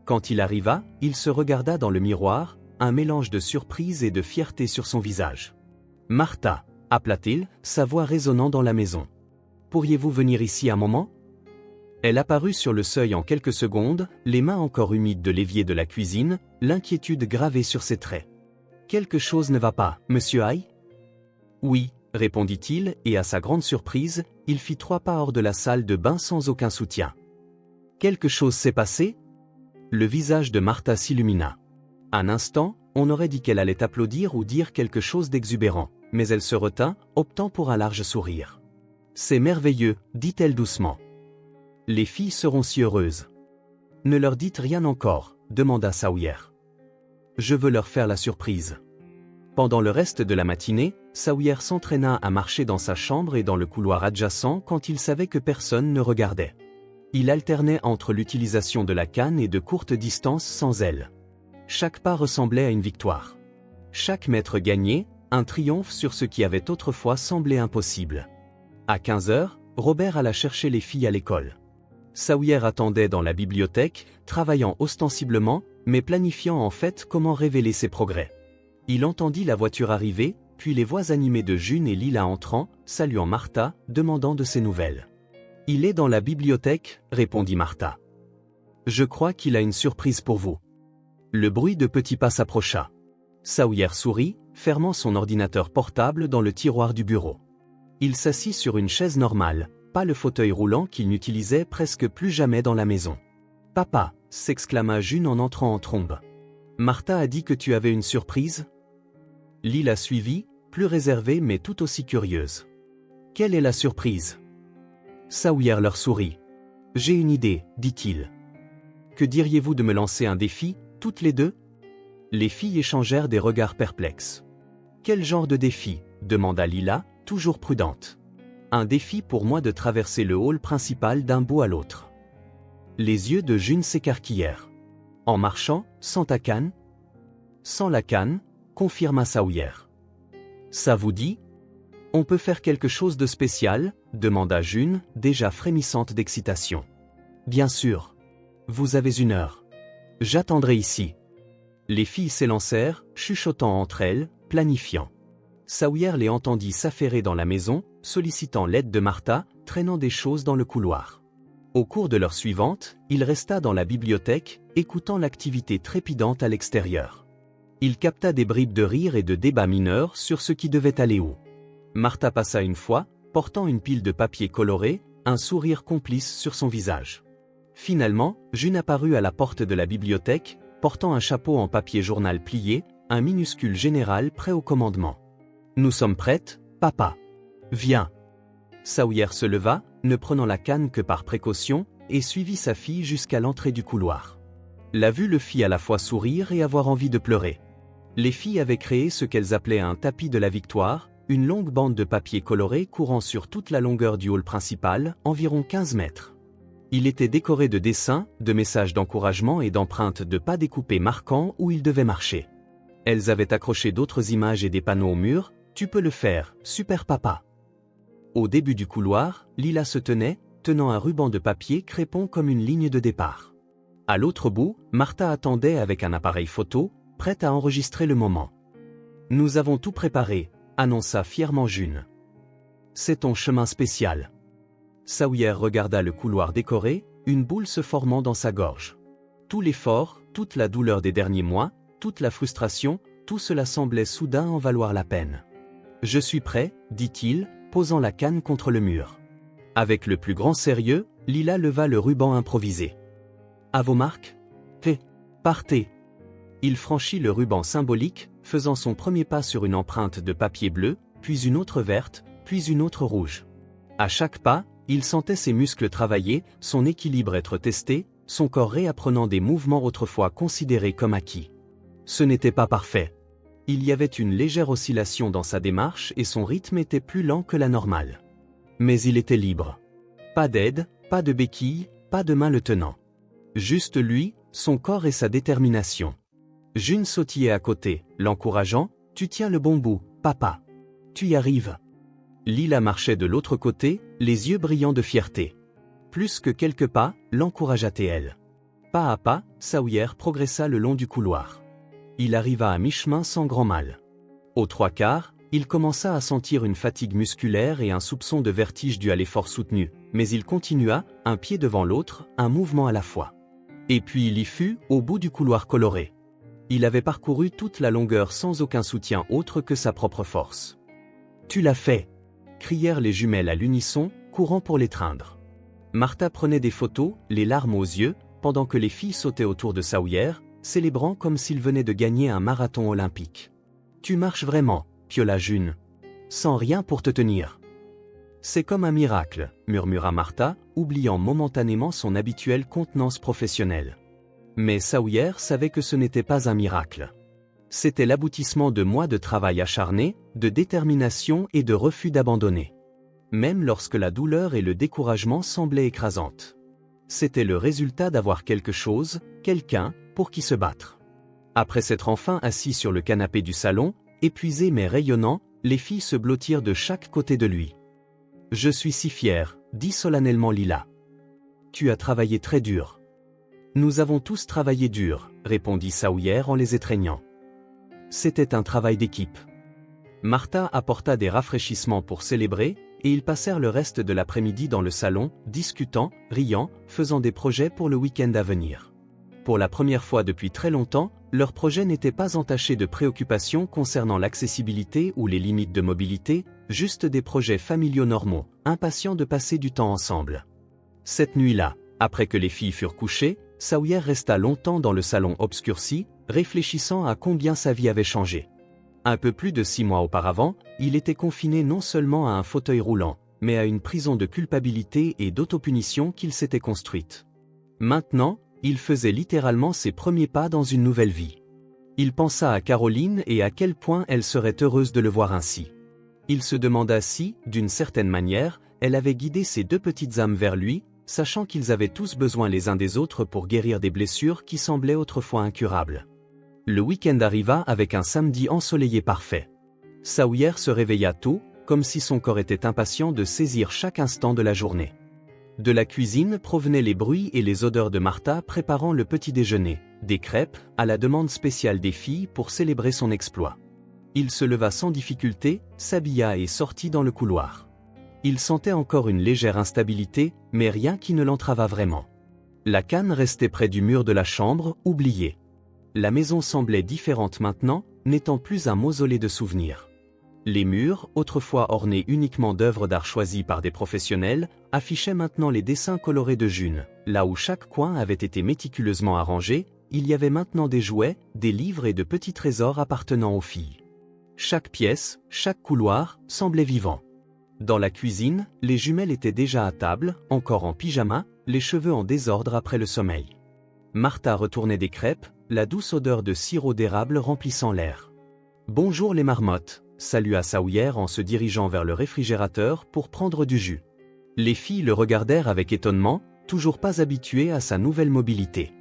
Quand il arriva, il se regarda dans le miroir, un mélange de surprise et de fierté sur son visage. « Martha » appela-t-il, sa voix résonnant dans la maison. « Pourriez-vous venir ici un moment ?» Elle apparut sur le seuil en quelques secondes, les mains encore humides de l'évier de la cuisine, l'inquiétude gravée sur ses traits. « Quelque chose ne va pas, monsieur Hay ?» « Oui », répondit-il, et à sa grande surprise, il fit 3 pas hors de la salle de bain sans aucun soutien. « Quelque chose s'est passé ?» Le visage de Martha s'illumina. Un instant, on aurait dit qu'elle allait applaudir ou dire quelque chose d'exubérant, mais elle se retint, optant pour un large sourire. « C'est merveilleux, dit-elle doucement. Les filles seront si heureuses. »« Ne leur dites rien encore, » demanda Sawyer. « Je veux leur faire la surprise. » Pendant le reste de la matinée, Sawyer s'entraîna à marcher dans sa chambre et dans le couloir adjacent quand il savait que personne ne regardait. Il alternait entre l'utilisation de la canne et de courtes distances sans elle. Chaque pas ressemblait à une victoire. Chaque mètre gagné, un triomphe sur ce qui avait autrefois semblé impossible. À 15 heures, Robert alla chercher les filles à l'école. Sawyer attendait dans la bibliothèque, travaillant ostensiblement, mais planifiant en fait comment révéler ses progrès. Il entendit la voiture arriver, puis les voix animées de June et Lila entrant, saluant Martha, demandant de ses nouvelles. « Il est dans la bibliothèque, répondit Martha. Je crois qu'il a une surprise pour vous. Le bruit de petits pas s'approcha. Sawyer sourit, fermant son ordinateur portable dans le tiroir du bureau. Il s'assit sur une chaise normale, pas le fauteuil roulant qu'il n'utilisait presque plus jamais dans la maison. « Papa !» s'exclama June en entrant en trombe. « Martha a dit que tu avais une surprise ?» Lila suivit, plus réservée mais tout aussi curieuse. « Quelle est la surprise ?» Sawyer leur sourit. « J'ai une idée, dit-il. Que diriez-vous de me lancer un défi, toutes les deux ?» Les filles échangèrent des regards perplexes. « Quel genre de défi ?» demanda Lila, toujours prudente. « Un défi pour moi de traverser le hall principal d'un bout à l'autre. » Les yeux de June s'écarquillèrent. « En marchant, sans ta canne ?»« Sans la canne, confirma Sawyer. « Ça vous dit ? On peut faire quelque chose de spécial ?» demanda June, déjà frémissante d'excitation. « Bien sûr. Vous avez 1 heure. J'attendrai ici. » Les filles s'élancèrent, chuchotant entre elles, planifiant. Sawyer les entendit s'affairer dans la maison, sollicitant l'aide de Martha, traînant des choses dans le couloir. Au cours de l'heure suivante, il resta dans la bibliothèque, écoutant l'activité trépidante à l'extérieur. Il capta des bribes de rire et de débats mineurs sur ce qui devait aller où. Martha passa une fois, portant une pile de papier coloré, un sourire complice sur son visage. Finalement, June apparut à la porte de la bibliothèque, portant un chapeau en papier journal plié, un minuscule général prêt au commandement. « Nous sommes prêtes, papa. Viens. » Sawyer se leva, ne prenant la canne que par précaution, et suivit sa fille jusqu'à l'entrée du couloir. La vue le fit à la fois sourire et avoir envie de pleurer. Les filles avaient créé ce qu'elles appelaient un tapis de la victoire, une longue bande de papier coloré courant sur toute la longueur du hall principal, environ 15 mètres. Il était décoré de dessins, de messages d'encouragement et d'empreintes de pas découpés marquant où ils devaient marcher. Elles avaient accroché d'autres images et des panneaux au mur, « Tu peux le faire, super papa !» Au début du couloir, Lila se tenait, tenant un ruban de papier crépon comme une ligne de départ. À l'autre bout, Martha attendait avec un appareil photo, prête à enregistrer le moment. « Nous avons tout préparé », annonça fièrement June. « C'est ton chemin spécial. » Sawyer regarda le couloir décoré, une boule se formant dans sa gorge. Tout l'effort, toute la douleur des derniers mois, toute la frustration, tout cela semblait soudain en valoir la peine. « Je suis prêt, » dit-il, posant la canne contre le mur. Avec le plus grand sérieux, Lila leva le ruban improvisé. « À vos marques ? Partez !» Il franchit le ruban symbolique, faisant son premier pas sur une empreinte de papier bleu, puis une autre verte, puis une autre rouge. À chaque pas, il sentait ses muscles travailler, son équilibre être testé, son corps réapprenant des mouvements autrefois considérés comme acquis. Ce n'était pas parfait. Il y avait une légère oscillation dans sa démarche et son rythme était plus lent que la normale. Mais il était libre. Pas d'aide, pas de béquille, pas de main le tenant. Juste lui, son corps et sa détermination. June sautillait à côté, l'encourageant, « Tu tiens le bon bout, papa. Tu y arrives. » Lila marchait de l'autre côté, les yeux brillants de fierté. Plus que quelques pas, l'encouragea-t-elle. Pas à pas, Sawyer progressa le long du couloir. Il arriva à mi-chemin sans grand mal. Aux 3/4, il commença à sentir une fatigue musculaire et un soupçon de vertige dû à l'effort soutenu, mais il continua, un pied devant l'autre, un mouvement à la fois. Et puis il y fut, au bout du couloir coloré. Il avait parcouru toute la longueur sans aucun soutien autre que sa propre force. « Tu l'as fait !» crièrent les jumelles à l'unisson, courant pour l'étreindre. Martha prenait des photos, les larmes aux yeux, pendant que les filles sautaient autour de Sawyer, célébrant comme s'il venait de gagner un marathon olympique. « Tu marches vraiment !» piola June. « Sans rien pour te tenir. »« C'est comme un miracle » murmura Martha, oubliant momentanément son habituelle contenance professionnelle. Mais Sawyer savait que ce n'était pas un miracle. C'était l'aboutissement de mois de travail acharné, de détermination et de refus d'abandonner. Même lorsque la douleur et le découragement semblaient écrasantes. C'était le résultat d'avoir quelque chose, quelqu'un, pour qui se battre. Après s'être enfin assis sur le canapé du salon, épuisé mais rayonnant, les filles se blottirent de chaque côté de lui. « Je suis si fière », dit solennellement Lila. « Tu as travaillé très dur. »« Nous avons tous travaillé dur », répondit Sawyer en les étreignant. C'était un travail d'équipe. Martha apporta des rafraîchissements pour célébrer, et ils passèrent le reste de l'après-midi dans le salon, discutant, riant, faisant des projets pour le week-end à venir. Pour la première fois depuis très longtemps, leurs projets n'étaient pas entachés de préoccupations concernant l'accessibilité ou les limites de mobilité, juste des projets familiaux normaux, impatients de passer du temps ensemble. Cette nuit-là, après que les filles furent couchées, Sawyer resta longtemps dans le salon obscurci, réfléchissant à combien sa vie avait changé. Un peu plus de 6 mois auparavant, il était confiné non seulement à un fauteuil roulant, mais à une prison de culpabilité et d'autopunition qu'il s'était construite. Maintenant, il faisait littéralement ses premiers pas dans une nouvelle vie. Il pensa à Caroline et à quel point elle serait heureuse de le voir ainsi. Il se demanda si, d'une certaine manière, elle avait guidé ces 2 petites âmes vers lui, sachant qu'ils avaient tous besoin les uns des autres pour guérir des blessures qui semblaient autrefois incurables. Le week-end arriva avec un samedi ensoleillé parfait. Sawyer se réveilla tôt, comme si son corps était impatient de saisir chaque instant de la journée. De la cuisine provenaient les bruits et les odeurs de Martha préparant le petit déjeuner, des crêpes, à la demande spéciale des filles pour célébrer son exploit. Il se leva sans difficulté, s'habilla et sortit dans le couloir. Il sentait encore une légère instabilité, mais rien qui ne l'entrava vraiment. La canne restait près du mur de la chambre, oubliée. La maison semblait différente maintenant, n'étant plus un mausolée de souvenirs. Les murs, autrefois ornés uniquement d'œuvres d'art choisies par des professionnels, affichaient maintenant les dessins colorés de June. Là où chaque coin avait été méticuleusement arrangé, il y avait maintenant des jouets, des livres et de petits trésors appartenant aux filles. Chaque pièce, chaque couloir, semblait vivant. Dans la cuisine, les jumelles étaient déjà à table, encore en pyjama, les cheveux en désordre après le sommeil. Martha retournait des crêpes, la douce odeur de sirop d'érable remplissant l'air. « Bonjour les marmottes », salua Sawyer en se dirigeant vers le réfrigérateur pour prendre du jus. Les filles le regardèrent avec étonnement, toujours pas habituées à sa nouvelle mobilité.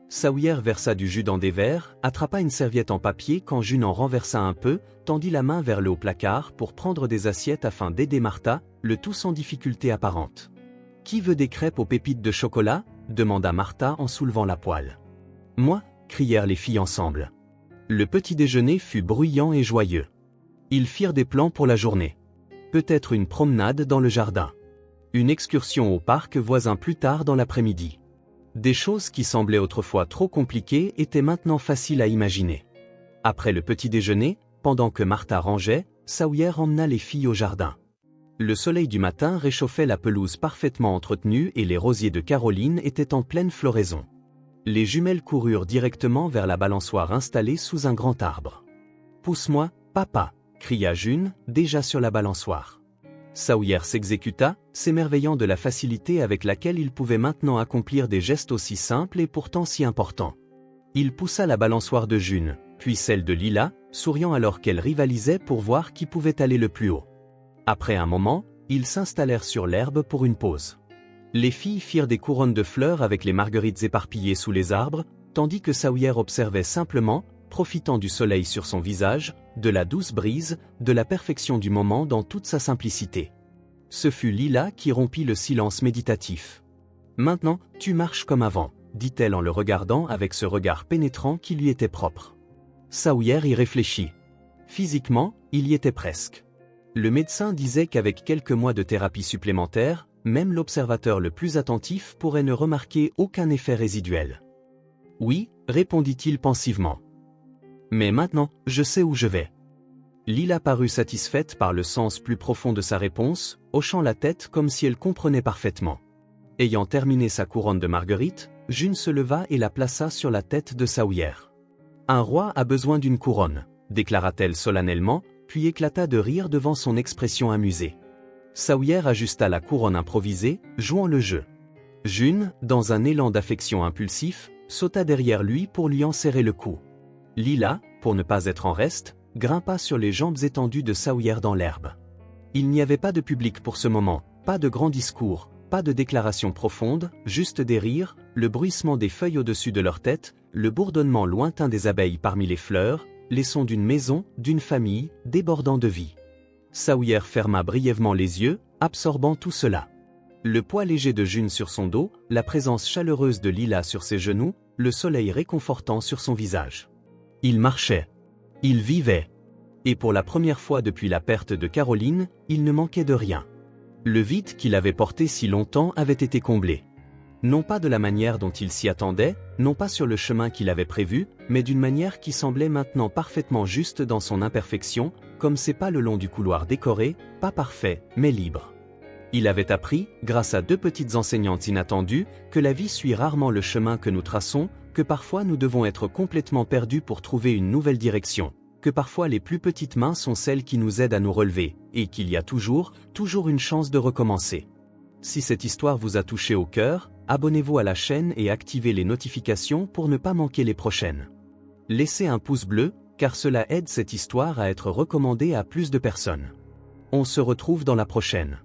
Sawyer versa du jus dans des verres, attrapa une serviette en papier quand June en renversa un peu, tendit la main vers le haut placard pour prendre des assiettes afin d'aider Martha, le tout sans difficulté apparente. « Qui veut des crêpes aux pépites de chocolat ?» demanda Martha en soulevant la poêle. « Moi » crièrent les filles ensemble. Le petit déjeuner fut bruyant et joyeux. Ils firent des plans pour la journée. Peut-être une promenade dans le jardin. Une excursion au parc voisin plus tard dans l'après-midi. Des choses qui semblaient autrefois trop compliquées étaient maintenant faciles à imaginer. Après le petit déjeuner, pendant que Martha rangeait, Sawyer emmena les filles au jardin. Le soleil du matin réchauffait la pelouse parfaitement entretenue et les rosiers de Caroline étaient en pleine floraison. Les jumelles coururent directement vers la balançoire installée sous un grand arbre. « Pousse-moi, papa !» cria June, déjà sur la balançoire. Sawyer s'exécuta, s'émerveillant de la facilité avec laquelle il pouvait maintenant accomplir des gestes aussi simples et pourtant si importants. Il poussa la balançoire de June, puis celle de Lila, souriant alors qu'elles rivalisaient pour voir qui pouvait aller le plus haut. Après un moment, ils s'installèrent sur l'herbe pour une pause. Les filles firent des couronnes de fleurs avec les marguerites éparpillées sous les arbres, tandis que Sawyer observait simplement, profitant du soleil sur son visage, de la douce brise, de la perfection du moment dans toute sa simplicité. Ce fut Lila qui rompit le silence méditatif. « Maintenant, tu marches comme avant », dit-elle en le regardant avec ce regard pénétrant qui lui était propre. Sawyer y réfléchit. Physiquement, il y était presque. Le médecin disait qu'avec quelques mois de thérapie supplémentaire, même l'observateur le plus attentif pourrait ne remarquer aucun effet résiduel. « Oui », répondit-il pensivement. « Mais maintenant, je sais où je vais. » Lila parut satisfaite par le sens plus profond de sa réponse, hochant la tête comme si elle comprenait parfaitement. Ayant terminé sa couronne de marguerite, June se leva et la plaça sur la tête de Sawyer. « Un roi a besoin d'une couronne », déclara-t-elle solennellement, puis éclata de rire devant son expression amusée. Sawyer ajusta la couronne improvisée, jouant le jeu. June, dans un élan d'affection impulsif, sauta derrière lui pour lui en serrer le cou. Lila, pour ne pas être en reste, grimpa sur les jambes étendues de Sawyer dans l'herbe. Il n'y avait pas de public pour ce moment, pas de grands discours, pas de déclarations profondes, juste des rires, le bruissement des feuilles au-dessus de leur tête, le bourdonnement lointain des abeilles parmi les fleurs, les sons d'une maison, d'une famille, débordant de vie. Sawyer ferma brièvement les yeux, absorbant tout cela. Le poids léger de June sur son dos, la présence chaleureuse de Lila sur ses genoux, le soleil réconfortant sur son visage. Il marchait. Il vivait. Et pour la première fois depuis la perte de Caroline, il ne manquait de rien. Le vide qu'il avait porté si longtemps avait été comblé. Non pas de la manière dont il s'y attendait, non pas sur le chemin qu'il avait prévu, mais d'une manière qui semblait maintenant parfaitement juste dans son imperfection, comme ses pas le long du couloir décoré, pas parfait, mais libre. Il avait appris, grâce à 2 petites enseignantes inattendues, que la vie suit rarement le chemin que nous traçons, que parfois nous devons être complètement perdus pour trouver une nouvelle direction, que parfois les plus petites mains sont celles qui nous aident à nous relever, et qu'il y a toujours une chance de recommencer. Si cette histoire vous a touché au cœur, abonnez-vous à la chaîne et activez les notifications pour ne pas manquer les prochaines. Laissez un pouce bleu, car cela aide cette histoire à être recommandée à plus de personnes. On se retrouve dans la prochaine.